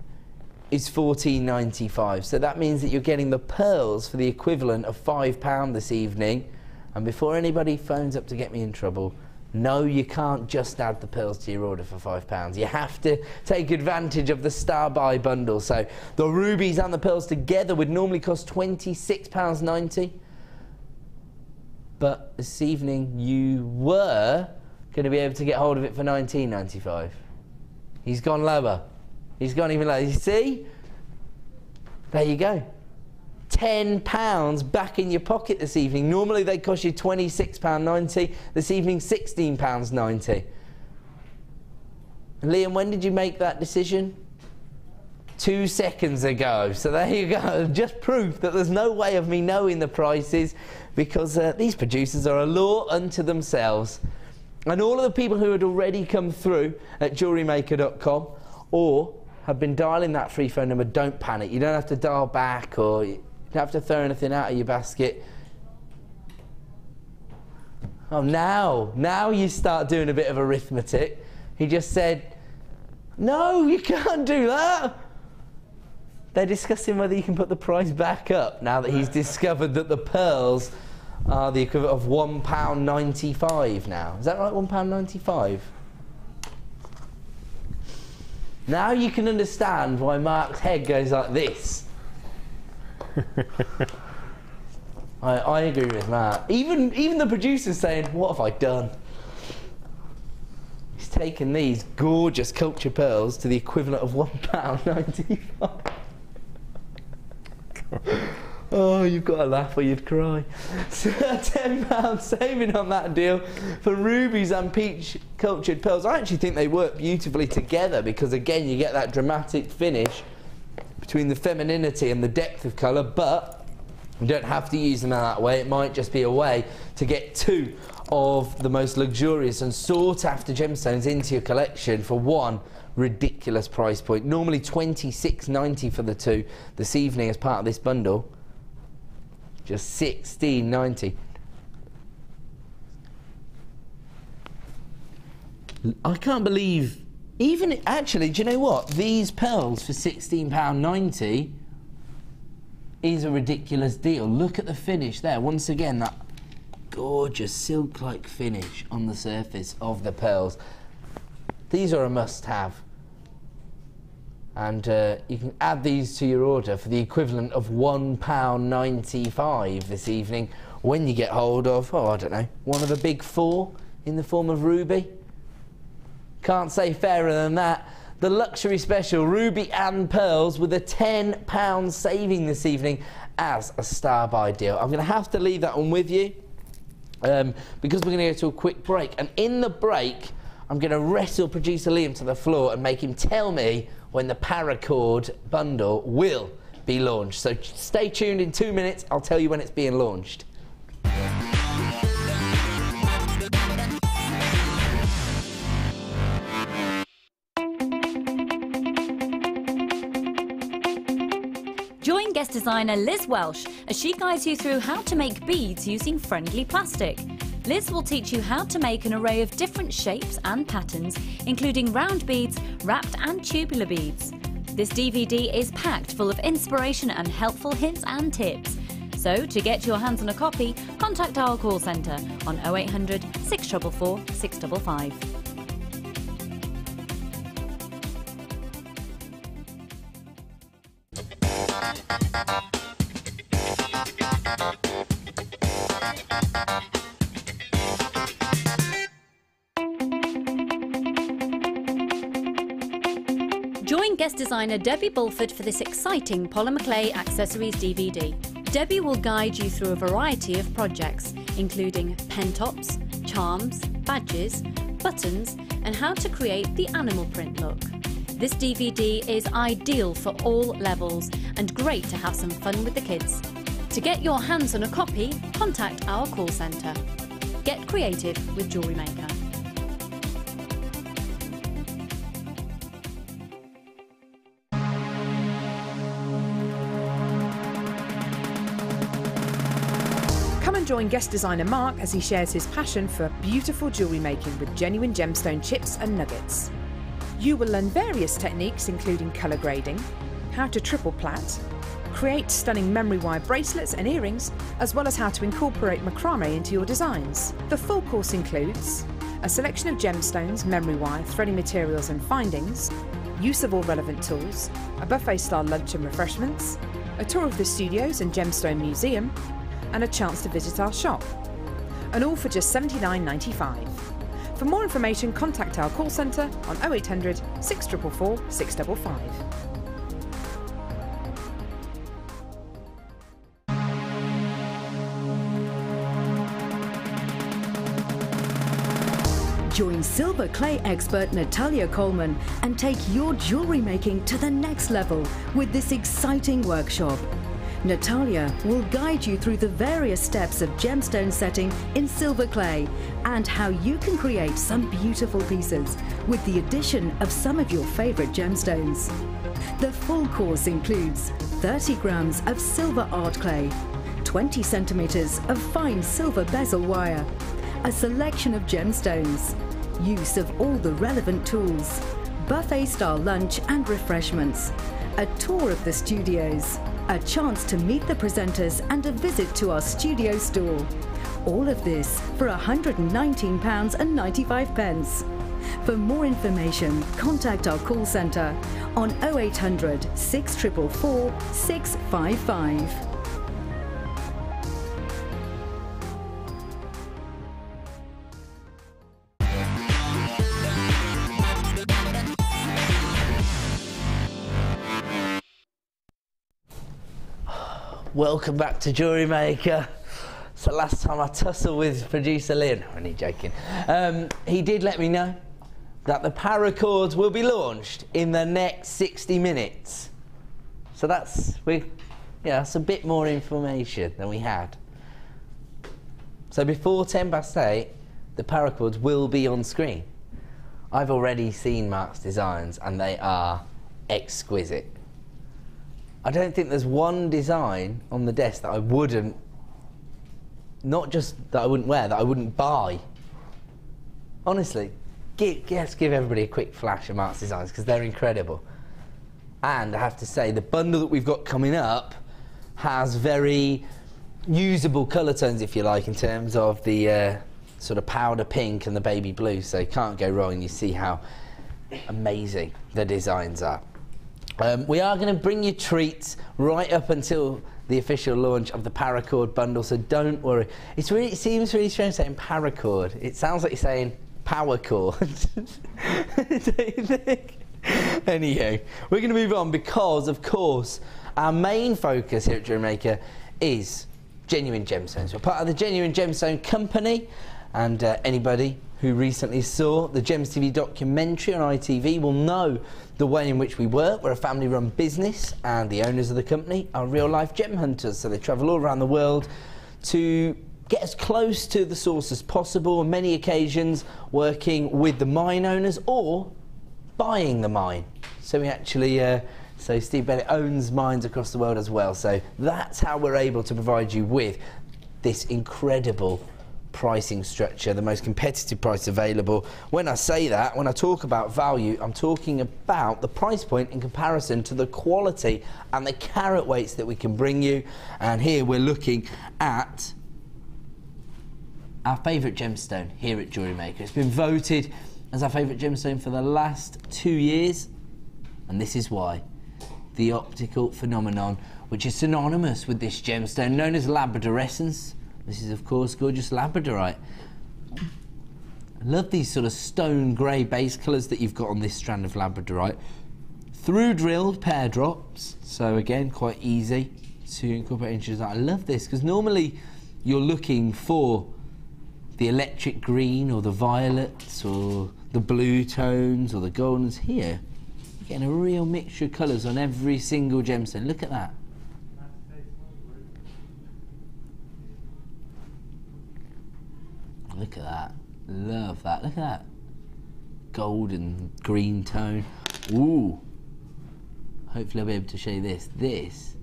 is £14.95, so that means that you're getting the pearls for the equivalent of £5 this evening. And before anybody phones up to get me in trouble, no, you can't just add the pearls to your order for £5. You have to take advantage of the star buy bundle. So the rubies and the pearls together would normally cost £26.90, but this evening you were going to be able to get hold of it for £19.95. He's gone lower. He's gone even lower. You see? There you go. £10 back in your pocket this evening. Normally they cost you £26.90. This evening, £16.90. Liam, when did you make that decision? 2 seconds ago. So there you go. Just proof that there's no way of me knowing the prices, because these producers are a law unto themselves. And all of the people who had already come through at JewelleryMaker.com or have been dialing that free phone number, don't panic. You don't have to dial back, or you don't have to throw anything out of your basket. Oh, now you start doing a bit of arithmetic. He just said, no, you can't do that. They're discussing whether you can put the price back up now that he's discovered that the pearls are the equivalent of £1.95 now. Is that right, £1.95? Now you can understand why Mark's head goes like this. I agree with Mark. Even the producer's saying, what have I done? He's taken these gorgeous culture pearls to the equivalent of £1.95. Oh, you've got to laugh or you'd cry. So £10 saving on that deal for rubies and peach cultured pearls. I actually think they work beautifully together because, again, you get that dramatic finish between the femininity and the depth of colour, but you don't have to use them that way. It might just be a way to get two of the most luxurious and sought-after gemstones into your collection for one ridiculous price point. Normally $26.90 for the two. This evening, as part of this bundle, just $16.90. I can't believe, even actually, do you know what? These pearls for £16.90 is a ridiculous deal. Look at the finish there. Once again, that gorgeous silk-like finish on the surface of the pearls. These are a must-have. And you can add these to your order for the equivalent of £1.95 this evening when you get hold of, oh, I don't know, one of the big four in the form of ruby. Can't say fairer than that. The luxury special, ruby and pearls, with a £10 saving this evening as a star buy deal. I'm going to have to leave that one with you because we're going to go to a quick break. And in the break, I'm going to wrestle producer Liam to the floor and make him tell me when the Paracord bundle will be launched. So stay tuned. In 2 minutes, I'll tell you when it's being launched. Join guest designer Liz Welsh as she guides you through how to make beads using friendly plastic. Liz will teach you how to make an array of different shapes and patterns, including round beads, wrapped and tubular beads. This DVD is packed full of inspiration and helpful hints and tips. So, to get your hands on a copy, contact our call centre on 0800 644 655. Join guest designer Debbie Bulford for this exciting polymer clay accessories DVD. Debbie will guide you through a variety of projects, including pen tops, charms, badges, buttons, and how to create the animal print look. This DVD is ideal for all levels and great to have some fun with the kids. To get your hands on a copy, contact our call centre. Get creative with Jewellery Maker. Come and join guest designer Mark as he shares his passion for beautiful jewellery making with genuine gemstone chips and nuggets. You will learn various techniques including colour grading, how to triple plait, create stunning memory wire bracelets and earrings, as well as how to incorporate macrame into your designs. The full course includes a selection of gemstones, memory wire, threading materials and findings, use of all relevant tools, a buffet-style lunch and refreshments, a tour of the studios and Gemstone Museum, and a chance to visit our shop. And all for just $79.95. For more information, contact our call centre on 0800 644 655. Join silver clay expert Natalia Coleman and take your jewellery making to the next level with this exciting workshop. Natalia will guide you through the various steps of gemstone setting in silver clay and how you can create some beautiful pieces with the addition of some of your favourite gemstones. The full course includes 30 grams of silver art clay, 20 centimetres of fine silver bezel wire, a selection of gemstones, use of all the relevant tools, buffet-style lunch and refreshments, a tour of the studios, a chance to meet the presenters and a visit to our studio store. All of this for £119.95. For more information, contact our call centre on 0800 644 655. Welcome back to Jewellery Maker. It's the last time I tussle with producer Leon. I'm only joking. He did let me know that the Paracord will be launched in the next 60 minutes. So that's a bit more information than we had. So before 8:10, the Paracord will be on screen. I've already seen Mark's designs and they are exquisite. I don't think there's one design on the desk that I wouldn't, not just that I wouldn't wear, that I wouldn't buy. Honestly, let's give everybody a quick flash of Mark's designs because they're incredible. And I have to say, the bundle that we've got coming up has very usable colour tones, if you like, in terms of the sort of powder pink and the baby blue, so you can't go wrong. You see how amazing the designs are. We are going to bring you treats right up until the official launch of the Paracord bundle, so don't worry. It seems really strange saying Paracord. It sounds like you're saying power cord. Don't you think? Anyhow, we're going to move on because, of course, our main focus here at Jewellery Maker is genuine gemstones. We're part of the Genuine Gemstone Company, and anybody who recently saw the Gems TV documentary on ITV will know the way in which we work. We're a family-run business, and the owners of the company are real-life gem hunters, so they travel all around the world to get as close to the source as possible, on many occasions working with the mine owners or buying the mine. So we actually, so Steve Bennett owns mines across the world as well, so that's how we're able to provide you with this incredible pricing structure, the most competitive price available. When I say that, when I talk about value, I'm talking about the price point in comparison to the quality and the carat weights that we can bring you. And here we're looking at our favourite gemstone here at Jewellery Maker. It's been voted as our favourite gemstone for the last 2 years, and this is why. The optical phenomenon, which is synonymous with this gemstone, known as labradorescence. This is, of course, gorgeous labradorite. I love these sort of stone grey base colours that you've got on this strand of labradorite. Through drilled pear drops, so again, quite easy to incorporate into design. I love this because normally you're looking for the electric green or the violets or the blue tones or the goldens. Here, you're getting a real mixture of colours on every single gemstone. Look at that. Look at that. Love that. Look at that. Golden green tone. Ooh. Hopefully I'll be able to show you this. This.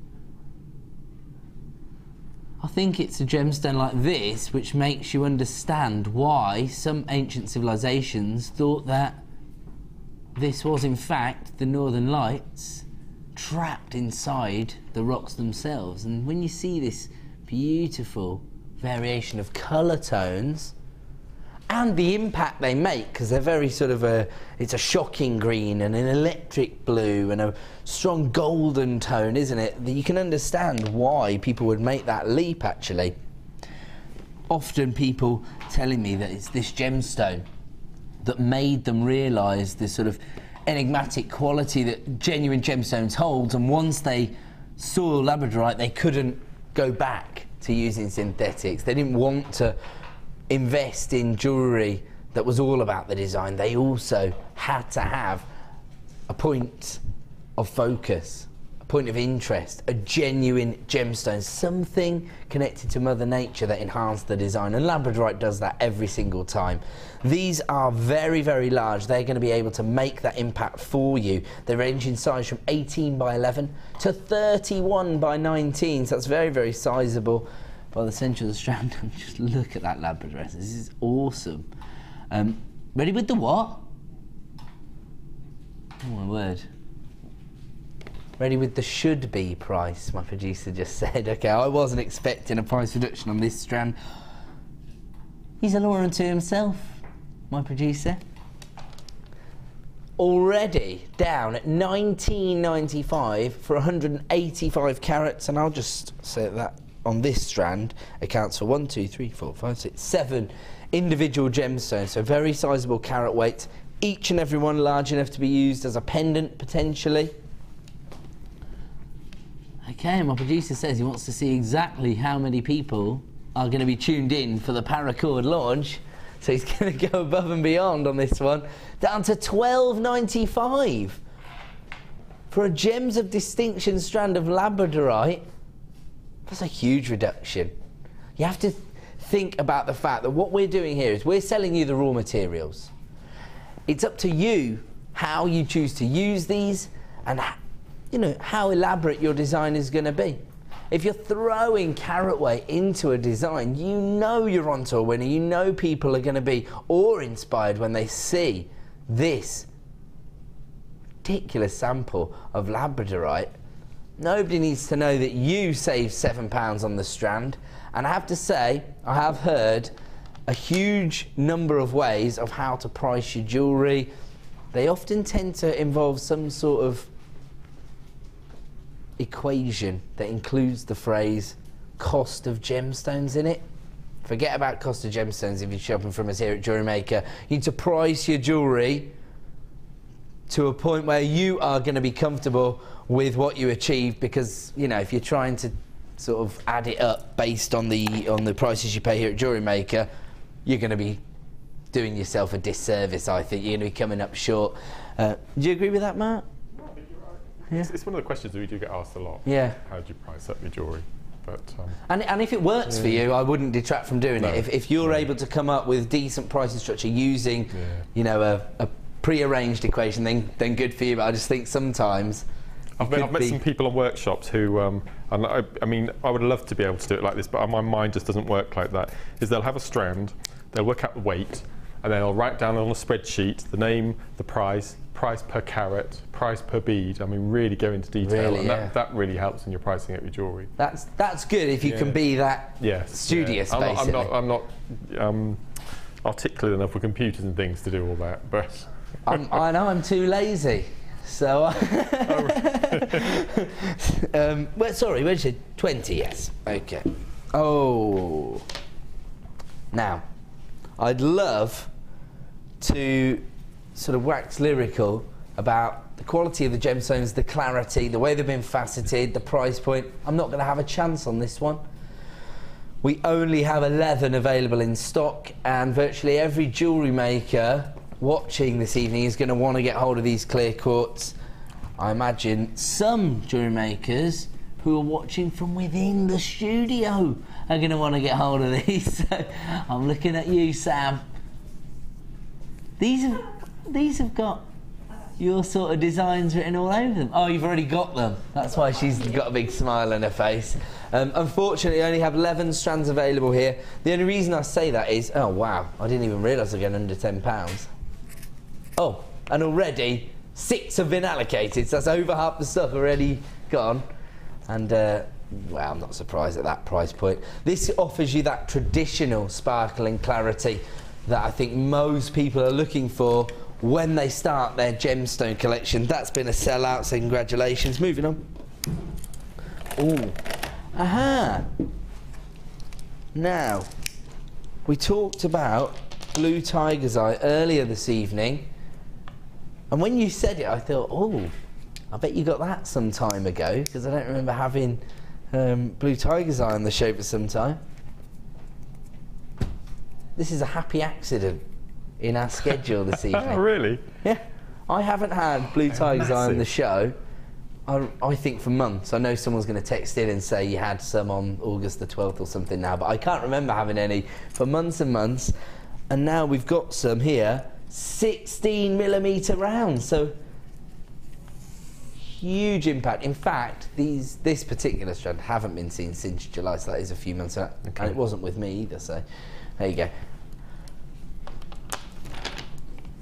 I think it's a gemstone like this which makes you understand why some ancient civilizations thought that this was in fact the Northern Lights trapped inside the rocks themselves. And when you see this beautiful variation of colour tones and the impact they make, because they're very sort of it's a shocking green and an electric blue and a strong golden tone, isn't it? You can understand why people would make that leap, actually. Often people telling me that it's this gemstone that made them realise the sort of enigmatic quality that genuine gemstones hold, and once they saw labradorite they couldn't go back to using synthetics. They didn't want to invest in jewellery that was all about the design. They also had to have a point of focus, a point of interest, a genuine gemstone, something connected to Mother Nature that enhanced the design, and labradorite does that every single time. These are very, very large. They're going to be able to make that impact for you. They range in size from 18 by 11 to 31 by 19, so that's very, very sizable. By the centre of the strand, just look at that labradorite. This is awesome. Ready with the what? Oh my word. Ready with the should be price, my producer just said. Okay, I wasn't expecting a price reduction on this strand. He's a law unto himself, my producer. Already down at $19.95 for 185 carats, and I'll just say that on this strand accounts for 1, 2, 3, 4, 5, 6, 7 individual gemstones, so very sizable carat weight, each and every one large enough to be used as a pendant potentially. Okay, my producer says he wants to see exactly how many people are going to be tuned in for the Paracord launch. So he's going to go above and beyond on this one. Down to $12.95 for a Gems of Distinction strand of Labradorite. That's a huge reduction. You have to think about the fact that what we're doing here is we're selling you the raw materials. It's up to you how you choose to use these and how elaborate your design is going to be. If you're throwing carat weight into a design, you know you're onto a winner. You know people are going to be awe-inspired when they see this ridiculous sample of Labradorite. Nobody needs to know that you saved £7 on the strand. And I have to say, I have heard a huge number of ways of how to price your jewellery. They often tend to involve some sort of equation that includes the phrase cost of gemstones in it. Forget about cost of gemstones if you're shopping from us here at Jewellery Maker. You need to price your jewellery to a point where you are going to be comfortable with what you achieve, because if you're trying to sort of add it up based on the prices you pay here at Jewellery Maker, you're going to be doing yourself a disservice. I think you're going to be coming up short. Do you agree with that, Mark? Yeah. It's one of the questions that we do get asked a lot. Yeah. How do you price up your jewellery? But and if it works for you, I wouldn't detract from doing it. If you're able to come up with decent pricing structure using, a pre-arranged equation, then good for you. But I just think sometimes I've met some people on workshops who, and I mean, I would love to be able to do it like this, but my mind just doesn't work like that. Is they'll have a strand, they'll work out the weight, and then they'll write down on a spreadsheet the name, the price per carat, price per bead. I mean, really go into detail, really, and that really helps in your pricing up your jewellery. That's good if you can be that studious. I'm not articulate enough with computers and things to do all that, but I know I'm too lazy. So, well, sorry, where'd you say 20? Yes. Okay. Oh. Now, I'd love to sort of wax lyrical about the quality of the gemstones, the clarity, the way they've been faceted, the price point. I'm not going to have a chance on this one. We only have 11 available in stock, and virtually every jewellery maker watching this evening is going to want to get hold of these clear quartz. I imagine some jewellery makers who are watching from within the studio are going to want to get hold of these. So I'm looking at you, Sam. These have got your sort of designs written all over them. Oh, you've already got them. That's why she's got a big smile on her face. Unfortunately, I only have 11 strands available here. The only reason I say that is, oh wow, I didn't even realise they're getting under £10. Oh, and already 6 have been allocated, so that's over half the stuff already gone. And well, I'm not surprised at that price point. This offers you that traditional sparkling clarity that I think most people are looking for when they start their gemstone collection. That's been a sellout, so congratulations. Moving on. Oh, aha. Now, we talked about blue tiger's eye earlier this evening, and when you said it, I thought, oh, I bet you got that some time ago, because I don't remember having blue tiger's eye on the show for some time. This is a happy accident in our schedule this evening. Oh, really? Yeah. I haven't had blue tiger's eye on the show, I think, for months. I know someone's going to text in and say you had some on August the 12th or something now, but I can't remember having any for months and months. And now we've got some here, 16mm rounds, so huge impact. In fact, this particular strand haven't been seen since July, so that is a few months out. Okay. And it wasn't with me either, so there you go.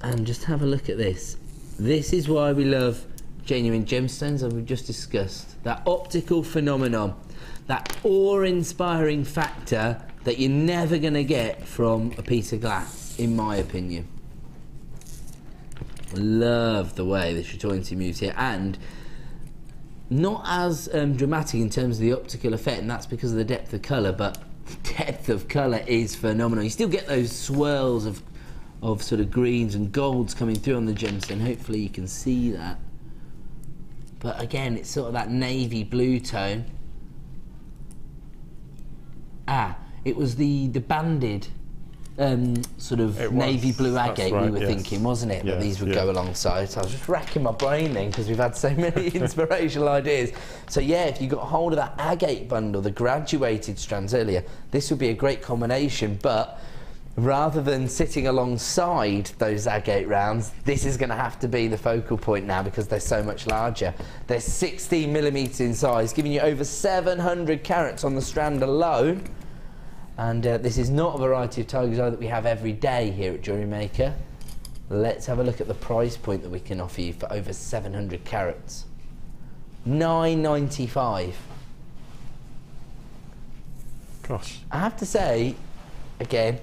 And just have a look at this. This is why we love genuine gemstones, as we've just discussed. That optical phenomenon, that awe-inspiring factor that you're never going to get from a piece of glass, in my opinion. Love the way the Trilliant moves here, and not as dramatic in terms of the optical effect, and that's because of the depth of colour, but the depth of colour is phenomenal. You still get those swirls of sort of greens and golds coming through on the gemstone. Hopefully you can see that. but again, it's sort of that navy blue tone. It was the banded sort of navy blue agate we were thinking, wasn't it? That these would go alongside. So I was just racking my brain then because we've had so many inspirational ideas. So yeah, if you got hold of that agate bundle, the graduated strands earlier, this would be a great combination. But rather than sitting alongside those agate rounds, this is going to have to be the focal point now because they're so much larger. They're 16mm in size, giving you over 700 carats on the strand alone. And this is not a variety of tiger's eye that we have every day here at Jewellery Maker. Let's have a look at the price point that we can offer you for over 700 carats. $9.95. Gosh. I have to say, again,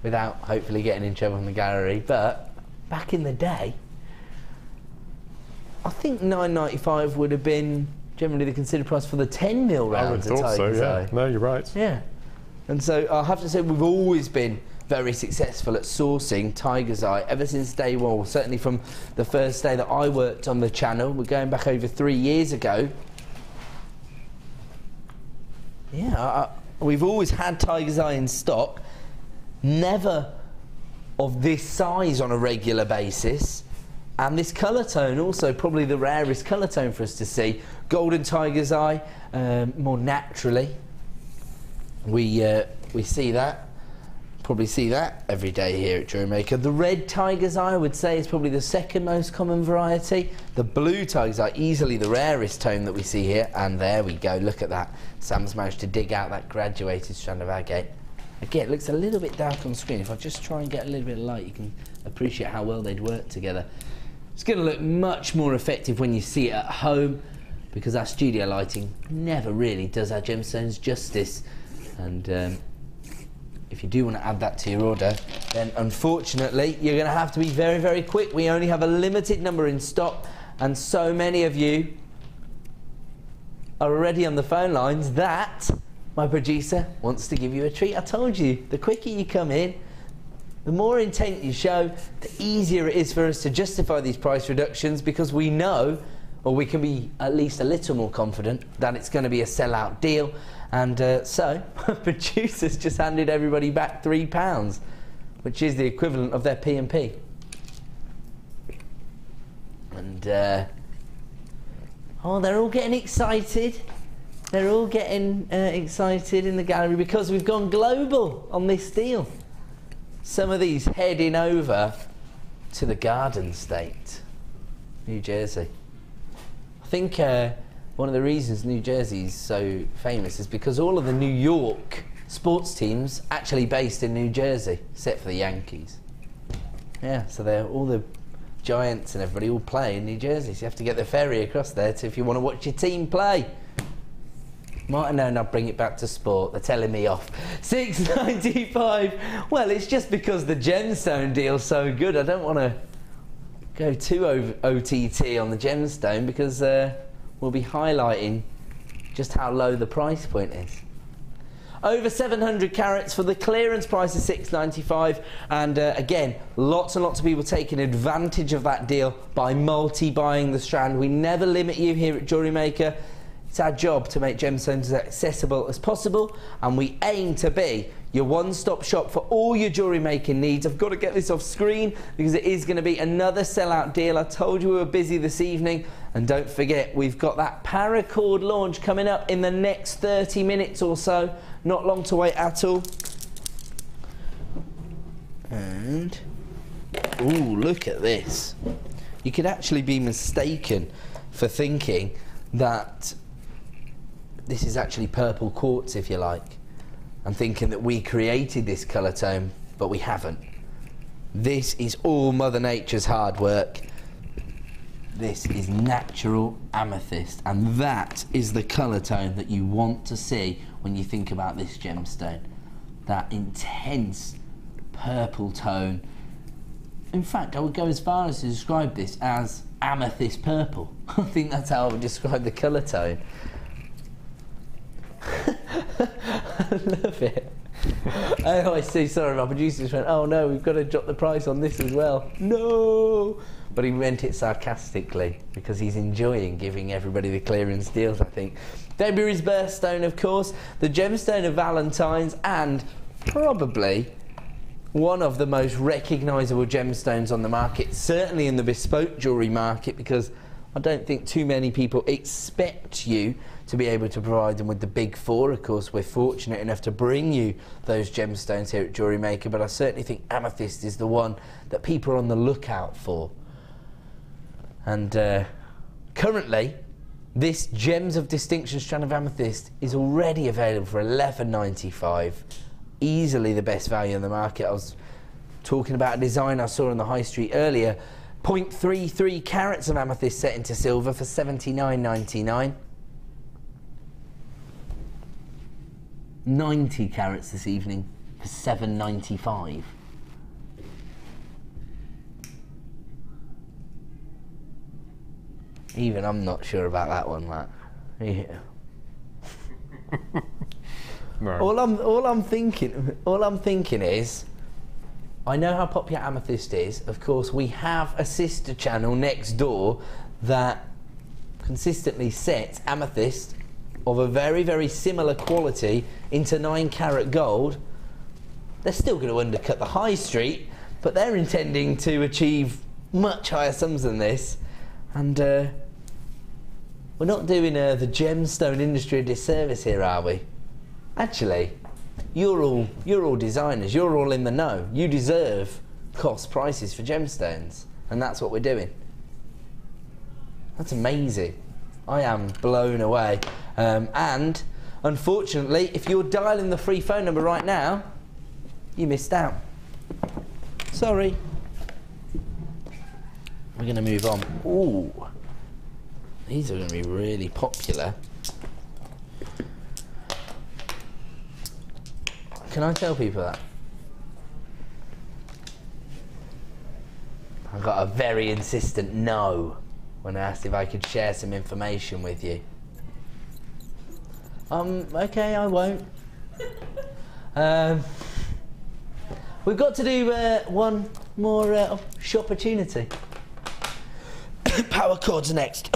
without hopefully getting in trouble from the gallery, but back in the day, I think $9.95 would have been generally the considered price for the 10mm rounds. I would have thought so, yeah. No, you're right. Yeah. And so I have to say we've always been very successful at sourcing tiger's eye ever since day one, well, certainly from the first day that I worked on the channel. We're going back over 3 years ago. Yeah, we've always had tiger's eye in stock, never of this size on a regular basis. And this colour tone also probably the rarest colour tone for us to see. Golden tiger's eye, more naturally. We see that, probably see that every day here at Jewellery Maker. The red tiger's eye I would say is probably the second most common variety. The blue tiger's eye, easily the rarest tone that we see here. And there we go, look at that. Sam's managed to dig out that graduated strand of agate. Again, it looks a little bit dark on screen. If I just try and get a little bit of light, you can appreciate how well they'd work together. It's going to look much more effective when you see it at home because our studio lighting never really does our gemstones justice. And if you do want to add that to your order, then unfortunately you're going to have to be very, very quick. We only have a limited number in stock, and so many of you are already on the phone lines that my producer wants to give you a treat. I told you, the quicker you come in, the more intent you show, the easier it is for us to justify these price reductions because we know, or we can be at least a little more confident, that it's going to be a sellout deal. And so, producers just handed everybody back £3, which is the equivalent of their P&P. And, oh, they're all getting excited. They're all getting excited in the gallery because we've gone global on this deal. Some of these heading over to the Garden State, New Jersey. I think one of the reasons New Jersey's so famous is because all of the New York sports teams actually based in New Jersey, except for the Yankees. Yeah, so they're all the Giants and everybody all play in New Jersey, so you have to get the ferry across there if you want to watch your team play. Might have known I'd bring it back to sport. They're telling me off. $6.95. Well, it's just because the gemstone deal's so good. I don't want to go too OTT on the gemstone because we'll be highlighting just how low the price point is. Over 700 carats for the clearance price of $6.95, and again, lots and lots of people taking advantage of that deal by multi-buying the strand. We never limit you here at Jewellery Maker. It's our job to make gemstones as accessible as possible, and we aim to be your one-stop shop for all your jewellery making needs. I've got to get this off screen because it is going to be another sellout deal. I told you we were busy this evening, and don't forget we've got that Paracord launch coming up in the next 30 minutes or so. Not long to wait at all. And ooh, look at this. You could actually be mistaken for thinking that this is actually purple quartz, if you like, and thinking that we created this colour tone, but we haven't. This is all Mother Nature's hard work. This is natural amethyst, and that is the colour tone that you want to see when you think about this gemstone. That intense purple tone. In fact, I would go as far as to describe this as amethyst purple. I think that's how I would describe the colour tone. I love it. I always see, sorry, my producer just went, oh no, we've got to drop the price on this as well. No! But he meant it sarcastically because he's enjoying giving everybody the clearance deals, I think. February's birthstone, of course, the gemstone of Valentine's, and probably one of the most recognisable gemstones on the market, certainly in the bespoke jewellery market, because I don't think too many people expect you to be able to provide them with the big four. Of course, we're fortunate enough to bring you those gemstones here at Jewellery Maker, but I certainly think Amethyst is the one that people are on the lookout for. And currently, this Gems of Distinction strand of Amethyst is already available for $11.95. Easily the best value in the market. I was talking about a design I saw on the high street earlier. 0.33 carats of amethyst set into silver for $79.99. 90 carats this evening for $7.95. Even I'm not sure about that one, Matt. Yeah. No. All I'm thinking is, I know how popular Amethyst is. Of course, we have a sister channel next door that consistently sets Amethyst of a very, very similar quality into 9 carat gold. They're still going to undercut the high street, but they're intending to achieve much higher sums than this. And we're not doing the gemstone industry a disservice here, are we? Actually, you're all designers, you're all in the know. You deserve cost prices for gemstones, and that's what we're doing. That's amazing. I am blown away. And unfortunately, if you're dialing the free phone number right now, you missed out. Sorry. We're going to move on. Ooh, these are going to be really popular. Can I tell people that? I got a very insistent no when I asked if I could share some information with you. Okay, I won't. We've got to do one more shopportunity. Paracord's next.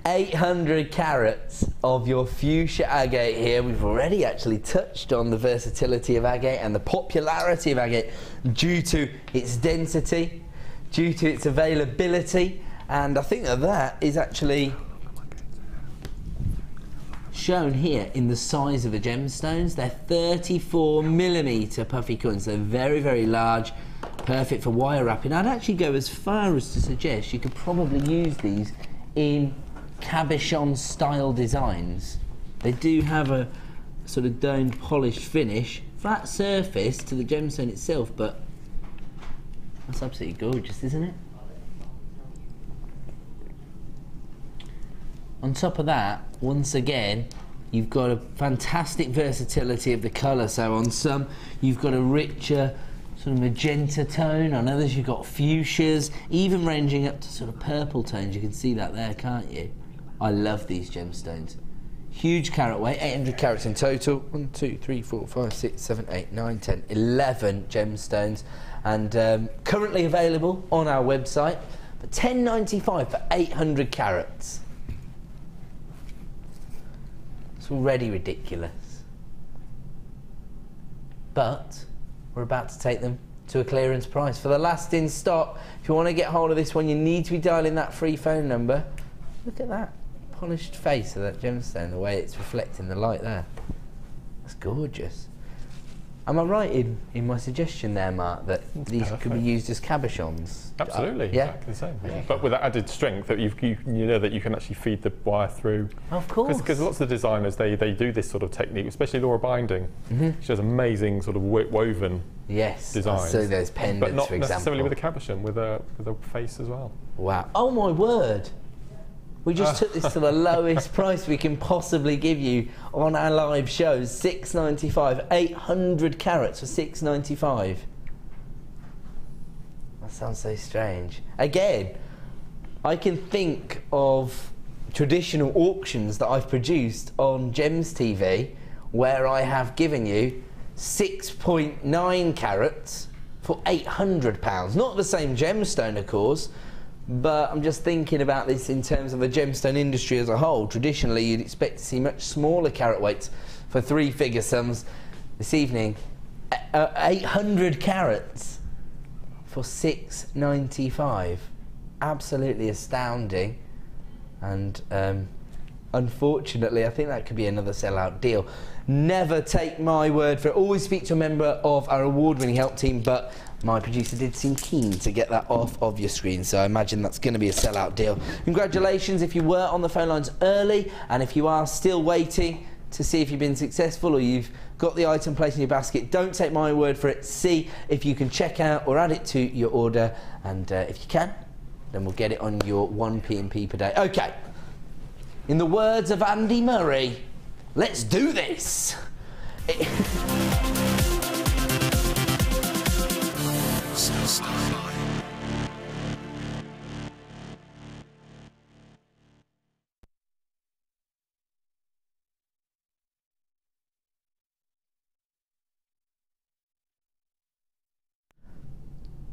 800 carats of your Fuschia agate here. We've already actually touched on the versatility of agate and the popularity of agate due to its density, due to its availability, and I think that is actually shown here in the size of the gemstones. They're 34mm puffy coins. They're very, very large, perfect for wire wrapping. I'd actually go as far as to suggest you could probably use these in cabochon style designs. They do have a sort of domed polished finish, flat surface to the gemstone itself, but that's absolutely gorgeous, isn't it? On top of that, once again, you've got a fantastic versatility of the colour. So on some you've got a richer sort of magenta tone, on others you've got fuchsias, even ranging up to sort of purple tones. You can see that there, can't you? I love these gemstones. Huge carat weight, 800 carats in total. 1, 2, 3, 4, 5, 6, 7, 8, 9, 10, 11 gemstones. And currently available on our website for $10.95 for 800 carats. It's already ridiculous. But we're about to take them to a clearance price. For the last in stock, if you want to get hold of this one, you need to be dialing that free phone number. Look at that polished face of that gemstone, the way it's reflecting the light there. That's gorgeous. Am I right in my suggestion there, Mark, that these could be used as cabochons? Absolutely, yeah? exactly the same. Yeah. But with that added strength that you know that you can actually feed the wire through. Of course. Because lots of the designers, they do this sort of technique, especially Laura Binding. She does amazing sort of woven designs. So there's pendants, but not for example. necessarily with a cabochon, with a face as well. Wow. Oh my word. We just took this to the lowest price we can possibly give you on our live shows, $6.95, 800 carats for $6.95. That sounds so strange. Again, I can think of traditional auctions that I've produced on Gems TV, where I have given you 6.9 carats for £800. Not the same gemstone, of course, but I'm just thinking about this in terms of the gemstone industry as a whole. Traditionally, you'd expect to see much smaller carat weights for three-figure sums. This evening, 800 carats for £695. Absolutely astounding. And unfortunately, I think that could be another sellout deal. Never take my word for it. Always speak to a member of our award-winning help team, but my producer did seem keen to get that off of your screen, so I imagine that's going to be a sellout deal. Congratulations if you were on the phone lines early, and if you are still waiting to see if you've been successful or you've got the item placed in your basket, don't take my word for it. See if you can check out or add it to your order, and if you can, then we'll get it on your 1 P&P per day. Okay, in the words of Andy Murray, let's do this.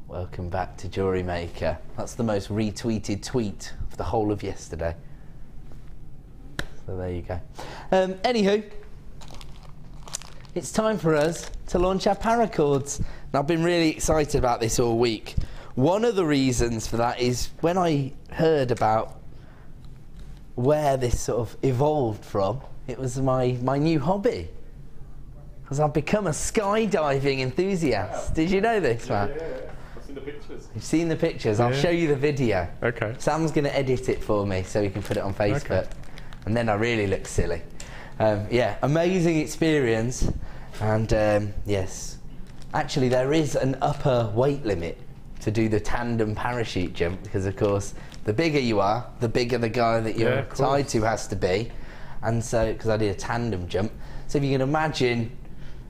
Welcome back to Jewellery Maker. That's the most retweeted tweet of the whole of yesterday. So there you go. Anywho, it's time for us to launch our Paracords. And I've been really excited about this all week. One of the reasons for that is when I heard about where this sort of evolved from, it was my new hobby. Because I've become a skydiving enthusiast. Did you know this, man? Yeah. I've seen the pictures. You've seen the pictures. I'll show you the video. Okay. Sam's going to edit it for me so we can put it on Facebook. Okay. And then I really look silly. Yeah, amazing experience. And yes, actually there is an upper weight limit to do the tandem parachute jump, because of course the bigger you are, the bigger the guy that you're tied to has to be. And so, because I did a tandem jump, so if you can imagine,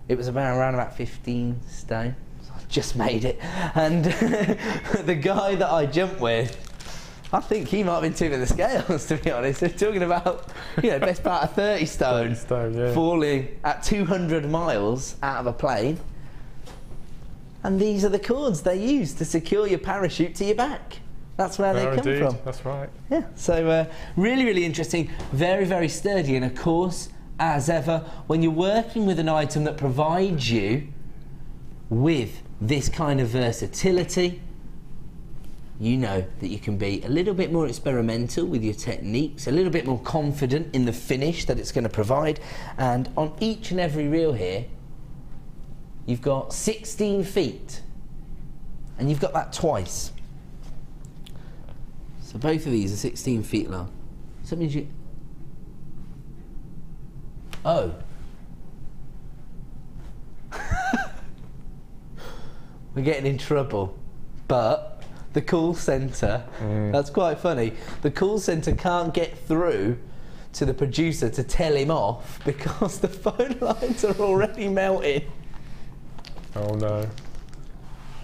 it was around about 15 stone. So I just made it. And the guy that I jumped with, I think he might have been tipping the scales, to be honest. We're talking about, you know, best part of 30 stone, falling at 200 miles out of a plane. And these are the cords they use to secure your parachute to your back. That's where they come from. That's right. Yeah, so really, really interesting. Very, very sturdy. And of course, as ever, when you're working with an item that provides you with this kind of versatility, you know that you can be a little bit more experimental with your techniques, a little bit more confident in the finish that it's going to provide. And on each and every reel here, you've got 16 feet, and you've got that twice. So both of these are 16 feet long. So that means you... Oh. We're getting in trouble. But the call centre, that's quite funny, the call centre can't get through to the producer to tell him off because the phone lines are already melted. Oh no.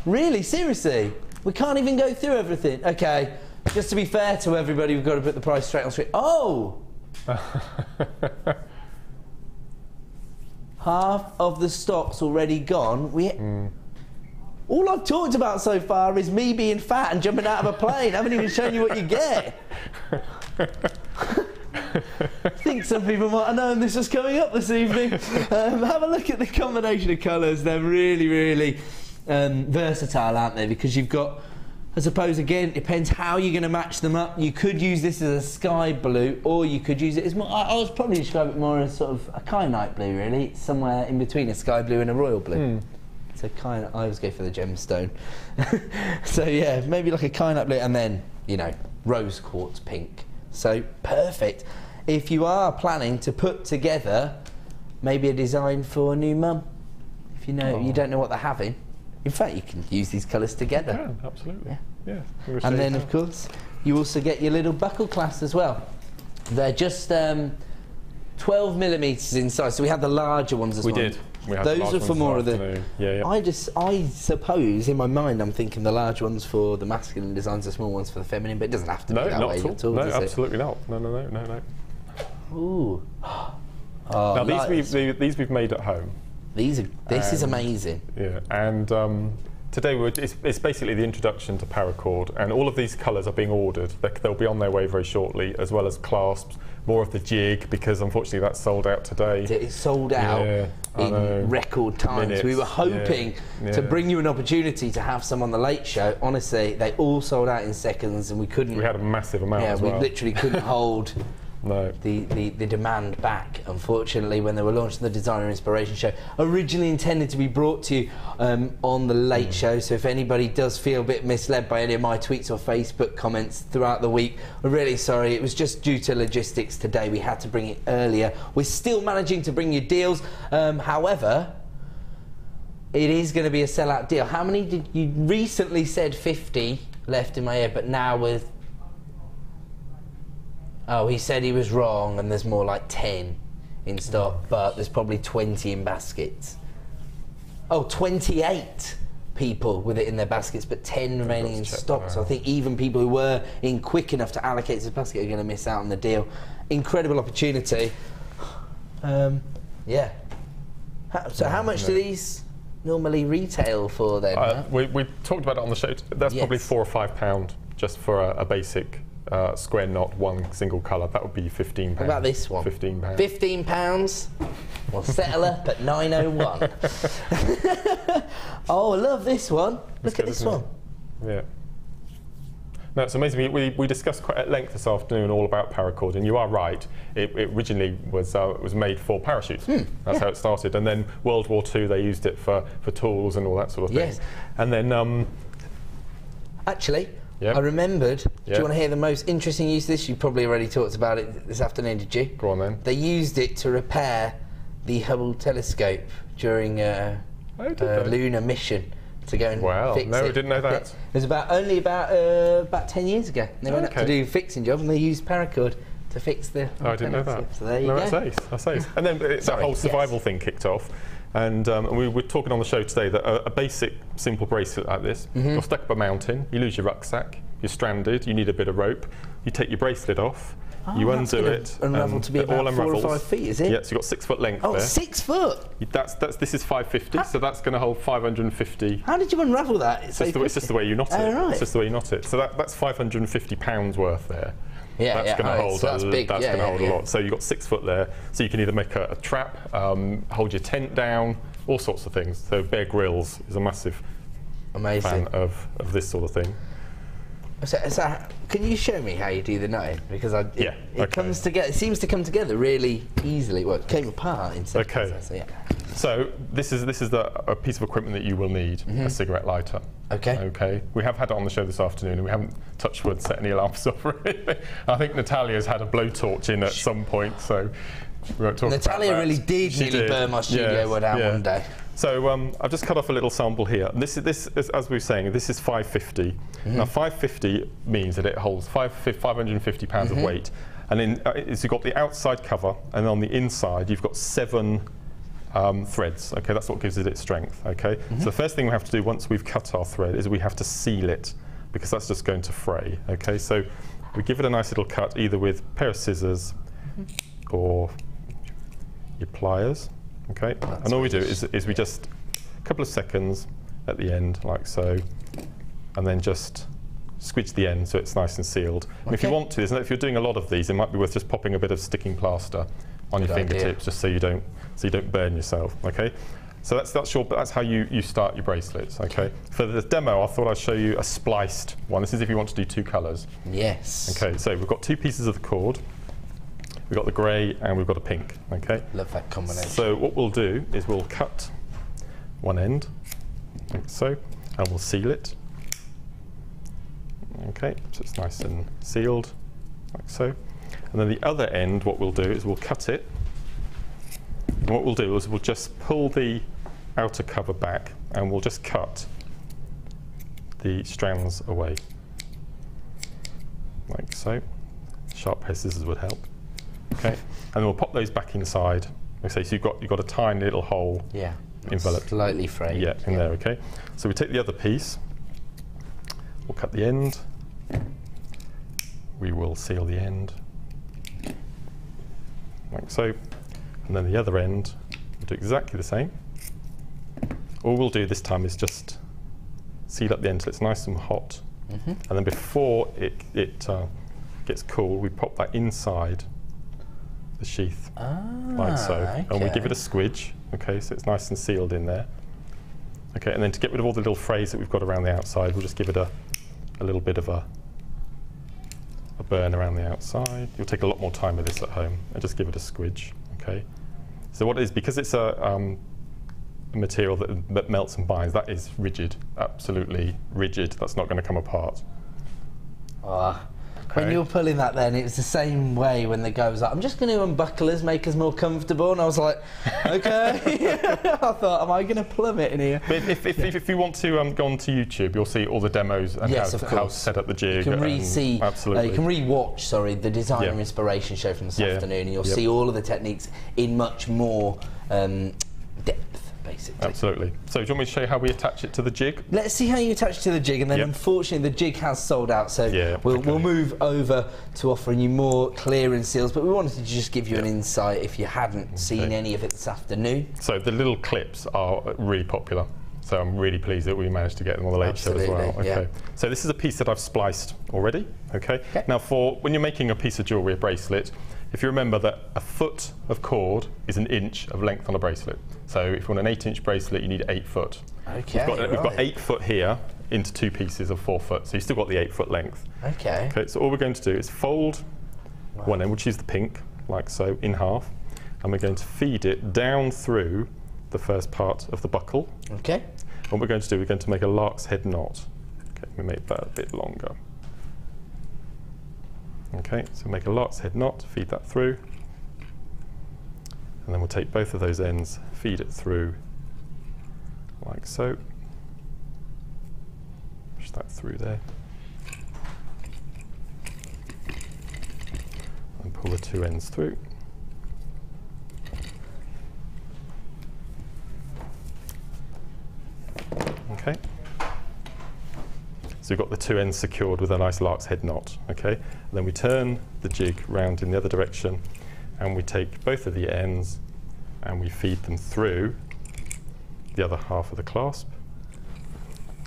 Really? Seriously? We can't even go through everything? Okay, just to be fair to everybody, we've got to put the price straight on screen. Oh! Half of the stock's already gone. All I've talked about so far is me being fat and jumping out of a plane. I haven't even shown you what you get. I think some people might have known this was coming up this evening. Have a look at the combination of colours. They're really, really versatile, aren't they? Because you've got, I suppose, again, it depends how you're going to match them up. You could use this as a sky blue, or you could use it as more, I would probably describe it more as sort of a kyanite blue, really. It's somewhere in between a sky blue and a royal blue. So I always go for the gemstone. So yeah, maybe like a kyanite blue, and then, you know, rose quartz pink. So perfect. If you are planning to put together maybe a design for a new mum, if you know you don't know what they're having, in fact you can use these colours together. Yeah, absolutely. Yeah. And then of course you also get your little buckle clasps as well. They're just 12 millimetres in size. So we had the larger ones as well. We did. We had the Those large are for ones more of this the. afternoon. I suppose in my mind I'm thinking the large ones for the masculine designs, the small ones for the feminine, but it doesn't have to be that not way at all. at all. No, does absolutely not. No. Ooh. Now these we've made at home. This is amazing. Yeah, and today it's basically the introduction to Paracord, and all of these colours are being ordered. They'll be on their way very shortly, as well as clasps, more of the jig, because unfortunately that's sold out today. It's sold out in record times. Minutes. We were hoping to bring you an opportunity to have some on the late show. Honestly, they all sold out in seconds, and we couldn't. We had a massive amount as well. We literally couldn't hold No. the demand back, unfortunately, when they were launching the Designer Inspiration Show. Originally intended to be brought to you on the late show, so if anybody does feel a bit misled by any of my tweets or Facebook comments throughout the week, we're really sorry. It was just due to logistics today. We had to bring it earlier. We're still managing to bring you deals. However, it is going to be a sellout deal. How many did you recently said 50 left in my head, but now with... Oh, he said he was wrong and there's more like 10 in stock, but there's probably 20 in baskets. Oh, 28 people with it in their baskets, but 10 remaining in stock. So I think even people who were in quick enough to allocate this basket are going to miss out on the deal. Incredible opportunity. Yeah. So how much do these normally retail for then? We talked about it on the show. That's probably £4 or £5 just for a basic square knot, one single colour. That would be £15. What about this one? £15. £15. We'll settle up at 901. Oh, I love this one. Look at this one. Yeah. No, it's amazing. We discussed quite at length this afternoon all about Paracord, and you are right. It originally was made for parachutes. That's how it started, and then World War II they used it for tools and all that sort of thing. Yes. And then actually, I remembered. Do you want to hear the most interesting use of this? You probably already talked about it this afternoon, did you? Go on then. They used it to repair the Hubble telescope during a lunar mission to go and fix it. No, we didn't know that. It was only about 10 years ago. They went up to do a fixing job and they used Paracord to fix the I didn't know that. So there you go. That's ace. And then that whole survival thing kicked off. And we were talking on the show today that a basic, simple bracelet like this, you're stuck up a mountain, you lose your rucksack, you're stranded, you need a bit of rope, you take your bracelet off, you undo it, unravel to be about 4 or 5 feet, is it? Yeah, so you've got 6 foot length there. 6 foot? This is 550, so that's going to hold 550. How did you unravel that? It's just the way you knot it. Right. It's just the way you knot it. So that's £550 worth there. Yeah, that's going to hold. That's big. That's going to hold a lot. So you've got 6 foot there. So you can either make a trap, hold your tent down, all sorts of things. So Bear Grylls is a massive fan of this sort of thing. So can you show me how you do the knotting? Because it comes together. It seems to come together really easily. Well, it came apart in seconds. Okay. So this is a piece of equipment that you will need: a cigarette lighter. Okay. We have had it on the show this afternoon, and we haven't touched wood, set any alarms off or anything. I think Natalia's had a blowtorch in at some point, so we won't talk about that. Natalia really did nearly burn my studio down one day. So I've just cut off a little sample here. This is, as we were saying, this is 550. Now 550 means that it holds 550 pounds of weight, and then you've got the outside cover, and on the inside you've got 7 threads. Okay, that's what gives it its strength. Okay, so the first thing we have to do once we've cut our thread is we have to seal it, because that's just going to fray. Okay, so we give it a nice little cut either with a pair of scissors or your pliers. Okay, and all we do is we just a couple of seconds at the end, like so, and then just squidge the end so it's nice and sealed. And if you want to, if you're doing a lot of these, it might be worth just popping a bit of sticking plaster on your fingertips, just so you don't burn yourself. Okay, so that's how you start your bracelets. Okay, for the demo, I thought I'd show you a spliced one. This is if you want to do 2 colours. Yes. Okay, so we've got 2 pieces of the cord. We've got the grey and we've got a pink. Okay. Love that combination. So what we'll do is we'll cut one end, like so, and we'll seal it. Okay, so it's nice and sealed, like so. And then the other end, what we'll do is we'll cut it. And what we'll do is we'll just pull the outer cover back, and we'll just cut the strands away, like so. Sharp pair scissors would help. Okay, and then we'll pop those back inside Okay, so you've got a tiny little hole. Yeah. Enveloped. Slightly frayed. Yeah, in there. Okay. So we take the other piece. We'll cut the end. We will seal the end, like so, and then the other end. We'll do exactly the same. All we'll do this time is just seal up the end so it's nice and hot, and then before it gets cool, we pop that inside the sheath, like so, okay. and we give it a squidge. Okay, so it's nice and sealed in there. Okay, and then to get rid of all the little frays that we've got around the outside, we'll just give it a little bit of a burn around the outside. You'll take a lot more time with this at home, and just give it a squidge. Okay. So what it is, because it's a material that melts and binds, that is rigid, absolutely rigid. That's not going to come apart. When you were pulling that then, it was the same way when the guy was like, I'm just going to unbuckle us, make us more comfortable. And I was like, okay. I thought, am I going to plumb it in here? But if you want to go onto YouTube, you'll see all the demos and how to set up the jig. You can re-see, absolutely. You can re-watch, the designer inspiration show from this afternoon, and you'll see all of the techniques in much more depth. Basically. Absolutely. So do you want me to show you how we attach it to the jig? Let's see how you attach it to the jig, and then unfortunately the jig has sold out, so we'll move over to offering you more clearance seals, but we wanted to just give you an insight if you hadn't seen any of it this afternoon. So the little clips are really popular, so I'm really pleased that we managed to get them on the late show as well. Okay. So this is a piece that I've spliced already. Okay. Now when you're making a piece of jewellery, a bracelet, if you remember that a foot of cord is an inch of length on a bracelet. So if you want an 8-inch bracelet, you need 8 foot. Okay. We've got 8 foot here into 2 pieces of 4 foot. So you've still got the 8 foot length. Okay. Okay, so all we're going to do is fold one end, we'll choose the pink, like so, in half. And we're going to feed it down through the first part of the buckle. Okay. What we're going to do, we're going to make a lark's head knot. Okay, we make that a bit longer. Okay, so make a lark's head knot, feed that through, and then we'll take both of those ends, feed it through, like so. Push that through there. And pull the 2 ends through. Okay. So we've got the 2 ends secured with a nice lark's head knot, okay? And then we turn the jig round in the other direction, and we take both of the ends and we feed them through the other half of the clasp.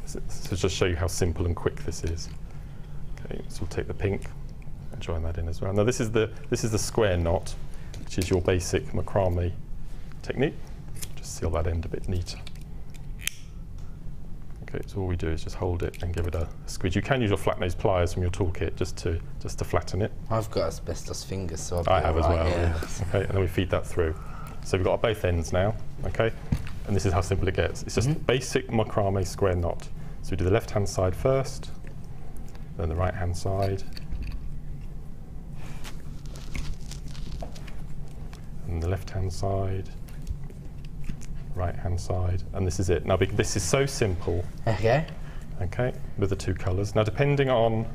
So just show you how simple and quick this is. Okay, so we'll take the pink and join that in as well. Now this is the square knot, which is your basic macrame technique. Just seal that end a bit neater. Okay, so all we do is just hold it and give it a squeeze. You can use your flat nose pliers from your toolkit just to flatten it. I've got asbestos fingers, so I have as well. Yeah. Okay, and then we feed that through. So we've got both ends now. Okay, and this is how simple it gets. It's just basic macrame square knot. So we do the left-hand side first, then the right-hand side, and the left-hand side. Right-hand side, and this is it. Now this is so simple. Okay. Okay, with the 2 colours. Now depending on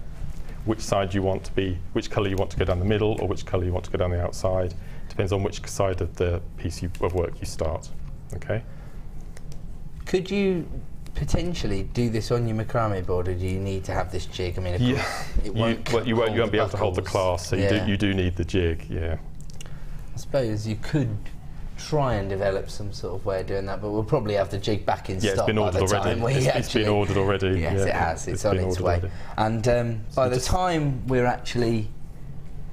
which side you want to be, which colour you want to go down the middle, or which colour you want to go down the outside, depends on which side of the piece of work you start. Okay. Could you potentially do this on your macrame board, or do you need to have this jig? I mean, of course, you won't be able to hold the clasp, so you do need the jig. Yeah. I suppose you could try and develop some sort of way of doing that, but we'll probably have the jig back in stock. It's been ordered already. It's been ordered already. Yes, it has. It's on its way. Already. And by the time we're actually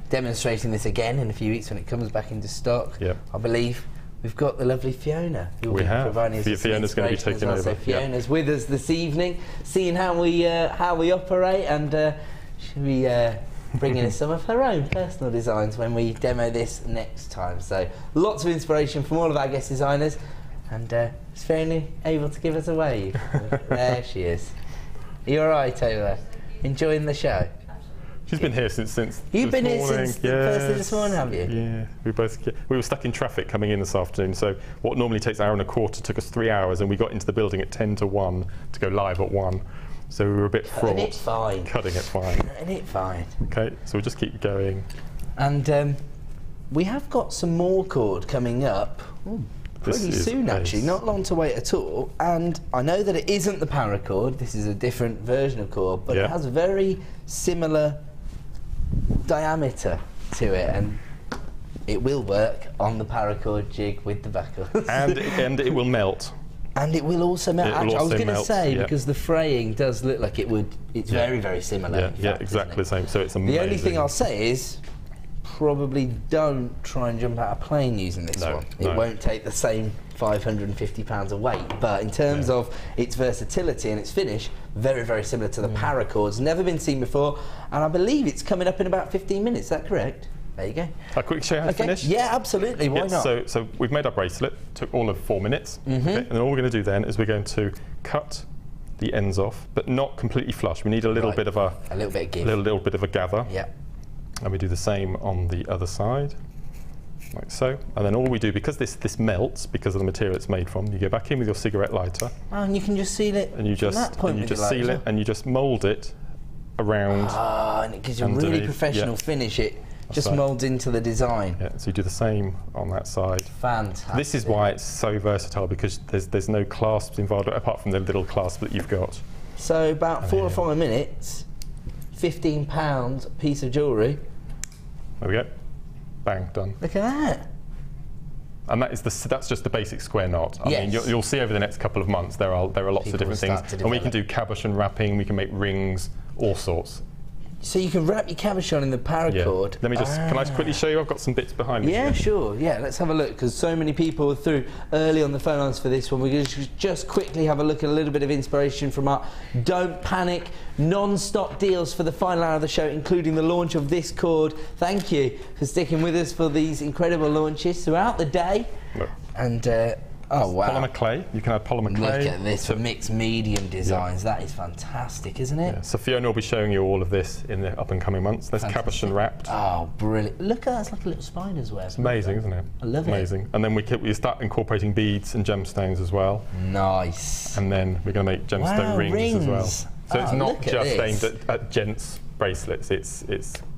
demonstrating this again in a few weeks when it comes back into stock, I believe we've got the lovely Fiona who will be providing us Fiona's going to be taking over. So Fiona's with us this evening, seeing how we operate, and she'll be bringing us some of her own personal designs when we demo this next time. So lots of inspiration from all of our guest designers, and is Fiona able to give us a wave? There she is. Are you all right over there? Enjoying the show? She's been here since You've been here since the first thing this morning, have you? Yeah, we were stuck in traffic coming in this afternoon, so what normally takes an hour and a quarter took us 3 hours, and we got into the building at 10 to 1 to go live at 1. So we were a bit fraught. Cutting it fine. Cutting it fine. Cutting it fine. Okay, so we'll just keep going. And we have got some more cord coming up pretty soon, actually, not long to wait at all. And I know that it isn't the Paracord, this is a different version of cord, but it has a very similar diameter to it, and it will work on the Paracord jig with the buckles. and it will melt. And it will also melt. Actually, I was going to say, because the fraying does look like it would, it's very, very similar. Yeah, exactly the same, so it's amazing. The only thing I'll say is, probably don't try and jump out of a plane using this one. It won't take the same 550 pounds of weight, but in terms of its versatility and its finish, very, very similar to the Paracord's. Never been seen before, and I believe it's coming up in about 15 minutes, is that correct? There you go. I'll quickly show you how to finish. Yeah, absolutely, why not? So we've made our bracelet, took all of 4 minutes, and then all we're going to do then is we're going to cut the ends off, but not completely flush. We need a little bit of a little bit of give. Little bit of a gather. Yeah. And we do the same on the other side, like so. And then all we do, because this melts because of the material it's made from, you go back in with your cigarette lighter. Oh, and you can just seal it. And you just seal it, and you just mould it around. Ah, and it gives you a really professional finish. It just moulds into the design. Yeah, so you do the same on that side. Fantastic. This is why it's so versatile, because there's no clasps involved apart from the little clasp that you've got. So about 4 or 5 minutes, £15 piece of jewellery. There we go. Bang, done. Look at that. And that's just the basic square knot. I mean, you'll see over the next couple of months there are lots of different things, and we can do cabochon wrapping. We can make rings, all sorts. So you can wrap your cabochon in the Paracord. Yeah. Let me can I just quickly show you? I've got some bits behind me. Yeah, sure. Yeah, let's have a look, because so many people were through early on the phone lines for this one. We're going to just quickly have a look at a little bit of inspiration from our Don't Panic non-stop deals for the final hour of the show, including the launch of this cord. Thank you for sticking with us for these incredible launches throughout the day. Look. And oh wow! Polymer clay. You can add polymer clay. Look at this for mixed medium designs. That is fantastic, isn't it? Yeah. So Fiona will be showing you all of this in the up and coming months. There's cabochon wrapped. Oh, brilliant! Look at that. It's like a little spider's web. It's amazing, isn't it? I love it. Amazing. And then we start incorporating beads and gemstones as well. Nice. And then we're going to make gemstone rings as well. So it's not just aimed at gents bracelets. It's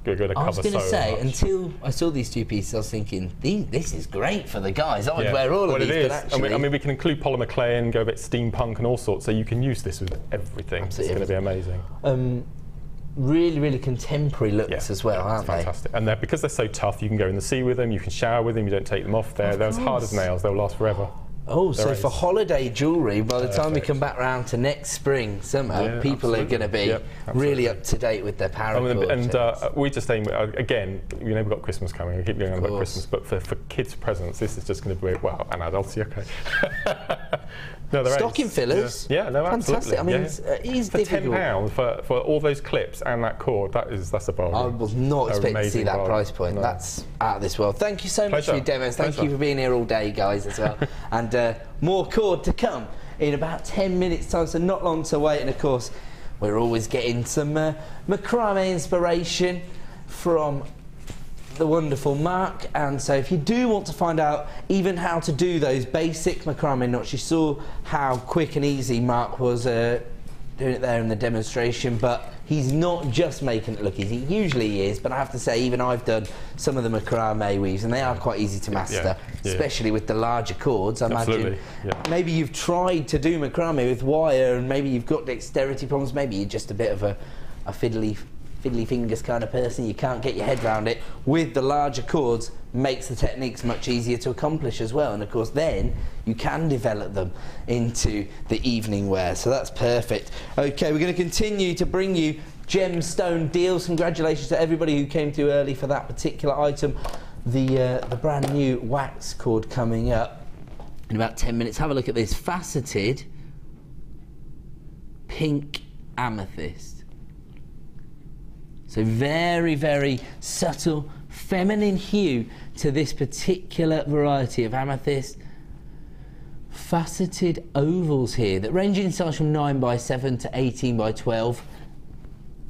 going to cover so much. I was going to say, until I saw these two pieces, I was thinking, this is great for the guys. I would wear all of these, but actually... I mean, we can include polymer clay and go a bit steampunk and all sorts, so you can use this with everything. Absolutely. It's going to be amazing. Really, really contemporary looks as well, aren't they? Fantastic. And because they're so tough, you can go in the sea with them, you can shower with them, you don't take them off. They're as hard as nails, they'll last forever. Oh, so for holiday jewellery, by the time we come back round to next spring, summer, people are going to be really up to date with their Paracord. And we just aim, again, you know, we've got Christmas coming, we keep going on about Christmas, but for kids' presents, this is just going to be, well, and adults, okay. No, stocking fillers? Yeah, no, absolutely. Fantastic. I mean, it is for difficult. £10 for all those clips and that cord, that's a bargain. I was not expecting to see that price point. No. That's out of this world. Thank you so much for your demos. Thank you for being here all day, guys, as well. And more cord to come in about 10 minutes' time, so not long to wait. And of course, we're always getting some macrame inspiration from the wonderful Mark, and so if you do want to find out even how to do those basic macrame knots, you saw how quick and easy Mark was doing it there in the demonstration, but he's not just making it look easy. Usually he is, but I have to say even I've done some of the macrame weaves and they are quite easy to master, especially with the larger cords. I imagine maybe you've tried to do macrame with wire and maybe you've got dexterity problems, maybe you're just a bit of a fiddly fingers kind of person, you can't get your head around it. With the larger cords, makes the techniques much easier to accomplish as well, and of course then you can develop them into the evening wear, so that's perfect. Okay, we're going to continue to bring you gemstone deals. Congratulations to everybody who came too early for that particular item. The brand new wax cord coming up in about 10 minutes. Have a look at this faceted pink amethyst. So very, very subtle, feminine hue to this particular variety of amethyst. Faceted ovals here that range in size from 9x7 to 18x12,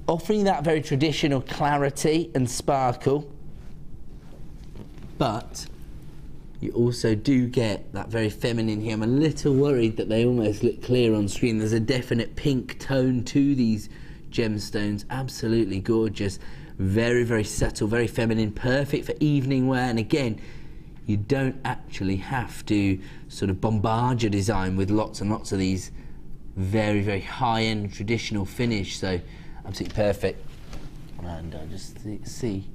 offering that very traditional clarity and sparkle. But you also do get that very feminine hue. I'm a little worried that they almost look clear on screen. There's a definite pink tone to these gemstones, absolutely gorgeous. Very, very subtle, very feminine, perfect for evening wear. And again, you don't actually have to sort of bombard your design with lots and lots of these very, very high-end traditional finish. So absolutely perfect. And I just see,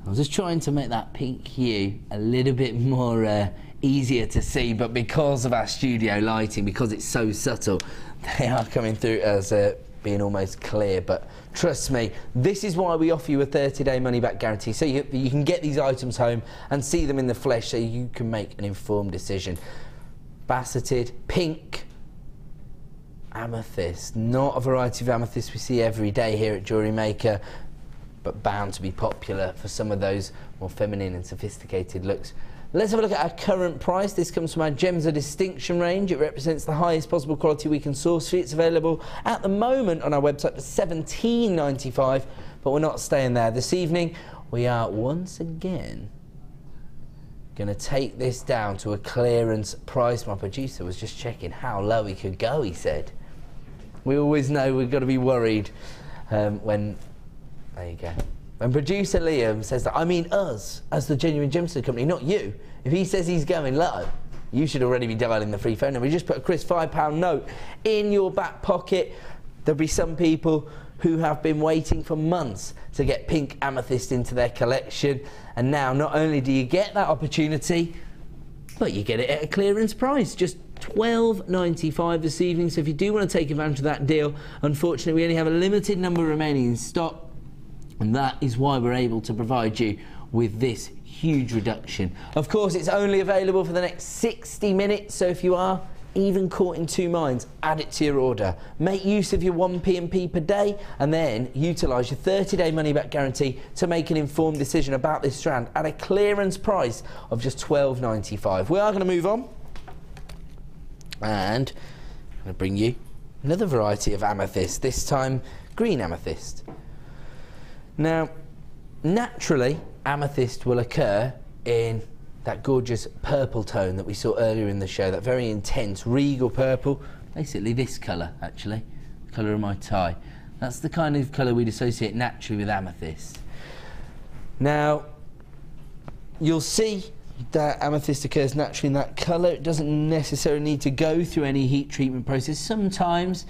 I was just trying to make that pink hue a little bit more easier to see, but because of our studio lighting, because it's so subtle, they are coming through as being almost clear. But trust me, this is why we offer you a 30-day money-back guarantee, so you can get these items home and see them in the flesh, so you can make an informed decision. Basseted, pink, amethyst, not a variety of amethyst we see every day here at Jewellery Maker, but bound to be popular for some of those more feminine and sophisticated looks. Let's have a look at our current price. This comes from our Gems of Distinction range. It represents the highest possible quality we can source for you. It's available at the moment on our website for $17.95, but we're not staying there. This evening, we are once again going to take this down to a clearance price. My producer was just checking how low he could go, he said. We always know we've got to be worried when... There you go. When producer Liam says that, I mean us, as the Genuine Gemstone Company, not you. If he says he's going low, you should already be dialing the free phone number. We just put a crisp £5 note in your back pocket. There'll be some people who have been waiting for months to get pink amethyst into their collection. And now, not only do you get that opportunity, but you get it at a clearance price, just $12.95 this evening. So if you do want to take advantage of that deal, unfortunately, we only have a limited number remaining in stock. And that is why we're able to provide you with this huge reduction. Of course, it's only available for the next 60 minutes, so if you are even caught in two minds, add it to your order. Make use of your 1 P&P per day, and then utilise your 30-day money-back guarantee to make an informed decision about this strand at a clearance price of just $12.95. We are going to move on, and I'm going to bring you another variety of amethyst, this time green amethyst. Now, naturally, amethyst will occur in that gorgeous purple tone that we saw earlier in the show, that very intense regal purple, basically this colour actually, the colour of my tie. That's the kind of colour we'd associate naturally with amethyst. Now, you'll see that amethyst occurs naturally in that colour. It doesn't necessarily need to go through any heat treatment process. Sometimes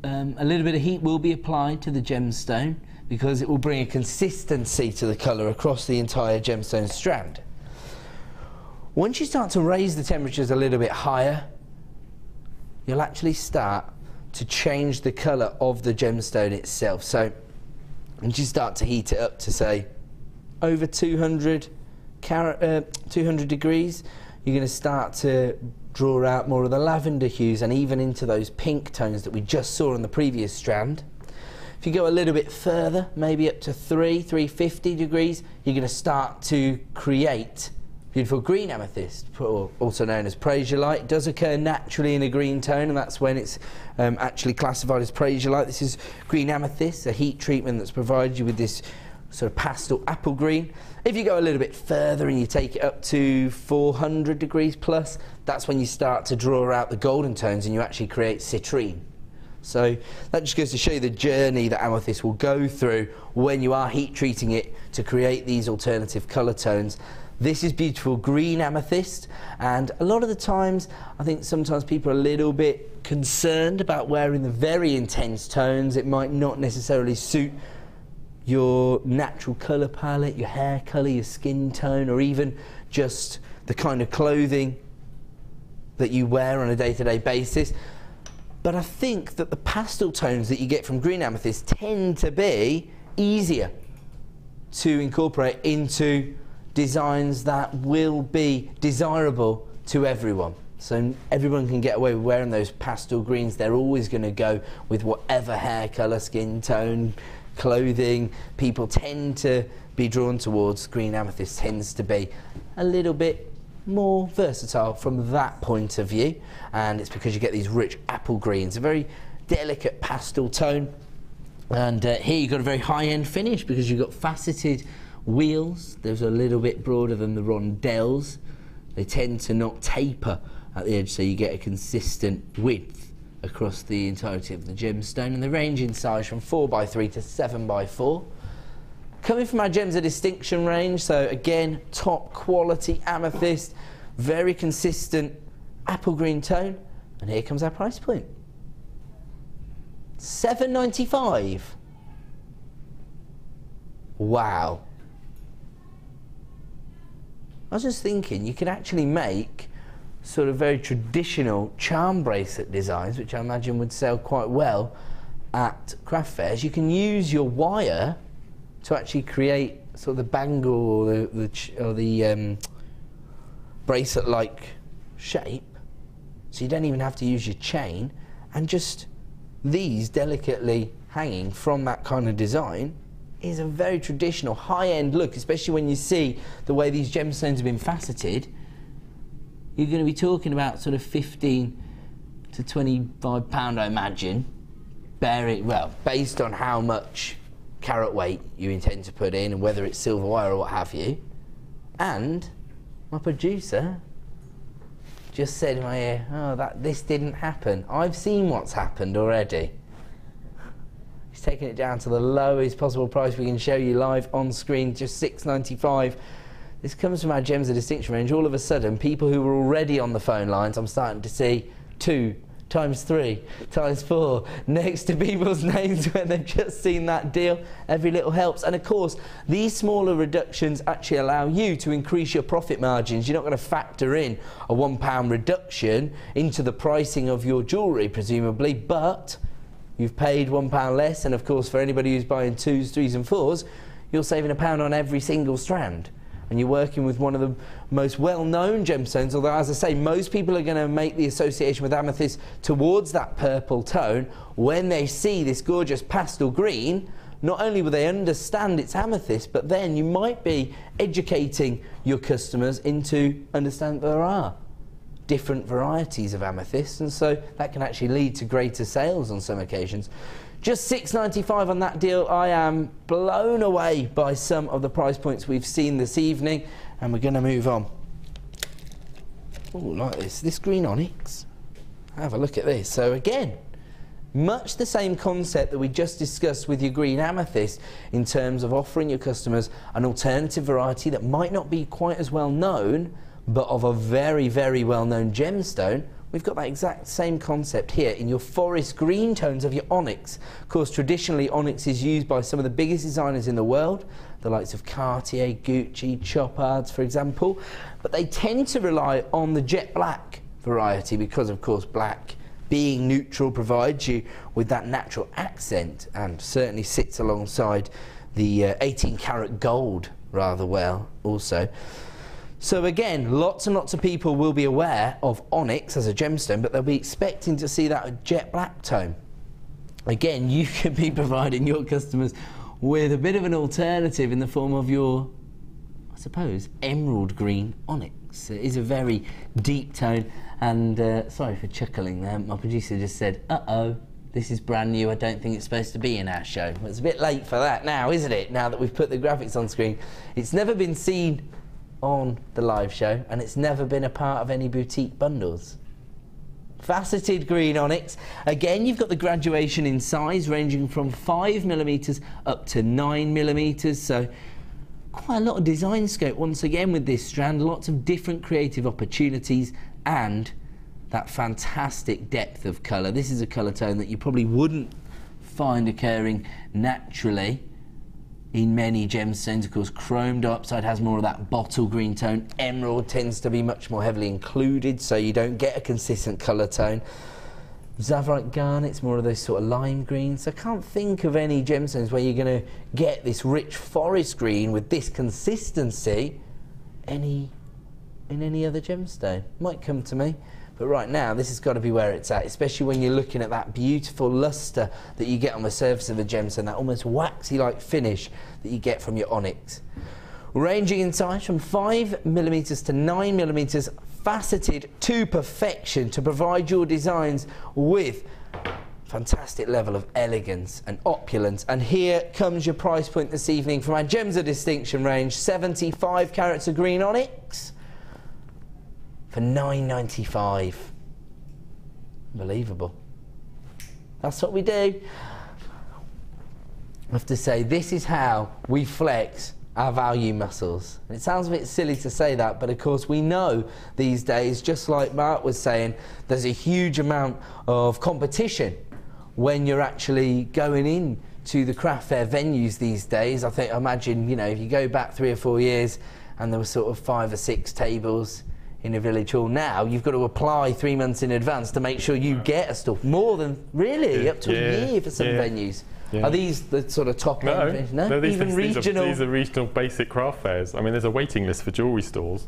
a little bit of heat will be applied to the gemstone, because it will bring a consistency to the colour across the entire gemstone strand. Once you start to raise the temperatures a little bit higher, you'll actually start to change the colour of the gemstone itself. So once you start to heat it up to, say, over 200 degrees, you're going to start to draw out more of the lavender hues and even into those pink tones that we just saw on the previous strand. If you go a little bit further, maybe up to 350 degrees, you're going to start to create beautiful green amethyst, also known as Iolite. It does occur naturally in a green tone, and that's when it's actually classified as Iolite. This is green amethyst, a heat treatment that's provided you with this sort of pastel apple green. If you go a little bit further and you take it up to 400 degrees plus, that's when you start to draw out the golden tones and you actually create citrine. So that just goes to show you the journey that amethyst will go through when you are heat treating it to create these alternative colour tones. This is beautiful green amethyst, and a lot of the times I think sometimes people are a little bit concerned about wearing the very intense tones. It might not necessarily suit your natural colour palette, your hair colour, your skin tone, or even just the kind of clothing that you wear on a day-to-day basis. But I think that the pastel tones that you get from green amethyst tend to be easier to incorporate into designs that will be desirable to everyone. So everyone can get away with wearing those pastel greens. They're always going to go with whatever hair colour, skin tone, clothing people tend to be drawn towards. Green amethyst tends to be a little bit more versatile from that point of view, and it's because you get these rich apple greens, a very delicate pastel tone. And here you've got a very high-end finish because you've got faceted wheels. Those are a little bit broader than the rondelles. They tend to not taper at the edge, so you get a consistent width across the entirety of the gemstone, and they range in size from 4x3 to 7x4. Coming from our Gems of Distinction range, so again, top quality amethyst, very consistent apple green tone, and here comes our price point. $7.95. Wow. I was just thinking, you could actually make sort of very traditional charm bracelet designs, which I imagine would sell quite well at craft fairs. You can use your wire to actually create sort of the bangle or the bracelet-like shape, so you don't even have to use your chain, and just these delicately hanging from that kind of design is a very traditional high-end look, especially when you see the way these gemstones have been faceted. You're going to be talking about sort of £15 to £25, I imagine, based on how much carat weight you intend to put in and whether it's silver wire or what have you. And my producer just said in my ear, oh, this didn't happen. I've seen what's happened already. He's taken it down to the lowest possible price we can show you live on screen, just $6.95. This comes from our Gems of Distinction range. All of a sudden, people who were already on the phone lines, I'm starting to see 2 times 3 times 4 next to people's names when they've just seen that deal. Every little helps. And of course, these smaller reductions actually allow you to increase your profit margins. You're not going to factor in a £1 reduction into the pricing of your jewellery, presumably, but you've paid £1 less. And of course, for anybody who's buying 2s, 3s and 4s, you're saving £1 on every single strand. And you're working with one of the most well-known gemstones, although, as I say, most people are going to make the association with amethyst towards that purple tone. When they see this gorgeous pastel green, not only will they understand it's amethyst, but then you might be educating your customers into understanding that there are different varieties of amethyst, and so that can actually lead to greater sales on some occasions. Just $6.95 on that deal. I am blown away by some of the price points we've seen this evening, and we're going to move on. Oh, like this green onyx. Have a look at this. So again, much the same concept that we just discussed with your green amethyst in terms of offering your customers an alternative variety that might not be quite as well known, but of a very, very well known gemstone. We've got that exact same concept here in your forest green tones of your onyx. Of course, traditionally, onyx is used by some of the biggest designers in the world, the likes of Cartier, Gucci, Topaz, for example. But they tend to rely on the jet black variety because, of course, black being neutral provides you with that natural accent and certainly sits alongside the 18-karat gold rather well also. So again, lots and lots of people will be aware of onyx as a gemstone, but they'll be expecting to see that jet black tone. Again, you could be providing your customers with a bit of an alternative in the form of your, I suppose, emerald green onyx. It is a very deep tone, and sorry for chuckling there, my producer just said, uh-oh, this is brand new, I don't think it's supposed to be in our show. Well, it's a bit late for that now, isn't it, now that we've put the graphics on screen. It's never been seen on the live show, and it's never been a part of any boutique bundles. Faceted green onyx. Again, you've got the graduation in size ranging from 5mm up to 9mm, so quite a lot of design scope once again with this strand. Lots of different creative opportunities and that fantastic depth of colour. This is a colour tone that you probably wouldn't find occurring naturally in many gemstones. Of course, chrome dioxide has more of that bottle green tone. Emerald tends to be much more heavily included, so you don't get a consistent colour tone. Zavarite garnet's more of those sort of lime greens. I can't think of any gemstones where you're going to get this rich forest green with this consistency in any other gemstone. Might come to me. But right now, this has got to be where it's at, especially when you're looking at that beautiful lustre that you get on the surface of a gemstone, that almost waxy-like finish that you get from your onyx. Ranging in size from 5mm to 9mm, faceted to perfection to provide your designs with fantastic level of elegance and opulence. And here comes your price point this evening from our Gems of Distinction range, 75 carats of green onyx. For $9.95. Unbelievable. That's what we do. I have to say, this is how we flex our value muscles. And it sounds a bit silly to say that, but of course we know these days, just like Mark was saying, there's a huge amount of competition when you're actually going in to the craft fair venues these days. I imagine, you know, if you go back 3 or 4 years and there were sort of 5 or 6 tables in a village hall, now you've got to apply 3 months in advance to make sure you get a stall. More than, really, up to a year for some venues. Yeah. Are these the sort of top end? No, even regional? These are regional basic craft fairs. I mean, there's a waiting list for jewellery stalls.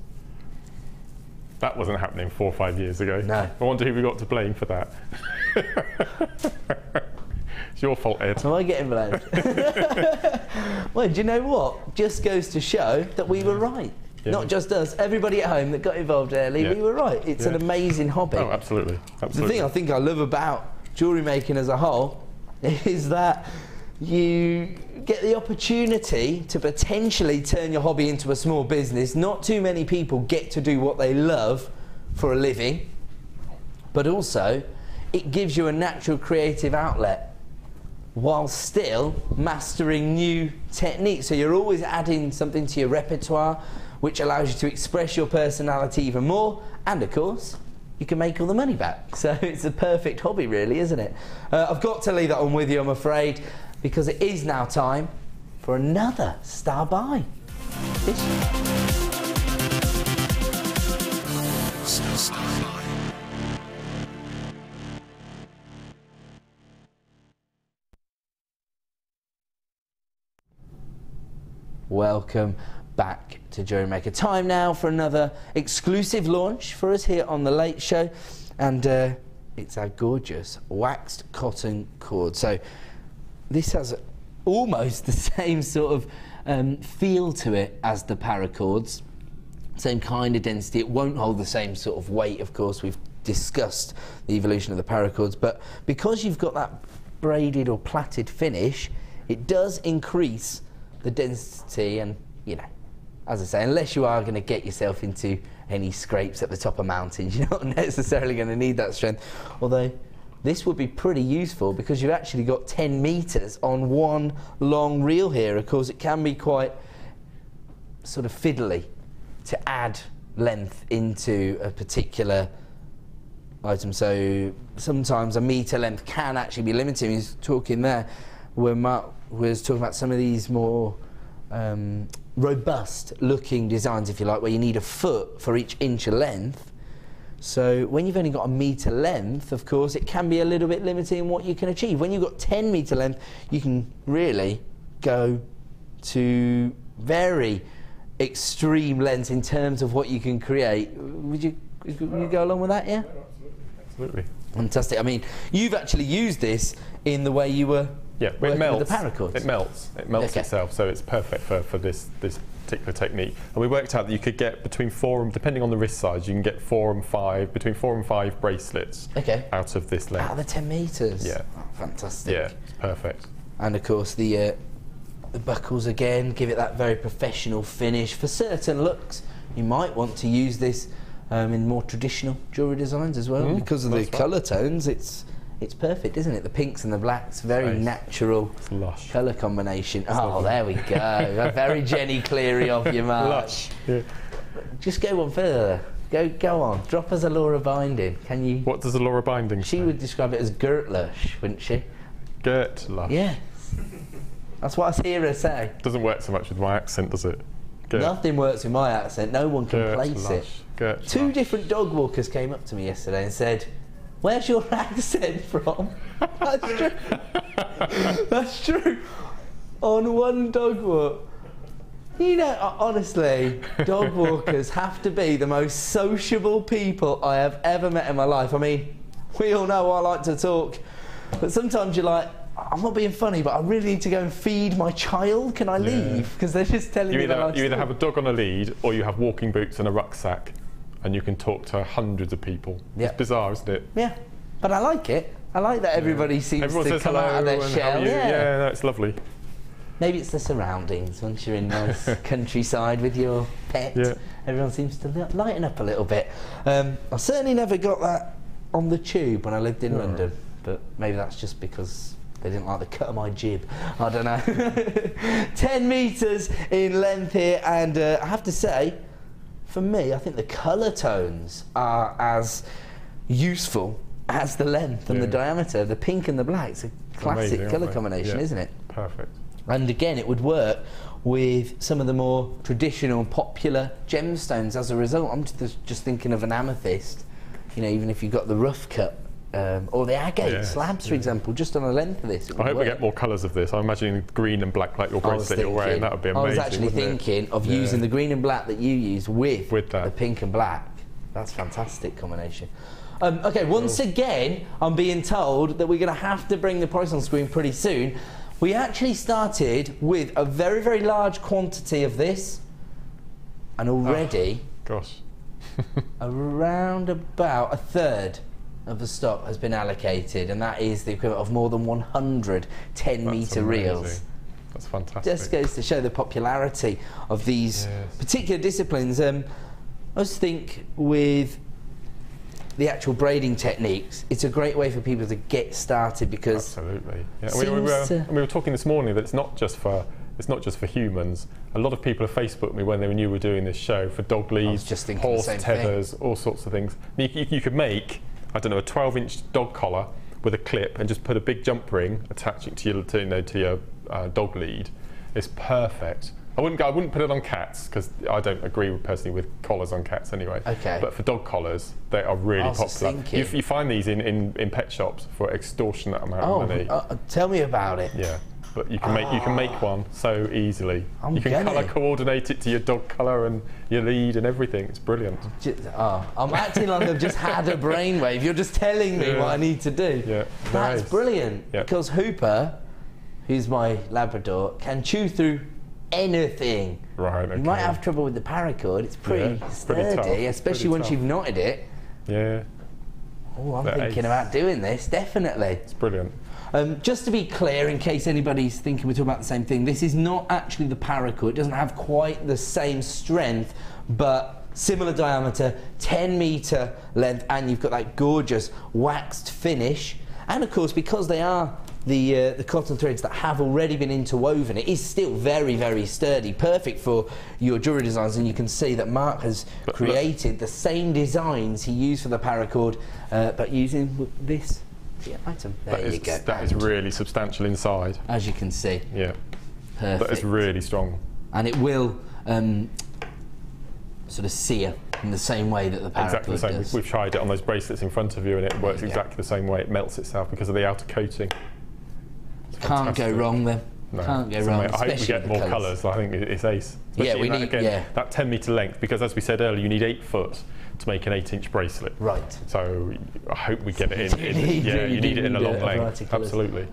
That wasn't happening 4 or 5 years ago. No. I wonder who we got to blame for that. It's your fault, Ed. Am I getting blamed? Well, do you know what? Just goes to show that we were right. Yeah. Not just us, everybody at home that got involved early, we were right. It's an amazing hobby. Oh, absolutely. The thing I think I love about jewellery making as a whole is that you get the opportunity to potentially turn your hobby into a small business. Not too many people get to do what they love for a living, but also it gives you a natural creative outlet while still mastering new techniques. So you're always adding something to your repertoire, which allows you to express your personality even more, and of course you can make all the money back. So it's a perfect hobby, really, isn't it? I've got to leave that on with you, I'm afraid, because it is now time for another star buy. Welcome back to Jewellery Maker. Time now for another exclusive launch for us here on The Late Show, and it's our gorgeous waxed cotton cord. So this has almost the same sort of feel to it as the Paracords, same kind of density. It won't hold the same sort of weight, of course. We've discussed the evolution of the Paracords, but because you've got that braided or plaited finish, it does increase the density. And, you know, as I say, unless you are going to get yourself into any scrapes at the top of mountains, you're not necessarily going to need that strength. Although this would be pretty useful because you've actually got 10 metres on one long reel here. Of course, it can be quite sort of fiddly to add length into a particular item. So sometimes a metre length can actually be limiting. He's talking there where Mark was talking about some of these more robust looking designs, if you like, where you need a foot for each inch of length. So when you've only got a metre length, of course, it can be a little bit limiting in what you can achieve. When you've got 10 metre length, you can really go to very extreme lengths in terms of what you can create. Would you go along with that, yeah? Absolutely. Fantastic. I mean, you've actually used this in the way you were working with the Paracords. It melts. It melts itself, so it's perfect for this particular technique. And we worked out that you could get between 4 and, depending on the wrist size, you can get 4 and 5, between 4 and 5 bracelets out of this length. Out of the 10 metres? Yeah. Oh, fantastic. Yeah, it's perfect. And of course the buckles again give it that very professional finish. For certain looks, you might want to use this in more traditional jewellery designs as well. Because of the colour tones, it's perfect, isn't it? The pinks and the blacks, very natural colour combination. Oh, there we go. Very Jenny Cleary of you, Mark. Lush. Yeah. Just go one further. Go on. Drop us a Laura binding. Can you? What does a Laura binding say? She would describe it as girt-lush, wouldn't she? Girt-lush. Yes. That's what I hear her say. Doesn't work so much with my accent, does it? Nothing works with my accent. No one can place it. Two different dog walkers came up to me yesterday and said, "Where's your accent from?" That's true. That's true. On one dog walk. You know, honestly, dog walkers have to be the most sociable people I have ever met in my life. I mean, we all know I like to talk, but sometimes you're like, I'm not being funny, but I really need to go and feed my child. Can I leave? Because they're just telling me that you either have a dog on a lead or you have walking boots and a rucksack, and you can talk to hundreds of people. It's bizarre, isn't it? Yeah, but I like it. I like that everybody seems to come out of their shell. Yeah, no, it's lovely. Maybe it's the surroundings. Once you're in nice countryside with your pet, everyone seems to lighten up a little bit. I certainly never got that on the tube when I lived in London. but maybe that's just because they didn't like the cut of my jib. I don't know. 10 metres in length here, and I have to say, for me, I think the colour tones are as useful as the length and the diameter. The pink and the black, it's a classic colour combination, isn't it? Perfect. And again, it would work with some of the more traditional, popular gemstones as a result. I'm just thinking of an amethyst, you know, even if you've got the rough cut, or the agate slabs, for example, just on the length of this. I hope we get more colours of this. I'm imagining green and black like your bracelet you're wearing. That would be amazing. I was actually thinking of using the green and black that you use with the pink and black. That's a fantastic combination. Okay, once again, I'm being told that we're going to have to bring the price on screen pretty soon. We actually started with a very, very large quantity of this, and already, around about a third of the stock has been allocated, and that is the equivalent of more than 100 10-metre reels. That's fantastic. Just goes to show the popularity of these particular disciplines. I just think with the actual braiding techniques, it's a great way for people to get started, because we were talking this morning that it's not just for humans. A lot of people have Facebooked me when they knew we were doing this show for dog leads, horse tethers, all sorts of things. You could make, I don't know, a 12-inch dog collar with a clip and just put a big jump ring attaching to your dog lead. It's perfect. I wouldn't put it on cats, because I don't agree personally with collars on cats anyway. Okay. But for dog collars, they are really popular. You find these in pet shops for extortionate amount of money. Tell me about it. Yeah. But you can make one so easily. You can colour coordinate it to your dog colour and your lead and everything. It's brilliant. I'm acting like I've just had a brainwave. You're just telling me what I need to do. Yeah, that's brilliant. Yeah. Because Hooper, who's my Labrador, can chew through anything. Right. Okay. You might have trouble with the paracord. It's pretty sturdy, especially once you've knotted it. Yeah. Oh, I'm thinking about doing this. Definitely. It's brilliant. Just to be clear, in case anybody's thinking we're talking about the same thing, this is not actually the paracord. It doesn't have quite the same strength, but similar diameter, 10-metre length, and you've got that gorgeous waxed finish. And of course, because they are the cotton threads that have already been interwoven, it is still very, very sturdy, perfect for your jewellery designs. And you can see that Mark has created the same designs he used for the paracord, but using this item. There you go. That is really substantial inside. As you can see. Yeah. Perfect. That is really strong. And it will sort of sear in the same way that the paracord exactly the same. does. We've tried it on those bracelets in front of you, and it works exactly the same way. It melts itself because of the outer coating. Can't go wrong then. No. Can't go wrong. I hope we get more colours. I think it's ace. Especially we need that 10-metre length, because as we said earlier, you need 8 foot to make an 8-inch bracelet. Right. So I hope we get it in. You need it in a long length. Absolutely.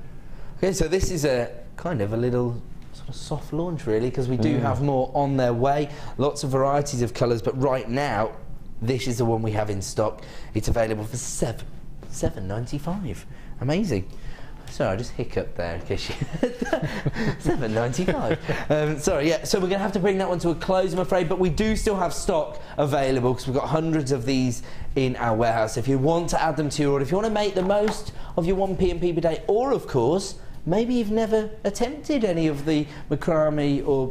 Okay, so this is a kind of a little sort of soft launch, really, because we do have more on their way. Lots of varieties of colours, but right now, this is the one we have in stock. It's available for $7.95. Amazing. Sorry, I just hiccuped there in case you $7.95. Sorry, yeah, so we're going to have to bring that one to a close, I'm afraid, but we do still have stock available because we've got hundreds of these in our warehouse. If you want to add them to your order, if you want to make the most of your 1p per day, or of course, maybe you've never attempted any of the macrame or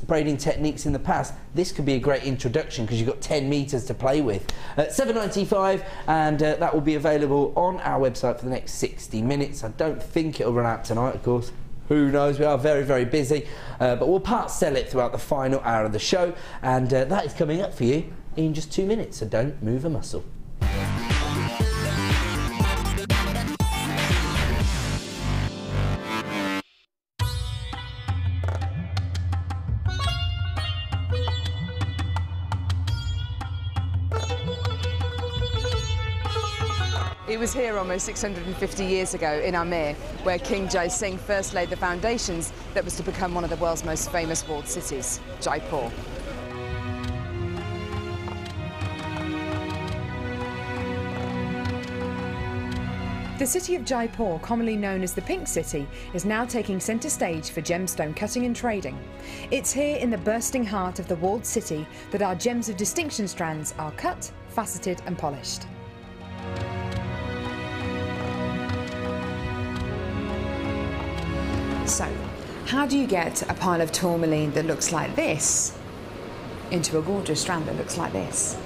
braiding techniques in the past, this could be a great introduction because you've got 10 metres to play with. $7.95, and that will be available on our website for the next 60 minutes. I don't think it'll run out tonight, of course. Who knows? We are very, very busy, but we'll part sell it throughout the final hour of the show, and that is coming up for you in just 2 minutes, so don't move a muscle. It was here almost 650 years ago in Amir, where King Jai Singh first laid the foundations that was to become one of the world's most famous walled cities, Jaipur. The city of Jaipur, commonly known as the Pink City, is now taking centre stage for gemstone cutting and trading. It's here in the bursting heart of the walled city that our gems of distinction strands are cut, faceted and polished. So, how do you get a pile of tourmaline that looks like this into a gorgeous strand that looks like this?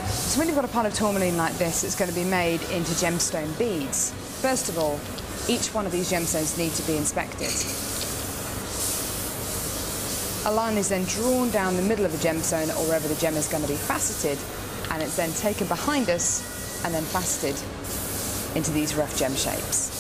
So when you've got a pile of tourmaline like this, it's going to be made into gemstone beads. First of all, each one of these gemstones need to be inspected. A line is then drawn down the middle of the gemstone or wherever the gem is going to be faceted, and it's then taken behind us and then faceted into these rough gem shapes.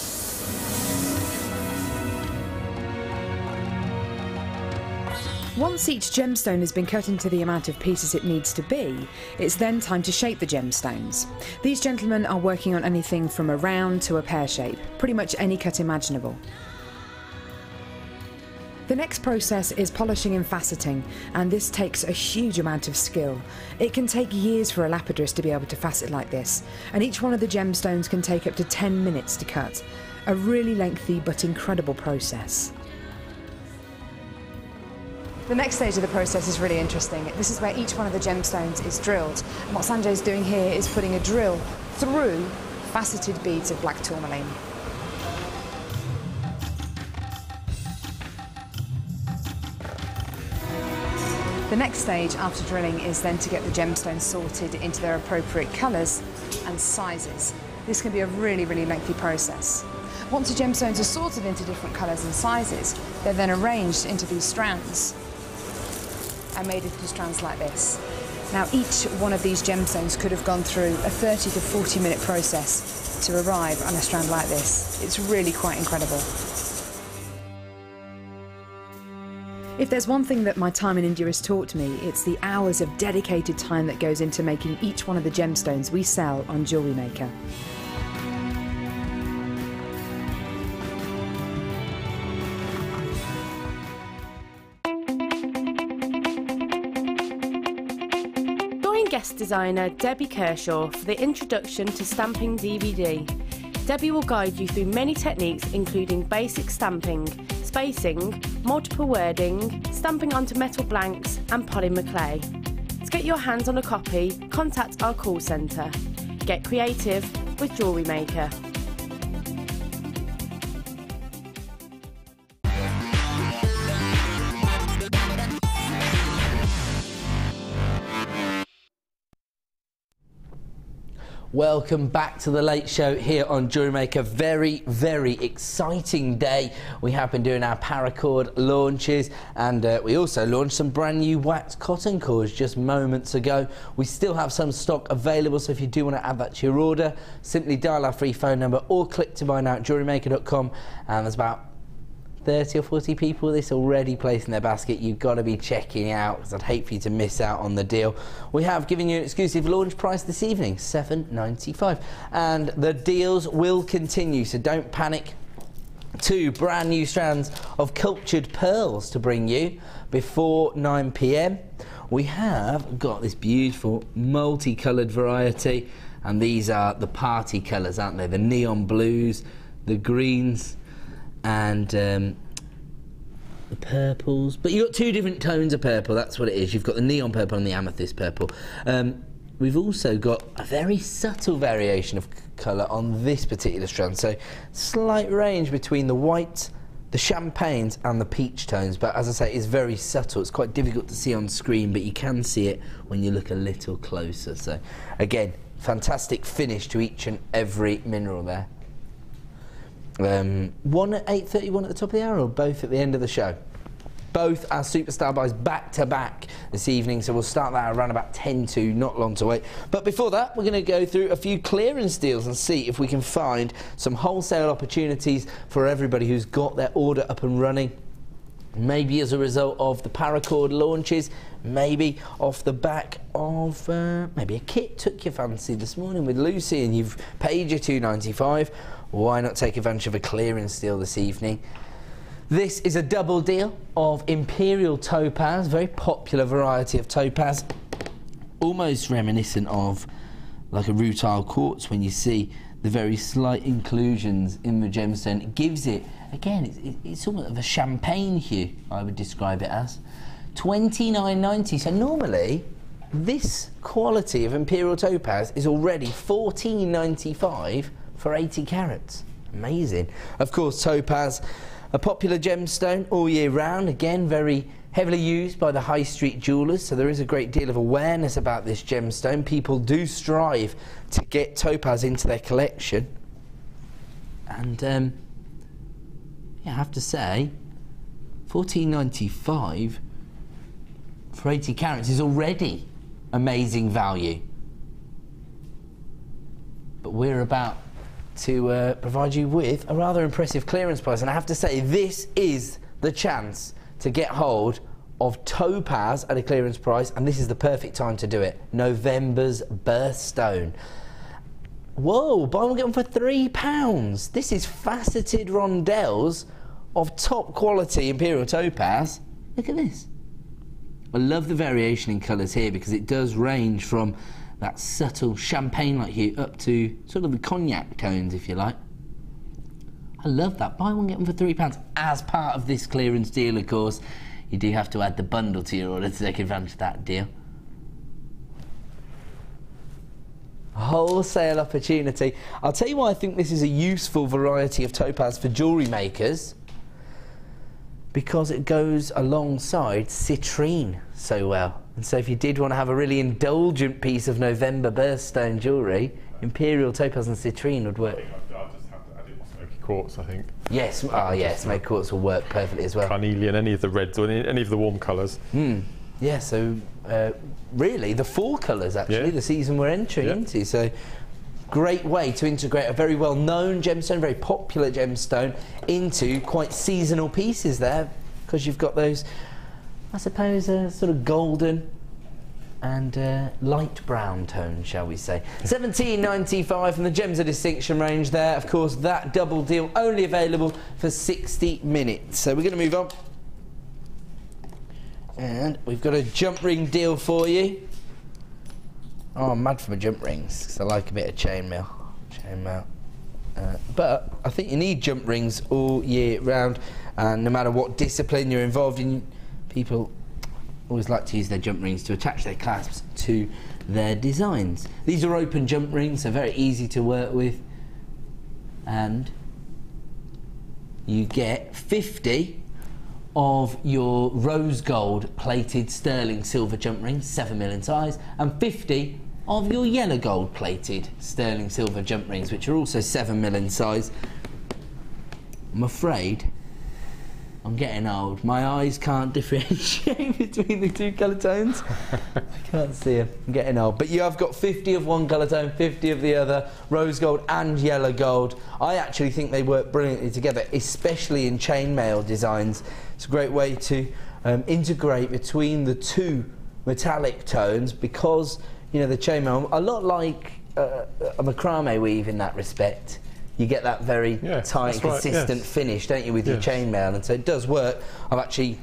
Once each gemstone has been cut into the amount of pieces it needs to be, it's then time to shape the gemstones. These gentlemen are working on anything from a round to a pear shape, pretty much any cut imaginable. The next process is polishing and faceting, and this takes a huge amount of skill. It can take years for a lapidurist to be able to facet like this, and each one of the gemstones can take up to 10 minutes to cut. A really lengthy but incredible process. The next stage of the process is really interesting. This is where each one of the gemstones is drilled. And what Sanjay's doing here is putting a drill through faceted beads of black tourmaline. The next stage after drilling is then to get the gemstones sorted into their appropriate colours and sizes. This can be a really, really lengthy process. Once the gemstones are sorted into different colours and sizes, they're then arranged into these strands and made into strands like this. Now each one of these gemstones could have gone through a 30 to 40 minute process to arrive on a strand like this. It's really quite incredible. If there's one thing that my time in India has taught me, it's the hours of dedicated time that goes into making each one of the gemstones we sell on Jewellery Maker. Guest designer Debbie Kershaw for the Introduction to Stamping DVD. Debbie will guide you through many techniques including basic stamping, spacing, multiple wording, stamping onto metal blanks and polymer clay. To get your hands on a copy, contact our call centre. Get creative with Jewellery Maker. Welcome back to the Late Show here on Jewellery Maker. Very, very exciting day. We have been doing our Paracord launches, and we also launched some brand new waxed cotton cores just moments ago. We still have some stock available, so if you do want to add that to your order, simply dial our free phone number or click to buy now at jewellerymaker.com, and there's about 30 or 40 people with this already placed in their basket. You've got to be checking out, because I'd hate for you to miss out on the deal. We have given you an exclusive launch price this evening, $7.95, and the deals will continue, so don't panic. 2 brand new strands of cultured pearls to bring you before 9 p.m. We have got this beautiful multicoloured variety, and these are the party colours, aren't they? The neon blues, the greens, and the purples. But you've got 2 different tones of purple, that's what it is. You've got the neon purple and the amethyst purple. We've also got a very subtle variation of colour on this particular strand, so slight range between the white, the champagnes and the peach tones, but as I say, it's very subtle. It's quite difficult to see on screen, but you can see it when you look a little closer. So again, fantastic finish to each and every mineral there. One at 8:30, one at the top of the hour, or both at the end of the show? Both our superstar buys back to back this evening, so we'll start that around about 10 to, not long to wait. But before that, we're going to go through a few clearance deals and see if we can find some wholesale opportunities for everybody who's got their order up and running. Maybe as a result of the Paracord launches, maybe off the back of maybe a kit took your fancy this morning with Lucy and you've paid your $2.95. Why not take advantage of a clearance deal this evening? This is a double deal of Imperial Topaz, very popular variety of topaz, almost reminiscent of like a rutile quartz when you see the very slight inclusions in the gemstone. It gives it, again, it's sort of a champagne hue, I would describe it as. $29.90, so normally this quality of Imperial Topaz is already $14.95 for 80 carats. Amazing. Of course, Topaz, a popular gemstone all year round. Again, very heavily used by the high street jewellers, so there is a great deal of awareness about this gemstone. People do strive to get Topaz into their collection. And yeah, I have to say, $14.95 for 80 carats is already amazing value. But we're about to provide you with a rather impressive clearance price, and I have to say, this is the chance to get hold of Topaz at a clearance price, and this is the perfect time to do it. November's birthstone. Whoa, buy one get one for £3. This is faceted rondelles of top quality Imperial Topaz. Look at this. I love the variation in colours here because it does range from that subtle champagne-like hue up to sort of the cognac tones, if you like. I love that. Buy one get one for £3. As part of this clearance deal, of course, you do have to add the bundle to your order to take advantage of that deal. Wholesale opportunity. I'll tell you why I think this is a useful variety of topaz for jewellery makers. Because it goes alongside citrine so well. And so if you did want to have a really indulgent piece of November birthstone jewellery, Imperial Topaz and citrine would work. I'll just have to add in smoky quartz, I think. Yes, yes, smoky quartz will work perfectly as well. Carnelian, any of the reds or any of the warm colours. Yeah, so really the fall colours actually, the season we're entering into. So great way to integrate a very well known gemstone, very popular gemstone, into quite seasonal pieces there, because you've got those, I suppose, sort of golden and light brown tones, shall we say. $17.95 from the Gems of Distinction range there. Of course, that double deal only available for 60 minutes. So we're going to move on. And we've got a jump ring deal for you. Oh, I'm mad for my jump rings, because I like a bit of chainmail. But I think you need jump rings all year round, and no matter what discipline you're involved in, people always like to use their jump rings to attach their clasps to their designs. These are open jump rings, so very easy to work with, and you get 50 of your rose gold plated sterling silver jump rings, 7mm in size, and 50 of your yellow gold plated sterling silver jump rings, which are also 7mm in size. I'm afraid I'm getting old. My eyes can't differentiate between the two colour tones. I can't see them. I'm getting old. But you have got 50 of one colour tone, 50 of the other, rose gold and yellow gold. I actually think they work brilliantly together, especially in chainmail designs. It's a great way to integrate between the two metallic tones, because you know the chainmail, a lot like a macrame weave in that respect. You get that very tight, consistent finish, don't you, with your chainmail, and so it does work. I've actually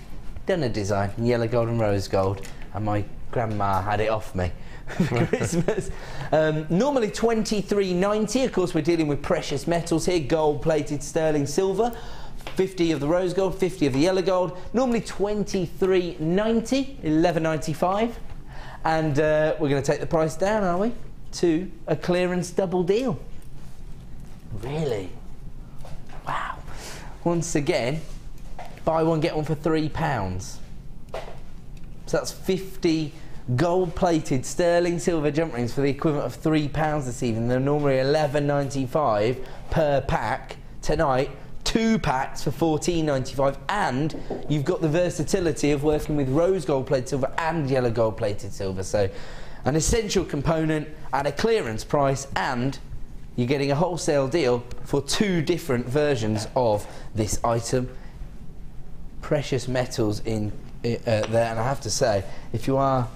done a design in yellow gold and rose gold, and my grandma had it off me for Christmas. Normally $23.90. Of course, we're dealing with precious metals here, gold plated sterling silver. 50 of the rose gold, 50 of the yellow gold. Normally $23.90, $11.95. And we're going to take the price down, are we, to a clearance double deal. Really? Wow. Once again, buy one, get one for £3. So that's 50 gold-plated sterling silver jump rings for the equivalent of £3 this evening. They're normally $11.95 per pack. Tonight, 2 packs for $14.95, and you've got the versatility of working with rose gold plated silver and yellow gold plated silver. So an essential component at a clearance price, and you're getting a wholesale deal for 2 different versions of this item. Precious metals in there, and I have to say, if you are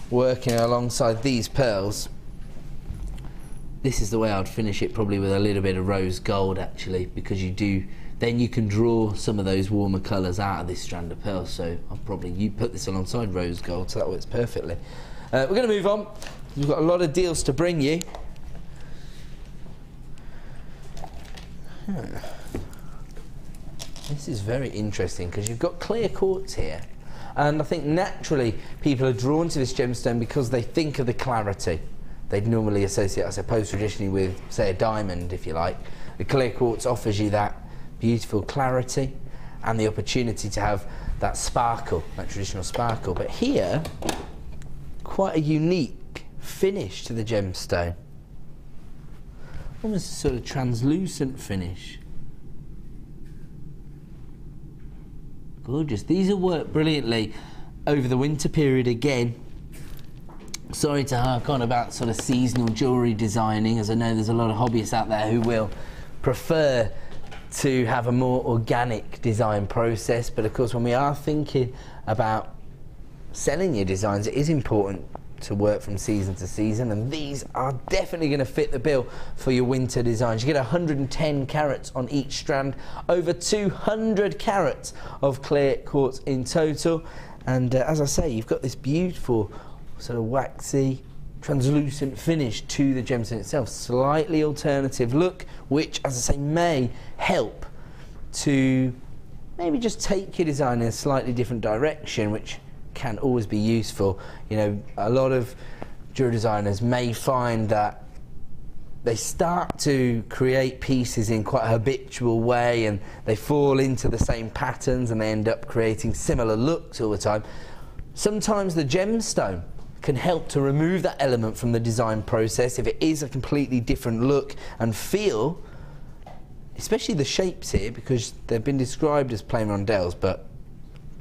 working alongside these pearls, this is the way I'd finish it, probably with a little bit of rose gold actually, because then you can draw some of those warmer colours out of this strand of pearls. So you put this alongside rose gold, so that works perfectly. We're going to move on. We've got a lot of deals to bring you. This is very interesting, because you've got clear quartz here, And I think naturally people are drawn to this gemstone because they think of the clarity. They'd normally associate, I suppose, traditionally with, say, a diamond, if you like. The clear quartz offers you that beautiful clarity and the opportunity to have that sparkle, that traditional sparkle. But here, quite a unique finish to the gemstone. Almost a sort of translucent finish. Gorgeous. These will work brilliantly over the winter period again. Sorry to hark on about sort of seasonal jewellery designing, as I know there's a lot of hobbyists out there who will prefer to have a more organic design process, but of course when we are thinking about selling your designs, it is important to work from season to season, and these are definitely going to fit the bill for your winter designs. You get 110 carats on each strand, over 200 carats of clear quartz in total, and as I say, you've got this beautiful sort of waxy, translucent finish to the gemstone itself. Slightly alternative look, which, as I say, may help to maybe just take your design in a slightly different direction, which can always be useful. You know, a lot of jewelry designers may find that they start to create pieces in quite a habitual way and they fall into the same patterns and they end up creating similar looks all the time. Sometimes the gemstone can help to remove that element from the design process if it is a completely different look and feel, especially the shapes here, because they've been described as plain rondelles, but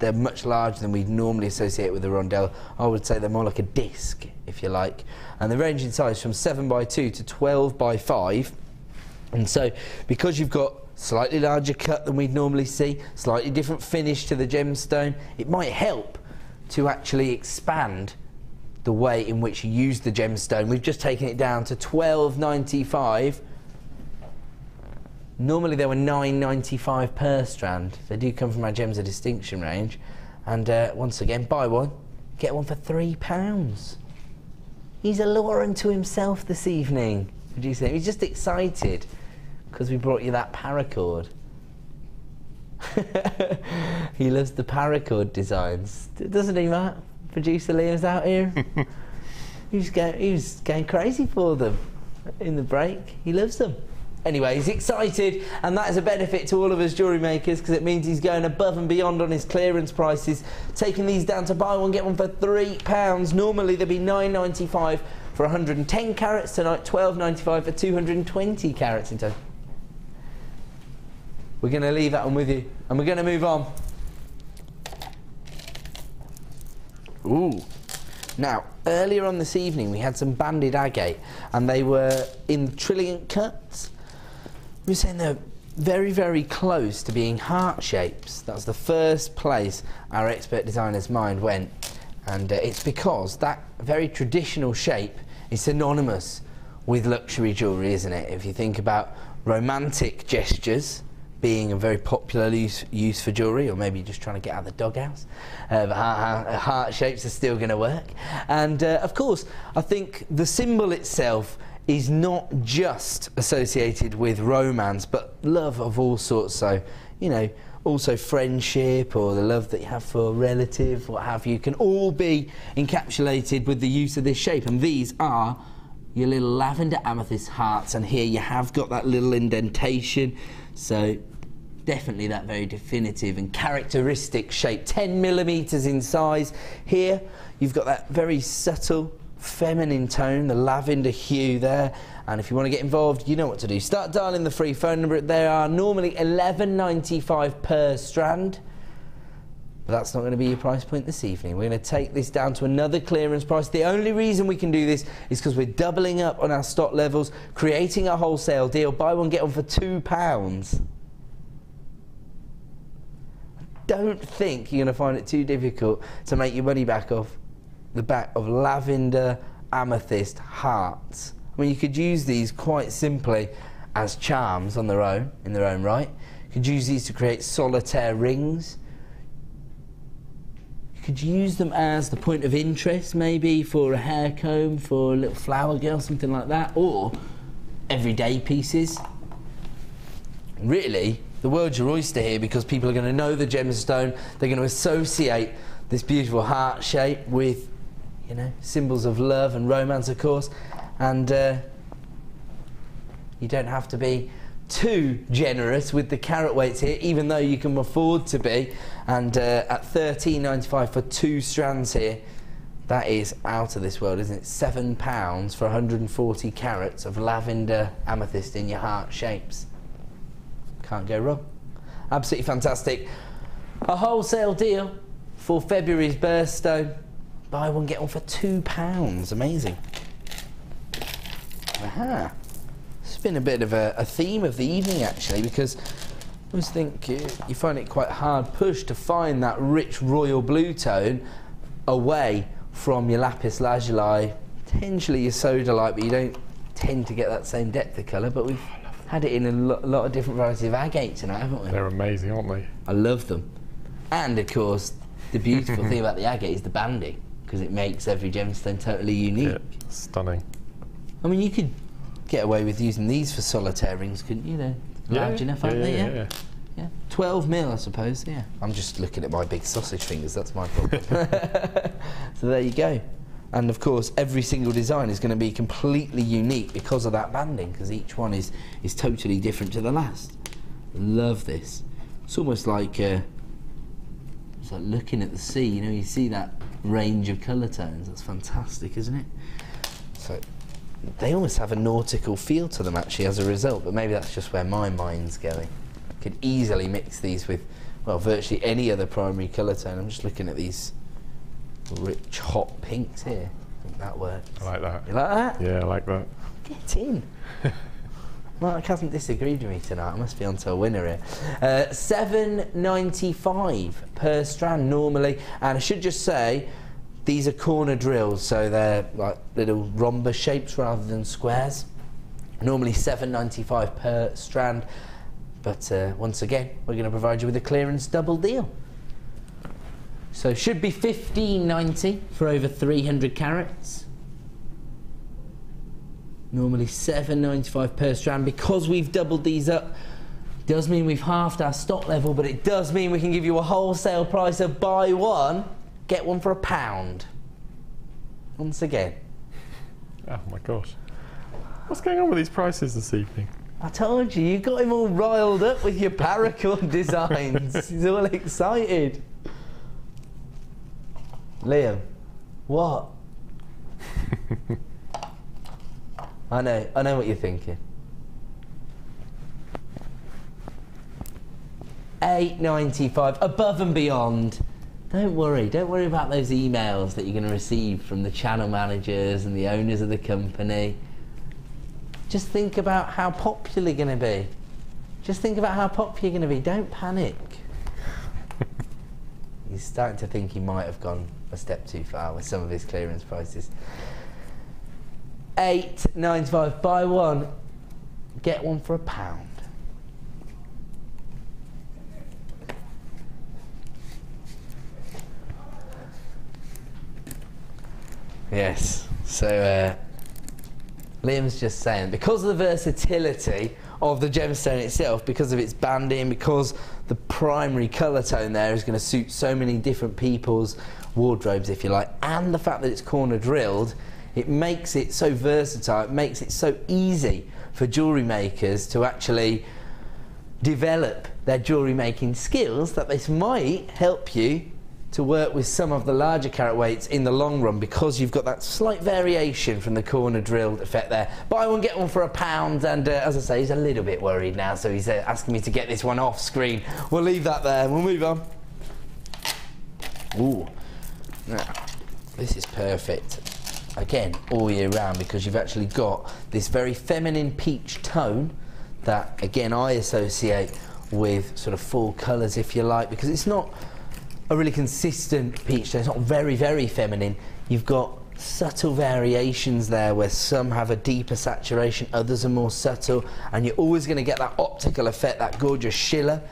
they're much larger than we'd normally associate with a rondelle. I would say they're more like a disc, if you like. And they range in size from 7x2 to 12x5. And so, because you've got slightly larger cut than we'd normally see, slightly different finish to the gemstone, it might help to actually expand the way in which you use the gemstone. We've just taken it down to $12.95. Normally they were $9.95 per strand. They do come from our Gems of Distinction range. And once again, buy one, get one for £3. He's alluring to himself this evening. Would you say? He's just excited because we brought you that paracord. He loves the paracord designs, doesn't he, Matt? Producer Liam's out here. he was going crazy for them in the break. He loves them. Anyway, he's excited, and that is a benefit to all of us jewellery makers because it means he's going above and beyond on his clearance prices, taking these down to buy one, get one for £3. Normally they'd be $9.95 for 110 carats, tonight $12.95 for 220 carats in total. We're going to leave that one with you, and we're going to move on. Ooh. Now, earlier on this evening we had some banded agate, and they were in Trilliant cuts. We were saying they're very, very close to being heart shapes. That's the first place our expert designer's mind went, and it's because that very traditional shape is synonymous with luxury jewellery, isn't it? If you think about romantic gestures being a very popular use for jewellery, or maybe just trying to get out of the doghouse, heart shapes are still going to work. And of course, I think the symbol itself is not just associated with romance, but love of all sorts. So, you know, also friendship, or the love that you have for a relative, what have you, can all be encapsulated with the use of this shape. And these are your little lavender amethyst hearts, and here you have got that little indentation. So definitely that very definitive and characteristic shape, 10mm in size. Here you've got that very subtle feminine tone, the lavender hue there. And if you want to get involved, you know what to do. Start dialing the free phone number. They are normally $11.95 per strand, but that's not going to be your price point this evening. We're going to take this down to another clearance price. The only reason we can do this is because we're doubling up on our stock levels, creating a wholesale deal. Buy one, get one for £2. Don't think you're going to find it too difficult to make your money back off the back of lavender amethyst hearts. I mean, you could use these quite simply as charms on their own, in their own right. You could use these to create solitaire rings. You could use them as the point of interest, maybe for a hair comb, for a little flower girl, something like that, or everyday pieces. Really, the world's your oyster here, because people are going to know the gemstone, they're going to associate this beautiful heart shape with, you know, symbols of love and romance, of course. And you don't have to be too generous with the carat weights here, even though you can afford to be. And at £13.95 for 2 strands here, that is out of this world, isn't it? £7 for 140 carats of lavender amethyst in your heart shapes. Can't go wrong. Absolutely fantastic. A wholesale deal for February's birthstone. Buy one, get one for £2. Amazing. Aha. It's been a bit of a theme of the evening, actually, because I always think you find it quite hard push to find that rich royal blue tone away from your lapis lazuli, potentially your sodalite, but you don't tend to get that same depth of colour. But we've had it in a lot of different varieties of agate tonight, haven't we? They're amazing, aren't they? I love them. And of course, the beautiful thing about the agate is the banding, because it makes every gemstone totally unique. Yeah, stunning. I mean, you could get away with using these for solitaire rings, couldn't you? They're large enough, aren't they? Yeah. 12 mil, I suppose. Yeah. I'm just looking at my big sausage fingers. That's my problem. So there you go. And of course, every single design is going to be completely unique because of that banding, because each one is totally different to the last. Love this. It's almost like looking at the sea. You know, you see that range of colour tones. That's fantastic, isn't it? So they almost have a nautical feel to them, actually, as a result. But maybe that's just where my mind's going. Could easily mix these with, well, virtually any other primary colour tone. I'm just looking at these rich hot pinks here. I think that works. I like that. You like that? Yeah, I like that. Get in. Mark hasn't disagreed with me tonight. I must be onto a winner here. £7.95 per strand normally, and I should just say these are corner drills, so they're like little rhombus shapes rather than squares. Normally £7.95 per strand. But once again, we're going to provide you with a clearance double deal. So should be $15.90 for over 300 carats. Normally $7.95 per strand. Because we've doubled these up, does mean we've halved our stock level, but it does mean we can give you a wholesale price of buy one, get one for £1. Once again. Oh my gosh. What's going on with these prices this evening? I told you, you got him all riled up with your Paracord designs. He's all excited. Liam, what? I know what you're thinking. $8.95, above and beyond. Don't worry about those emails that you're going to receive from the channel managers and the owners of the company. Just think about how popular you're going to be. Just think about how popular you're going to be. Don't panic. He's starting to think he might have gone a step too far with some of his clearance prices. $8.95. Buy one, get one for £1. Yes. So Liam's just saying, because of the versatility of the gemstone itself, because of its banding, because the primary colour tone there is going to suit so many different people's wardrobes, if you like, and the fact that it's corner drilled, it makes it so versatile, it makes it so easy for jewellery makers to actually develop their jewellery making skills, that this might help you to work with some of the larger carat weights in the long run, because you've got that slight variation from the corner drilled effect there. Buy one, get one for £1, and as I say, he's a little bit worried now, so he's asking me to get this one off screen. We'll leave that there, we'll move on. Ooh, now, this is perfect. Again, all year round, because you've actually got this very feminine peach tone that, again, I associate with sort of full colours, if you like, because it's not a really consistent peach tone. It's not very, very feminine. You've got subtle variations there where some have a deeper saturation, others are more subtle, and you're always going to get that optical effect, that gorgeous shiller.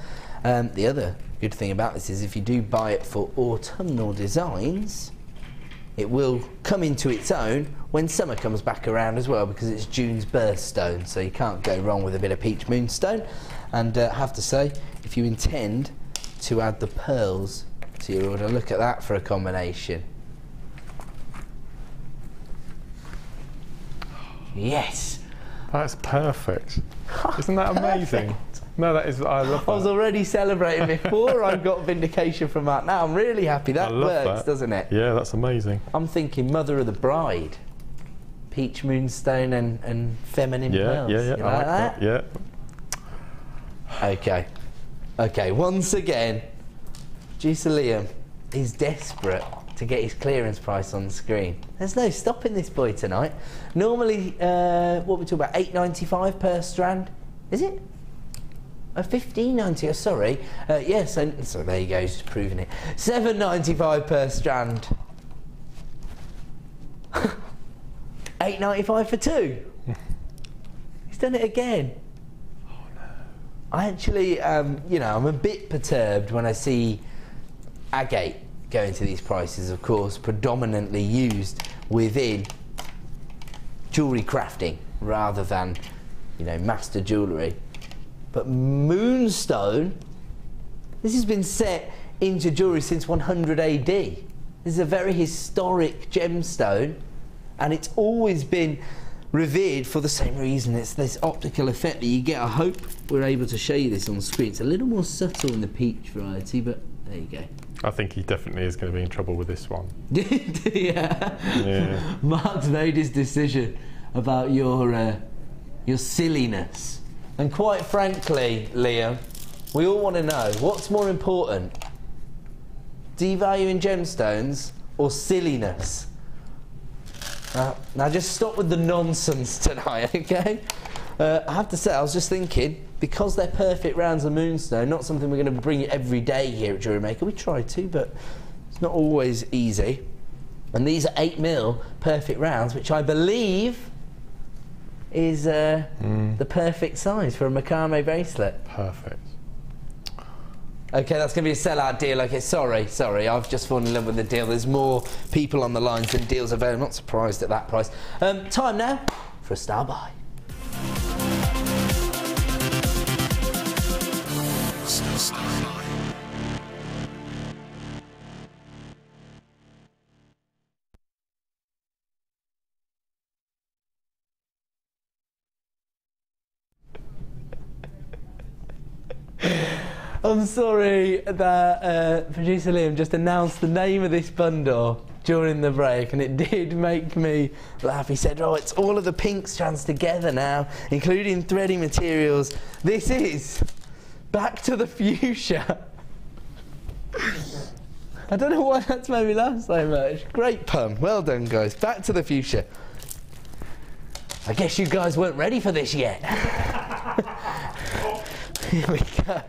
The other good thing about this is if you do buy it for autumnal designs, it will come into its own when summer comes back around as well, because it's June's birthstone, so you can't go wrong with a bit of peach moonstone. And I have to say, if you intend to add the pearls to your order. Look at that for a combination. Yes. That's perfect. Isn't that amazing? No, that is, I love that. I was already celebrating before I got vindication from that. Now I'm really happy. That works, doesn't it? Yeah, that's amazing. I'm thinking Mother of the Bride. Peach Moonstone and feminine pearls. Yeah, you like that? Yeah. Okay, once again, Liam is desperate to get his clearance price on the screen. There's no stopping this boy tonight. Normally, what we talk about, $8.95 per strand. Is it? $15.90, sorry. Yes, so there you go, just proving it. $7.95 per strand. $8.95 for two. He's done it again. Oh no. I actually, you know, I'm a bit perturbed when I see agate going to these prices, of course, predominantly used within jewellery crafting rather than, you know, master jewellery. But Moonstone, this has been set into jewellery since 100 AD. This is a very historic gemstone, and it's always been revered for the same reason. It's this optical effect that you get. I hope we're able to show you this on the screen. It's a little more subtle in the peach variety, but there you go. I think he definitely is going to be in trouble with this one. Yeah. Mark's made his decision about your silliness. And quite frankly, Liam, we all want to know, what's more important? Devaluing gemstones or silliness? Now just stop with the nonsense tonight, okay? I have to say, I was just thinking, because they're perfect rounds of Moonstone, not something we're going to bring every day here at Jewellery Maker. We try to, but it's not always easy. And these are 8mm perfect rounds, which I believe is the perfect size for a macrame bracelet. Perfect. Okay, that's going to be a sellout deal. Okay, sorry, I've just fallen in love with the deal. There's more people on the lines than deals available. I'm not surprised at that price. Time now for a star buy. I'm sorry that producer Liam just announced the name of this bundle during the break, and it did make me laugh. He said, oh, it's all of the pink strands together now, including threading materials. This is Back to the Fuchsia. I don't know why that's made me laugh so much. Great pun. Well done, guys. Back to the Fuchsia. I guess you guys weren't ready for this yet. Here we go.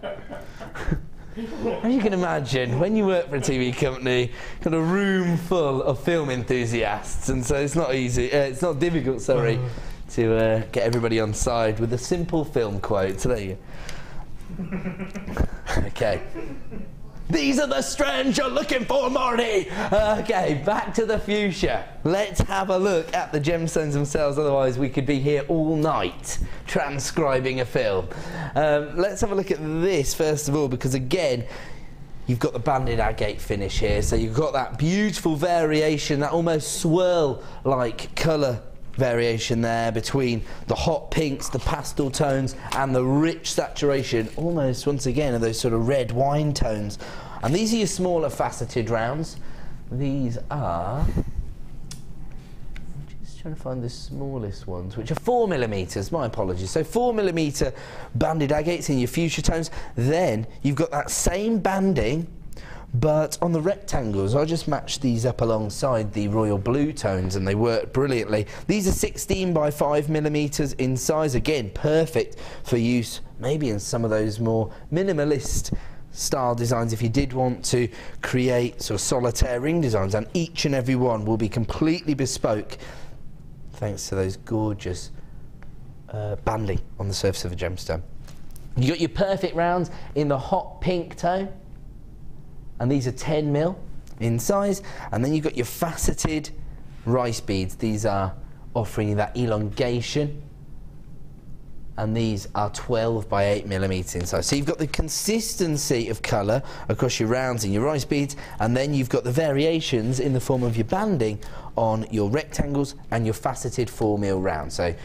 As you can imagine, when you work for a TV company, got a room full of film enthusiasts, and so it's not easy, it's not difficult, sorry, to get everybody on side with a simple film quote. So there you go. Okay. These are the strands you're looking for, Marty! Okay, back to the fuchsia. Let's have a look at the gemstones themselves, otherwise we could be here all night transcribing a film. Let's have a look at this first of all, because again, you've got the banded agate finish here, so you've got that beautiful variation, that almost swirl-like colour variation there between the hot pinks, the pastel tones, and the rich saturation, almost once again of those sort of red wine tones. And these are your smaller faceted rounds. These are, I'm just trying to find the smallest ones, which are 4mm, my apologies. So 4mm banded agates in your fuchsia tones. Then you've got that same banding, but on the rectangles. I just matched these up alongside the royal blue tones and they work brilliantly. These are 16 by 5mm in size, again perfect for use maybe in some of those more minimalist style designs if you did want to create sort of solitaire ring designs, and each and every one will be completely bespoke thanks to those gorgeous banding on the surface of a gemstone. You got your perfect rounds in the hot pink tone, and these are 10mm in size, and then you've got your faceted rice beads. These are offering you that elongation and these are 12 by 8mm in size. So you've got the consistency of colour across your rounds and your rice beads, and then you've got the variations in the form of your banding on your rectangles and your faceted 4mm round. So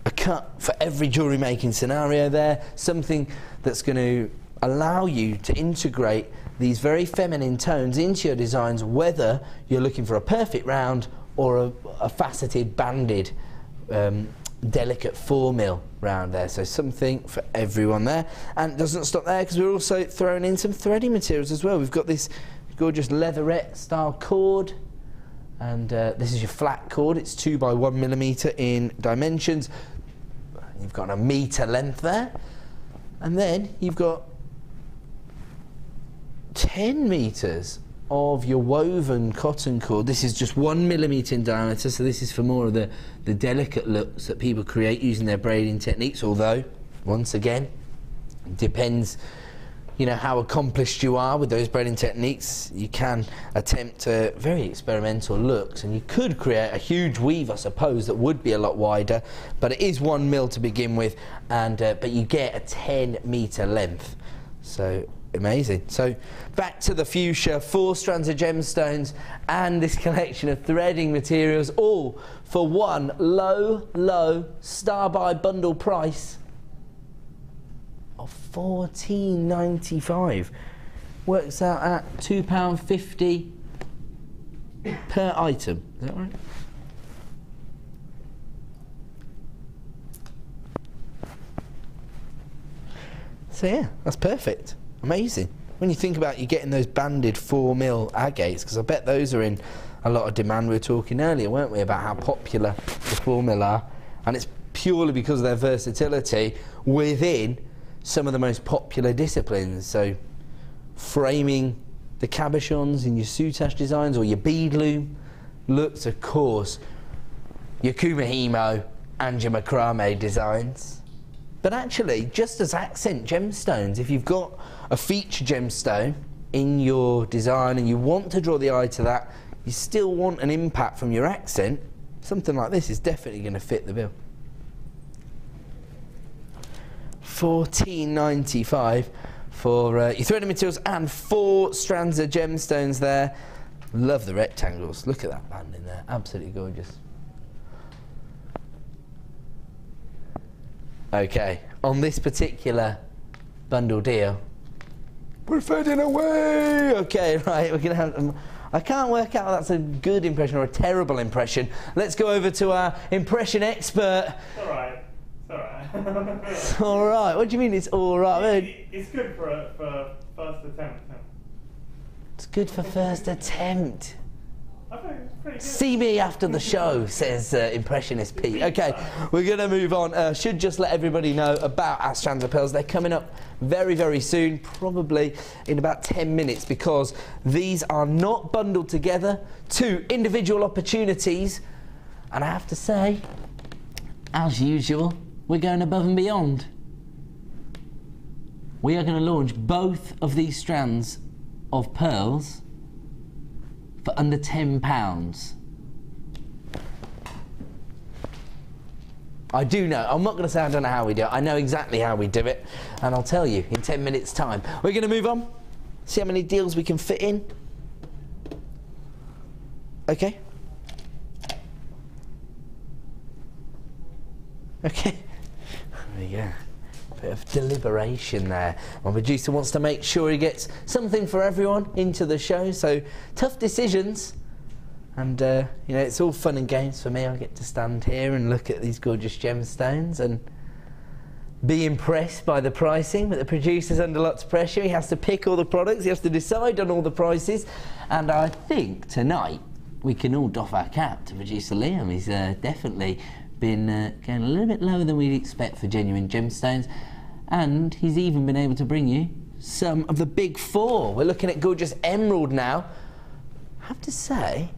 a cut for every jewellery making scenario there, something that's going to allow you to integrate these very feminine tones into your designs, whether you're looking for a perfect round or a faceted banded delicate 4mm round there. So something for everyone there. And it doesn't stop there, because we're also throwing in some threading materials as well. We've got this gorgeous leatherette style cord, and this is your flat cord. It's 2 by 1mm in dimensions. You've got a metre length there, and then you've got 10 metres of your woven cotton cord. This is just 1mm in diameter, so this is for more of the delicate looks that people create using their braiding techniques, although, once again, it depends, you know, how accomplished you are with those braiding techniques. You can attempt very experimental looks, and you could create a huge weave, I suppose, that would be a lot wider, but it is 1mm to begin with, and but you get a 10-metre length. So amazing. So back to the fuchsia, 4 strands of gemstones and this collection of threading materials, all for one low star buy bundle price of £14.95. Works out at £2.50 per item. Is that right? So yeah, that's perfect. Amazing. When you think about you getting those banded 4mm agates, because I bet those are in a lot of demand. We were talking earlier, weren't we, about how popular the 4mm are, and it's purely because of their versatility within some of the most popular disciplines. So framing the cabochons in your soutache designs, or your beadloom looks, of course, your kumihimo and your macrame designs. But actually, just as accent gemstones, if you've got a feature gemstone in your design and you want to draw the eye to that, you still want an impact from your accent, something like this is definitely going to fit the bill. £14.95 for your threading materials and 4 strands of gemstones there. Love the rectangles. Look at that band in there. Absolutely gorgeous. Okay, on this particular bundle deal, we're fading away. Okay, right, we're going to have... I can't work out if that's a good impression or a terrible impression. Let's go over to our impression expert. It's all right. It's all right. It's all right. What do you mean it's all right? It's good for first attempt. It's good for first attempt. I think it's pretty good. See me after the show, says Impressionist Pete. Okay, we're going to move on. Should just let everybody know about our strands of pearls. They're coming up very soon, probably in about 10 minutes, because these are not bundled together, 2 individual opportunities. And I have to say, as usual, we're going above and beyond. We are going to launch both of these strands of pearls for under £10. I do know. I'm not going to say I don't know how we do it. I know exactly how we do it, and I'll tell you in 10 minutes' time. We're going to move on, see how many deals we can fit in. Okay. Okay. There we go. Bit of deliberation there. My producer wants to make sure he gets something for everyone into the show, so tough decisions. And you know, it's all fun and games for me. I get to stand here and look at these gorgeous gemstones and be impressed by the pricing, but the producer's under lots of pressure. He has to pick all the products, he has to decide on all the prices, and I think tonight we can all doff our cap to producer Liam. He's definitely been going a little bit lower than we'd expect for genuine gemstones, and he's even been able to bring you some of the big 4. We're looking at gorgeous emerald now. I have to say,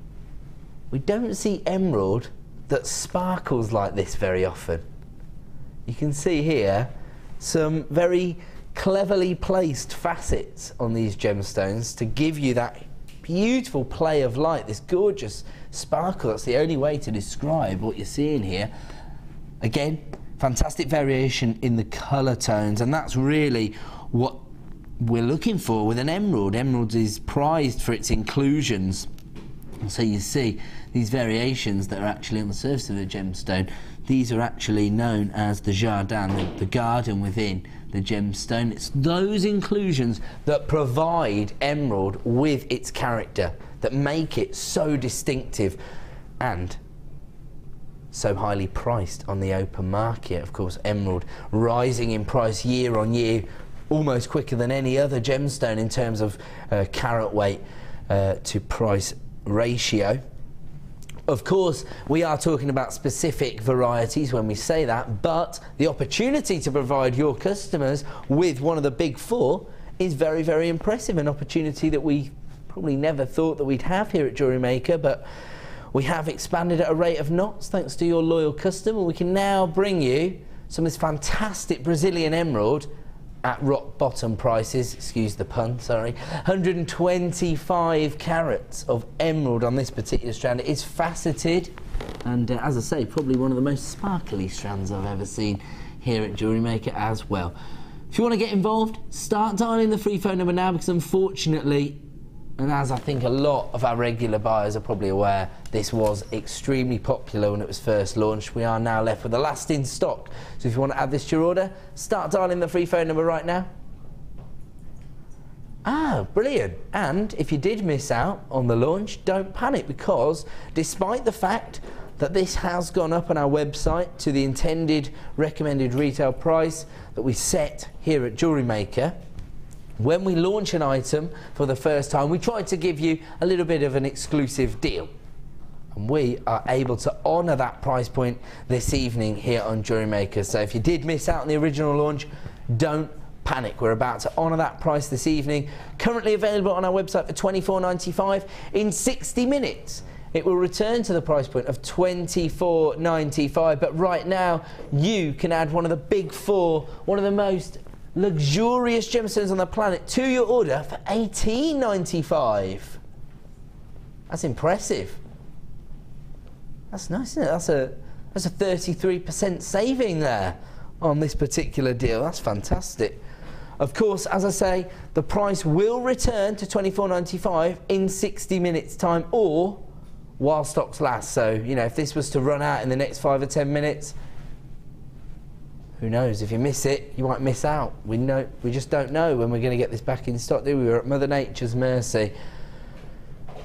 we don't see emerald that sparkles like this very often. You can see here some very cleverly placed facets on these gemstones to give you that beautiful play of light, this gorgeous sparkle. That's the only way to describe what you're seeing here. Again, Fantastic variation in the colour tones, and that's really what we're looking for with an emerald. Emerald is prized for its inclusions. So you see these variations that are actually on the surface of a gemstone. These are actually known as the jardin, the garden within the gemstone. It's those inclusions that provide emerald with its character, that make it so distinctive and so highly priced on the open market. Of course, emerald rising in price year on year, almost quicker than any other gemstone in terms of carat weight to price ratio. Of course, we are talking about specific varieties when we say that, but the opportunity to provide your customers with one of the big four is very, very impressive. An opportunity that we probably never thought that we'd have here at Jewellery Maker, but we have expanded at a rate of knots thanks to your loyal customer. We can now bring you some of this fantastic Brazilian emerald at rock bottom prices, excuse the pun, sorry. 125 carats of emerald on this particular strand. It is faceted, and as I say, probably one of the most sparkly strands I've ever seen here at Jewellery Maker as well. If you want to get involved, start dialing the free phone number now, because unfortunately, and as I think a lot of our regular buyers are probably aware, this was extremely popular when it was first launched. We are now left with the last in stock. So if you want to add this to your order, start dialing the free phone number right now. Ah, brilliant. And if you did miss out on the launch, don't panic, because despite the fact that this has gone up on our website to the intended recommended retail price that we set here at Jewellery Maker, when we launch an item for the first time, we try to give you a little bit of an exclusive deal. And we are able to honour that price point this evening here on Jewellery Maker. So if you did miss out on the original launch, don't panic. We're about to honour that price this evening. Currently available on our website for $24.95. In 60 minutes, it will return to the price point of $24.95. But right now, you can add one of the big four, one of the most luxurious gemstones on the planet to your order for $18.95. That's impressive. That's nice, isn't it? That's a 33% saving there on this particular deal. That's fantastic. Of course, as I say, the price will return to $24.95 in 60 minutes time, or while stocks last. So, you know, if this was to run out in the next 5 or 10 minutes, who knows? If you miss it, you might miss out. We just don't know when we're going to get this back in stock, do we? We're at Mother Nature's mercy.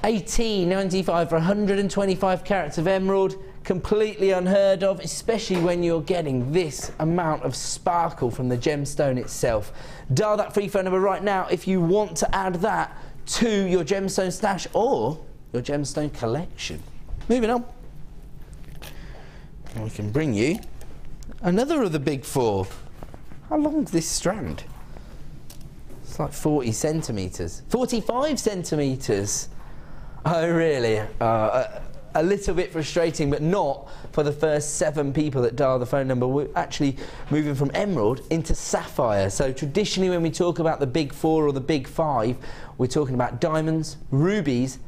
$18.95 for 125 carats of emerald. Completely unheard of, especially when you're getting this amount of sparkle from the gemstone itself. Dial that free phone number right now if you want to add that to your gemstone stash or your gemstone collection. Moving on. We can bring you another of the big four. How long's this strand? It's like 40 centimetres. 45 centimetres. Oh, really? A little bit frustrating, but not for the first 7 people that dial the phone number. We're actually moving from emerald into sapphire. So traditionally when we talk about the big four or the big five, we're talking about diamonds, rubies,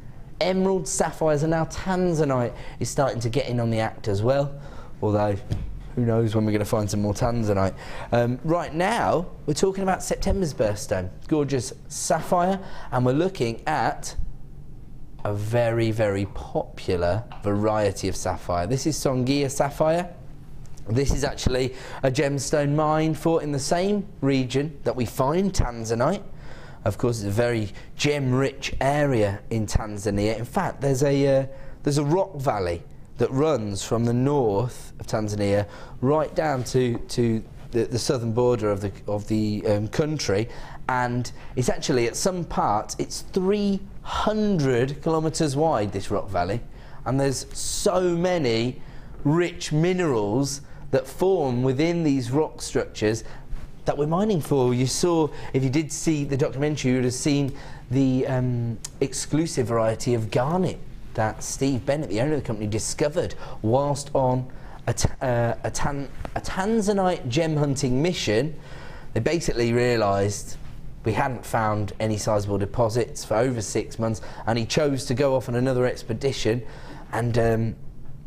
emerald, sapphires, and now tanzanite is starting to get in on the act as well. Although, who knows when we're going to find some more tanzanite. Right now, we're talking about September's birthstone. Gorgeous sapphire, and we're looking at a very, very popular variety of sapphire. This is Sania sapphire. This is actually a gemstone mined for in the same region that we find tanzanite. Of course, it's a very gem-rich area in Tanzania. In fact, there's a rock valley that runs from the north of Tanzania right down to the southern border of the country, and it's actually, at some parts, it's 300 kilometres wide, this rock valley, and there's so many rich minerals that form within these rock structures that we're mining for. You saw, if you did see the documentary, you would have seen the exclusive variety of garnet that Steve Bennett, the owner of the company, discovered whilst on a tanzanite gem hunting mission. They basically realised we hadn't found any sizable deposits for over 6 months, and he chose to go off on another expedition, and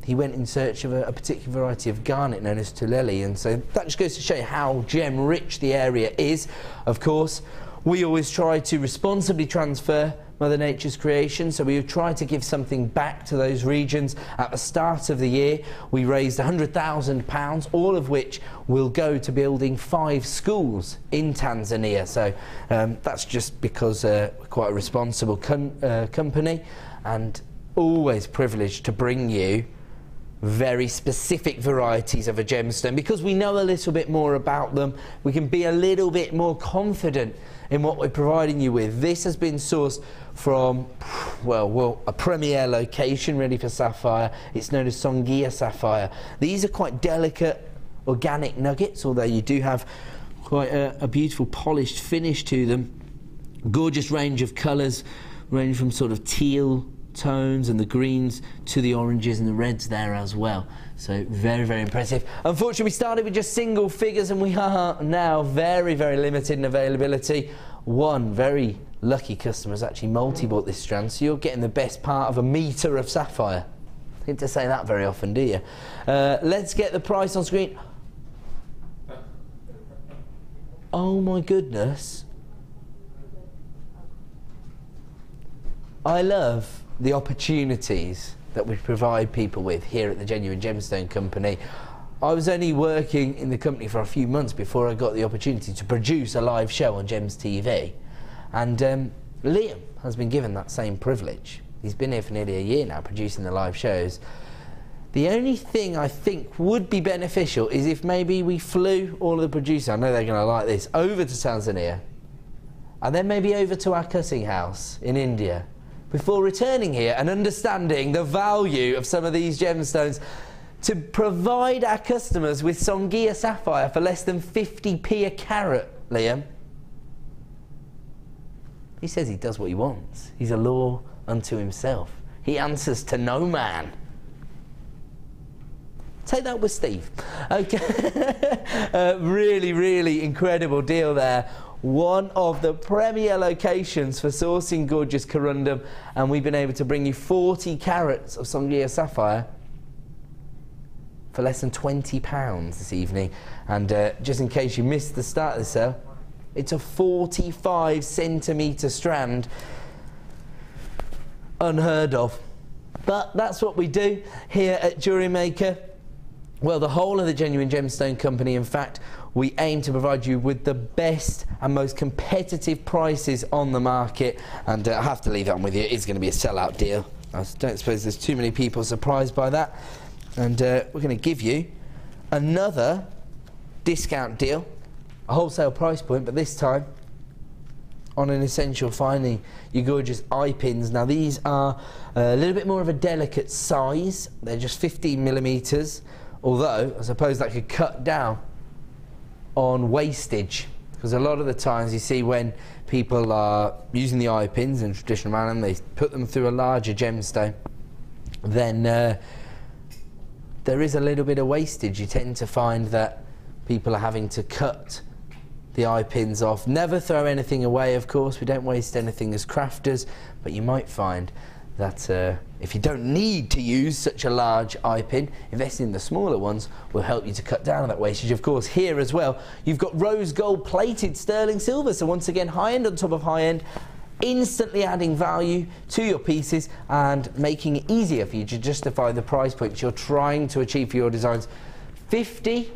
he went in search of a particular variety of garnet known as Trilliant, and so that just goes to show you how gem rich the area is. Of course, we always try to responsibly transfer Mother Nature's creation, so we try to give something back to those regions. At the start of the year, we raised £100,000, all of which will go to building 5 schools in Tanzania. So that's just because we're quite a responsible company, and always privileged to bring you very specific varieties of a gemstone. Because we know a little bit more about them, we can be a little bit more confident in what we're providing you with. This has been sourced from, well, a premier location ready for sapphire. It's known as Sania sapphire. These are quite delicate organic nuggets, although you do have quite a beautiful polished finish to them. Gorgeous range of colours, range from sort of teal tones and the greens to the oranges and the reds there as well. So very, very impressive. Unfortunately, we started with just single figures, and we are now very, very limited in availability. One very lucky customer has actually multi-bought this strand, so you're getting the best part of a metre of sapphire. I don't get to say that very often, do you? Let's get the price on screen. Oh my goodness. I love the opportunities that we provide people with here at the Genuine Gemstone Company. I was only working in the company for a few months before I got the opportunity to produce a live show on Gems TV, and Liam has been given that same privilege. He's been here for nearly a year now producing the live shows. The only thing I think would be beneficial is if maybe we flew all of the producers, I know they're going to like this, over to Tanzania, and then maybe over to our cutting house in India, before returning here and understanding the value of some of these gemstones, to provide our customers with Sania sapphire for less than 50p a carat, Liam. He says he does what he wants. He's a law unto himself. He answers to no man. Take that with Steve. Okay. Really, really incredible deal there. One of the premier locations for sourcing gorgeous corundum, and we've been able to bring you 40 carats of Sania sapphire for less than £20 this evening. And just in case you missed the start of the sale, it's a 45 centimetre strand. Unheard of. But that's what we do here at Jewellery Maker. Well, the whole of the Genuine Gemstone Company, in fact, we aim to provide you with the best and most competitive prices on the market. And I have to leave that one with you. It's going to be a sellout deal. I don't suppose there's too many people surprised by that. And we're going to give you another discount deal, a wholesale price point, but this time on an essential finding, your gorgeous eye pins. Now these are a little bit more of a delicate size. They're just 15 millimetres, although I suppose that could cut down on wastage, because a lot of the times you see when people are using the eye pins in traditional manner, they put them through a larger gemstone, then there is a little bit of wastage. You tend to find that people are having to cut the eye pins off. Never throw anything away, of course. We don't waste anything as crafters, but you might find that if you don't need to use such a large eye pin, investing in the smaller ones will help you to cut down on that wastage. Of course, here as well, you've got rose gold plated sterling silver, so once again, high end on top of high end, instantly adding value to your pieces and making it easier for you to justify the price points you're trying to achieve for your designs. 50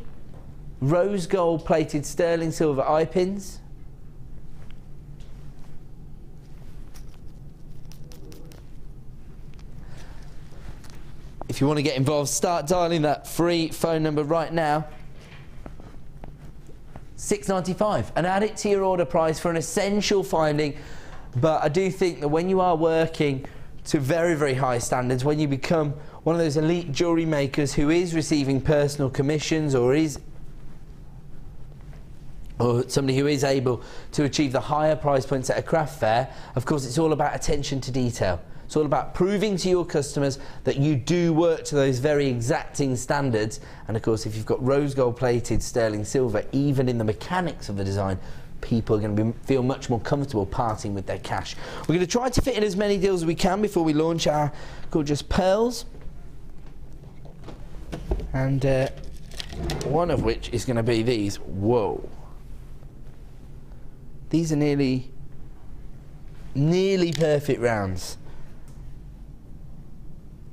rose gold plated sterling silver eye pins. If you want to get involved, start dialing that free phone number right now. £6.95, and add it to your order price for an essential finding. But I do think that when you are working to very, very high standards, when you become one of those elite jewellery makers who is receiving personal commissions, or somebody who is able to achieve the higher price points at a craft fair, of course it's all about attention to detail. It's all about proving to your customers that you do work to those very exacting standards. And of course, if you've got rose gold plated sterling silver, even in the mechanics of the design, people are going to feel much more comfortable parting with their cash. We're going to try to fit in as many deals as we can before we launch our gorgeous pearls. And one of which is going to be these. Whoa. These are nearly perfect rounds.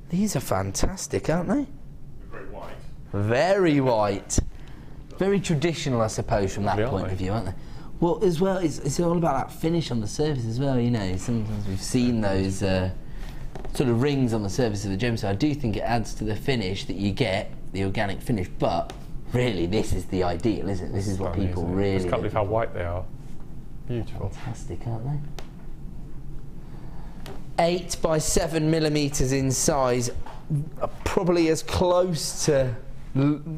These are fantastic, aren't they? Very white. Very white. Very traditional, I suppose, from that point of view, aren't they? Well, as well, it's all about that finish on the surface as well, you know. Sometimes we've seen those sort of rings on the surface of the gemstone. I do think it adds to the finish that you get, the organic finish, but really this is the ideal, isn't it? This is what people really... I just can't believe how white they are. Beautiful. Fantastic, aren't they? 8 by 7 millimeters in size, probably as close to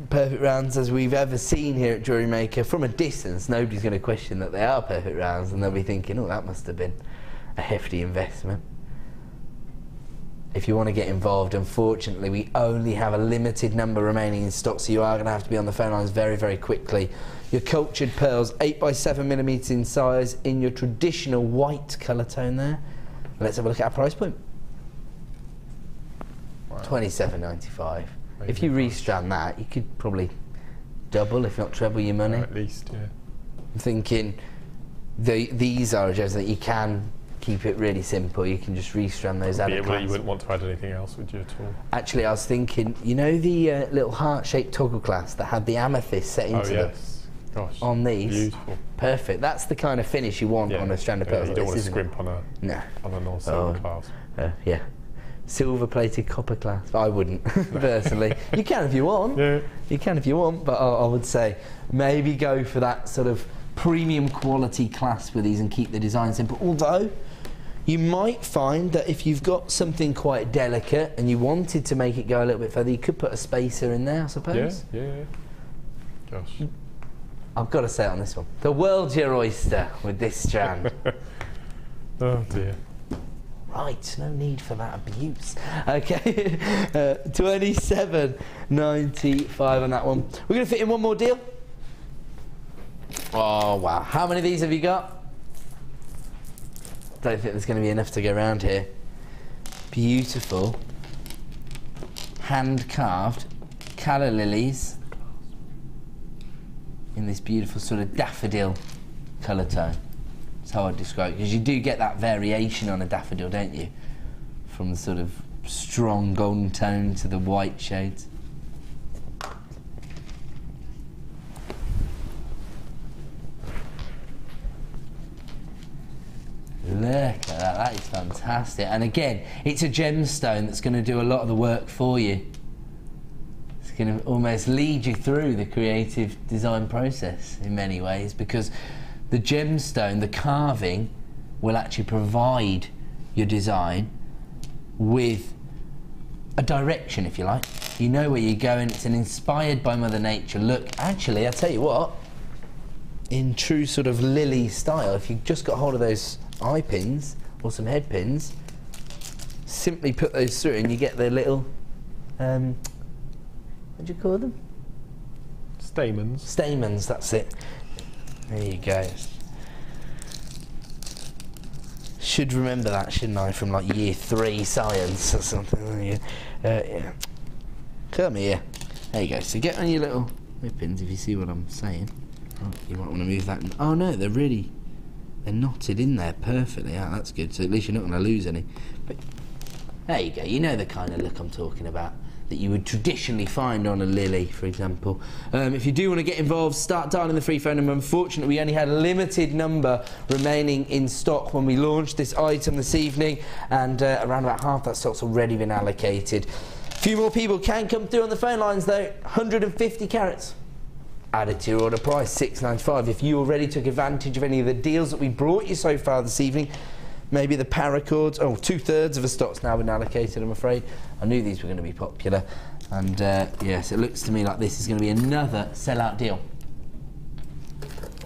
perfect rounds as we've ever seen here at Jewellery Maker. From a distance, nobody's going to question that they are perfect rounds, and they'll be thinking, oh, that must have been a hefty investment. If you want to get involved, unfortunately, we only have a limited number remaining in stock, so you are going to have to be on the phone lines very, very quickly. Your cultured pearls, 8 by 7 millimeters in size, in your traditional white colour tone there. Let's have a look at our price point. Wow. $27.95. If you restrand that, you could probably double, if not treble, your money. At least, yeah. I'm thinking these are gems that you can keep it really simple. You can just restrand those out. You wouldn't want to add anything else, would you, at all? Actually, I was thinking, you know the little heart-shaped toggle clasp that had the amethyst set into them? Gosh, on these? Beautiful. Perfect. That's the kind of finish you want on a strand of pearls. You don't want to scrimp on a non-silver clasp. Yeah. Silver-plated copper clasp. I wouldn't, personally. You can if you want. Yeah. You can if you want, but I would say maybe go for that sort of premium quality clasp with these and keep the design simple. Although, you might find that if you've got something quite delicate and you wanted to make it go a little bit further, you could put a spacer in there, I suppose. Yeah. Gosh. I've got to say it on this one. The world's your oyster with this strand. Oh dear. Right, no need for that abuse. Okay, $27.95 on that one. We're going to fit in one more deal. Oh wow, how many of these have you got? Don't think there's going to be enough to go around here. Beautiful, hand-carved calla lilies in this beautiful sort of daffodil colour tone. That's how I'd describe it, because you do get that variation on a daffodil, don't you? From the sort of strong golden tone to the white shades. Look at that, that is fantastic. And again, it's a gemstone that's going to do a lot of the work for you. It's going to almost lead you through the creative design process in many ways, because the gemstone, the carving, will actually provide your design with a direction, if you like. You know where you're going. It's an inspired by Mother Nature look. Actually, I'll tell you what, in true sort of lily style, if you've just got hold of those eye pins or some head pins, simply put those through and you get the little, what do you call them? Stamens. Stamens, that's it. There you go. Should remember that, shouldn't I, from like year 3 science or something. Yeah. Come here. There you go. So get on your little pins, if you see what I'm saying. Oh, you might want to move that. Oh no, they're knotted in there perfectly. Ah, that's good. So at least you're not going to lose any. But there you go. You know the kind of look I'm talking about that you would traditionally find on a lily, for example. If you do want to get involved, start dialing the free phone number. Unfortunately, we only had a limited number remaining in stock when we launched this item this evening, and around about half that stock's already been allocated. A few more people can come through on the phone lines though. 150 carats. Added to your order price, $6.95. If you already took advantage of any of the deals that we brought you so far this evening, maybe the Paracords, 2/3 of the stock's now been allocated, I'm afraid. I knew these were going to be popular, and yes, it looks to me like this is going to be another sellout deal.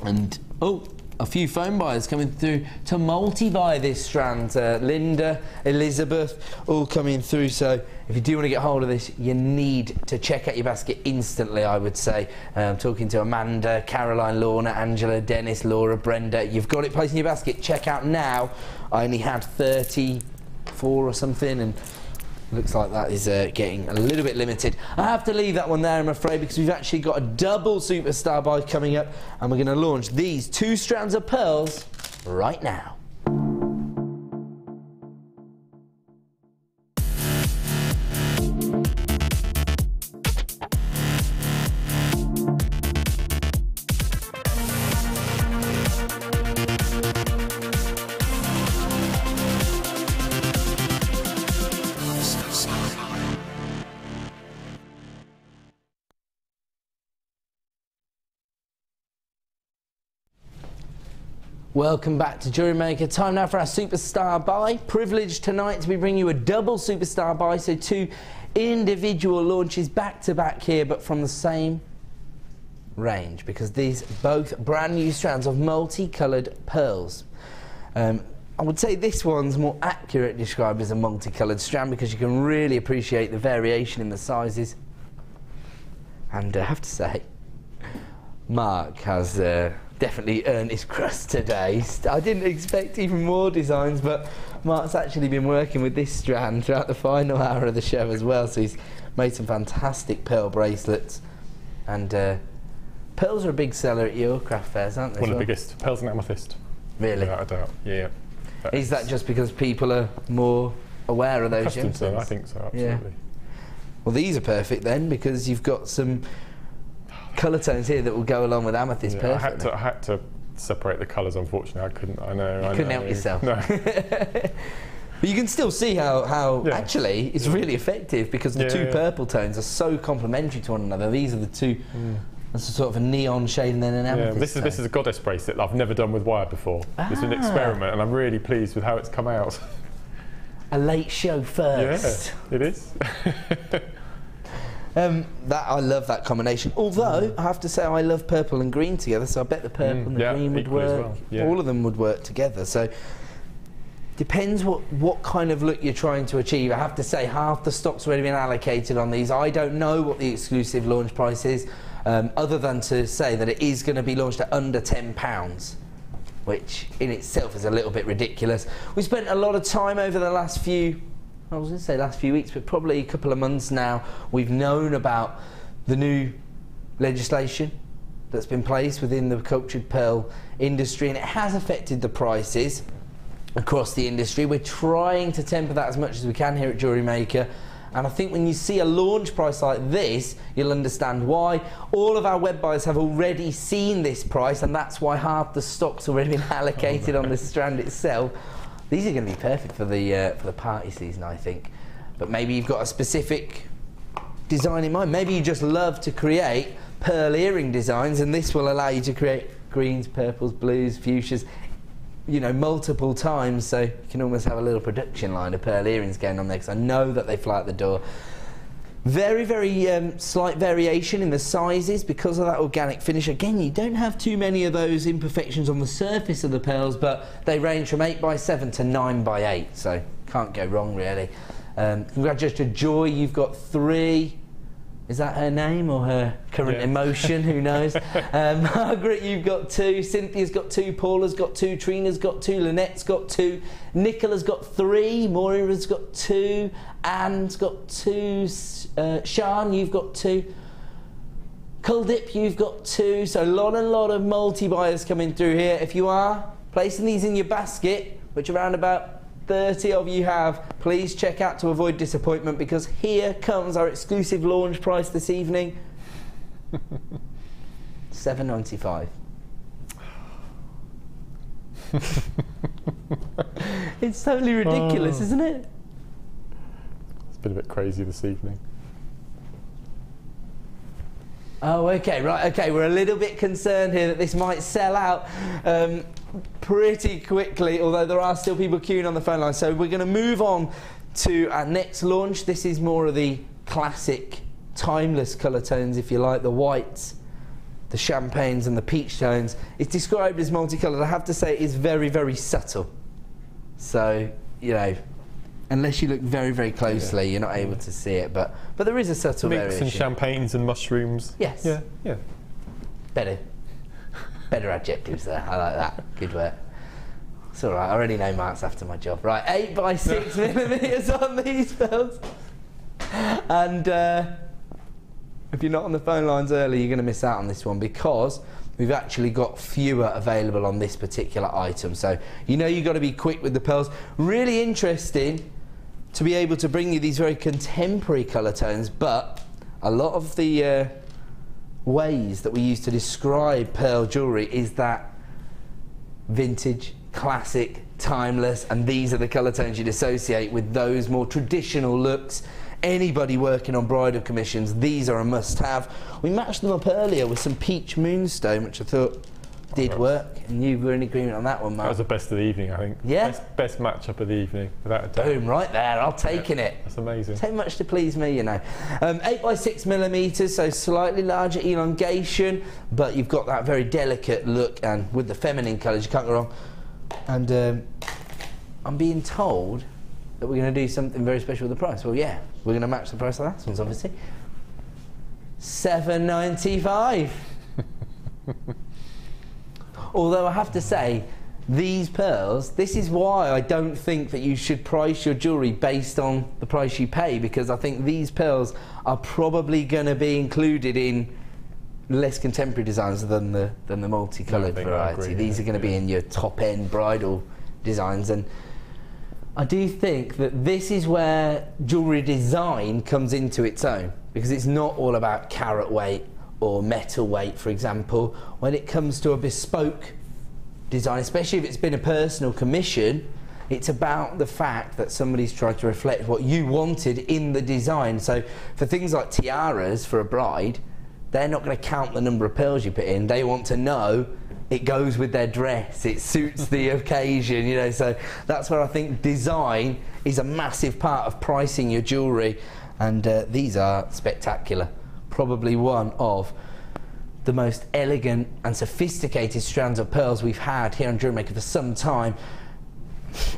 And a few phone buyers coming through to multi-buy this strand. Linda, Elizabeth, all coming through. So if you do want to get hold of this, you need to check out your basket instantly, I would say. I'm talking to Amanda, Caroline, Lorna, Angela, Dennis, Laura, Brenda. You've got it placed in your basket. Check out now. I only had 34 or something, and Looks like that is getting a little bit limited. I have to leave that one there, I'm afraid, because we've actually got a double superstar buy coming up, and we're going to launch these 2 strands of pearls right now. Welcome back to Jewellery Maker. Time now for our superstar buy. Privileged tonight to be bringing you a double superstar buy, so 2 individual launches back to back here, but from the same range, because these both brand new strands of multicoloured pearls. I would say this one's more accurately described as a multicoloured strand, because you can really appreciate the variation in the sizes. And I have to say, Mark has definitely earned his crust today. I didn't expect even more designs, but Mark's actually been working with this strand throughout the final hour of the show as well, so he's made some fantastic pearl bracelets. And pearls are a big seller at your craft fairs, aren't they? One of the biggest. Pearls and amethyst. Really? Without a doubt, yeah. Is that just because people are more aware of those gemstones? So, I think so, absolutely. Yeah. Well, these are perfect then, because you've got some colour tones here that will go along with amethyst perfectly. I had to separate the colours, unfortunately. I couldn't. I couldn't help yourself. No. But you can still see how actually it's really effective, because the 2 purple tones are so complementary to one another. These are the 2. That's a sort of a neon shade and then an amethyst. This is a goddess bracelet that I've never done with wire before. This is an experiment, and I'm really pleased with how it's come out. A late show first. Yeah, it is. I love that combination. Although I have to say I love purple and green together, so I bet the purple and the green would work. As well. Yeah. All of them would work together. So depends what kind of look you're trying to achieve. I have to say half the stock's already been allocated on these. I don't know what the exclusive launch price is, other than to say that it is going to be launched at under £10, which in itself is a little bit ridiculous. We spent a lot of time over the last few weeks, but probably a couple of months now, we've known about the new legislation that's been placed within the cultured pearl industry, and it has affected the prices across the industry. We're trying to temper that as much as we can here at Jewellery Maker, and I think when you see a launch price like this, you'll understand why. All of our web buyers have already seen this price, and that's why half the stock's already been allocated on the strand itself. These are going to be perfect for the party season, I think. But maybe you've got a specific design in mind. Maybe you just love to create pearl earring designs, and this will allow you to create greens, purples, blues, fuchsias, you know, multiple times. So you can almost have a little production line of pearl earrings going on there, because I know that they fly out the door. Very, very slight variation in the sizes because of that organic finish. Again, you don't have too many of those imperfections on the surface of the pearls, but they range from 8x7 to 9x8, so can't go wrong really. Congratulations to Joy, you've got 3. Is that her name or her current emotion? Who knows? Margaret, you've got 2. Cynthia's got 2. Paula's got 2. Trina's got 2. Lynette's got 2. Nicola's got 3. Moira's got 2. Anne's got 2. Sian, you've got 2. Kuldip, you've got 2. So a lot of multi-buyers coming through here. If you are placing these in your basket, which around about 30 of you have, please check out to avoid disappointment, because here comes our exclusive launch price this evening. $7.95. It's totally ridiculous, isn't it? It's been a bit crazy this evening. Oh, okay, right, okay, we're a little bit concerned here that this might sell out pretty quickly, although there are still people queuing on the phone line. So we're going to move on to our next launch. This is more of the classic, timeless colour tones, if you like, the whites, the champagnes and the peach tones. It's described as multicoloured. I have to say it is very, very subtle. So, you know, unless you look very, very closely, you're not able to see it, but there is a subtle variation. Mix and champagnes and mushrooms. Yes. Yeah. Better adjectives there. I like that. Good work. It's all right, I already know Mark's after my job. Right, 8 by 6 millimetres on these pearls. And if you're not on the phone lines early, you're going to miss out on this one because we've actually got fewer available on this particular item. So you know you've got to be quick with the pearls. Really interesting to be able to bring you these very contemporary colour tones, but a lot of the ways that we use to describe pearl jewellery is that vintage, classic, timeless, and these are the colour tones you'd associate with those more traditional looks. Anybody working on bridal commissions, these are a must-have. We matched them up earlier with some peach moonstone, which I thought did work, and you were in agreement on that one, Mark. That was the best of the evening, I think. Yeah? Best match-up of the evening, without a doubt. Boom, right there, I'll taking it. That's amazing. So much to please me, you know. 8 by 6 millimetres, so slightly larger elongation, but you've got that very delicate look, and with the feminine colours, you can't go wrong. And I'm being told that we're going to do something very special with the price. Well, yeah, we're going to match the price of that one's obviously. $7.95. Although I have to say, these pearls, this is why I don't think that you should price your jewellery based on the price you pay, because I think these pearls are probably going to be included in less contemporary designs than the multicoloured variety. These are going to be in your top-end bridal designs, and I do think that this is where jewellery design comes into its own, because it's not all about carat weight or metal weight, for example. When it comes to a bespoke design, especially if it's been a personal commission, it's about the fact that somebody's tried to reflect what you wanted in the design. So for things like tiaras for a bride, they're not going to count the number of pearls you put in. They want to know it goes with their dress, it suits the occasion, you know. So that's where I think design is a massive part of pricing your jewellery, and these are spectacular. Probably one of the most elegant and sophisticated strands of pearls we've had here on Jewellery Maker for some time,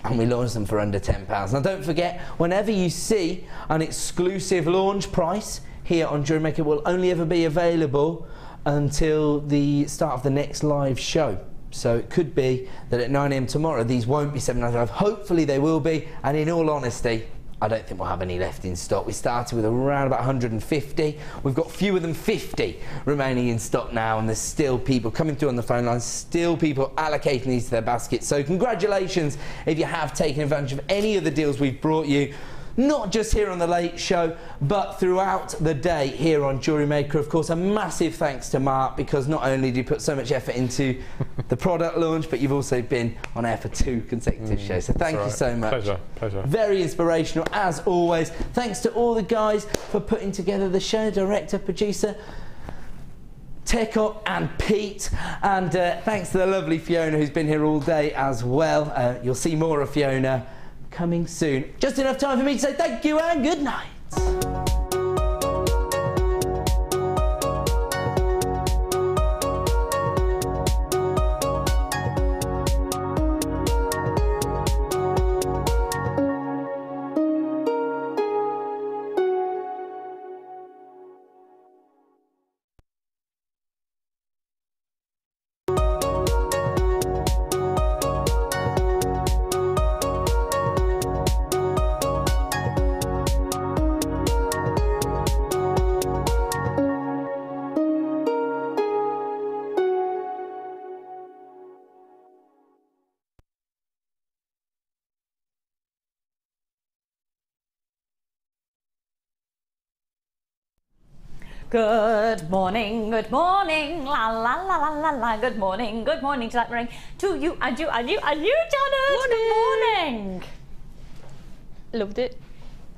and we launched them for under £10. Now don't forget, whenever you see an exclusive launch price here on Jewellery Maker, it will only ever be available until the start of the next live show. So it could be that at 9 AM tomorrow these won't be $7.95. Hopefully they will be, and in all honesty, I don't think we'll have any left in stock. We started with around about 150. We've got fewer than 50 remaining in stock now, and there's still people coming through on the phone lines, still people allocating these to their baskets. So congratulations if you have taken advantage of any of the deals we've brought you, not just here on The Late Show, but throughout the day here on Jewellery Maker. Of course, a massive thanks to Mark, because not only did you put so much effort into the product launch, but you've also been on air for 2 consecutive shows. So thank you so much. Pleasure. Very inspirational, as always. Thanks to all the guys for putting together the show, director, producer, Tech Up and Pete, and thanks to the lovely Fiona who's been here all day as well. You'll see more of Fiona coming soon. Just enough time for me to say thank you and good night. Good morning, la la la la la la. Good morning, Janet Ring. To you, and you, Janet. Morning. Good morning. Loved it.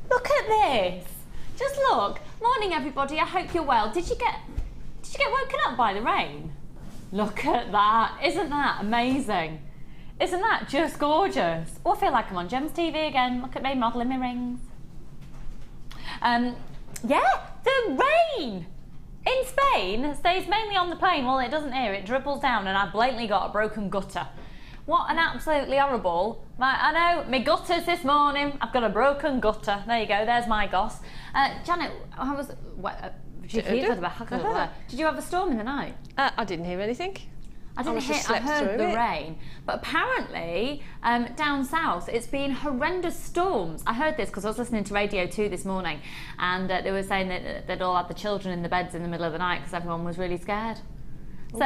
Look at this. Just look. Morning, everybody. I hope you're well. Did you get woken up by the rain? Look at that. Isn't that amazing? Isn't that just gorgeous? Oh, I feel like I'm on Gems TV again. Look at me modelling my rings. Yeah, the rain in Spain stays mainly on the plane. Well, it doesn't here, it dribbles down, and I've blatantly got a broken gutter. What an absolutely horrible. I know, my gutters this morning, I've got a broken gutter. There you go, there's my goss. Janet, how was... Did you have a storm in the night? I didn't hear anything. I didn't hear, I heard the rain, but apparently down south it's been horrendous storms. I heard this because I was listening to Radio 2 this morning, and they were saying that they'd all had the children in the beds in the middle of the night because everyone was really scared. So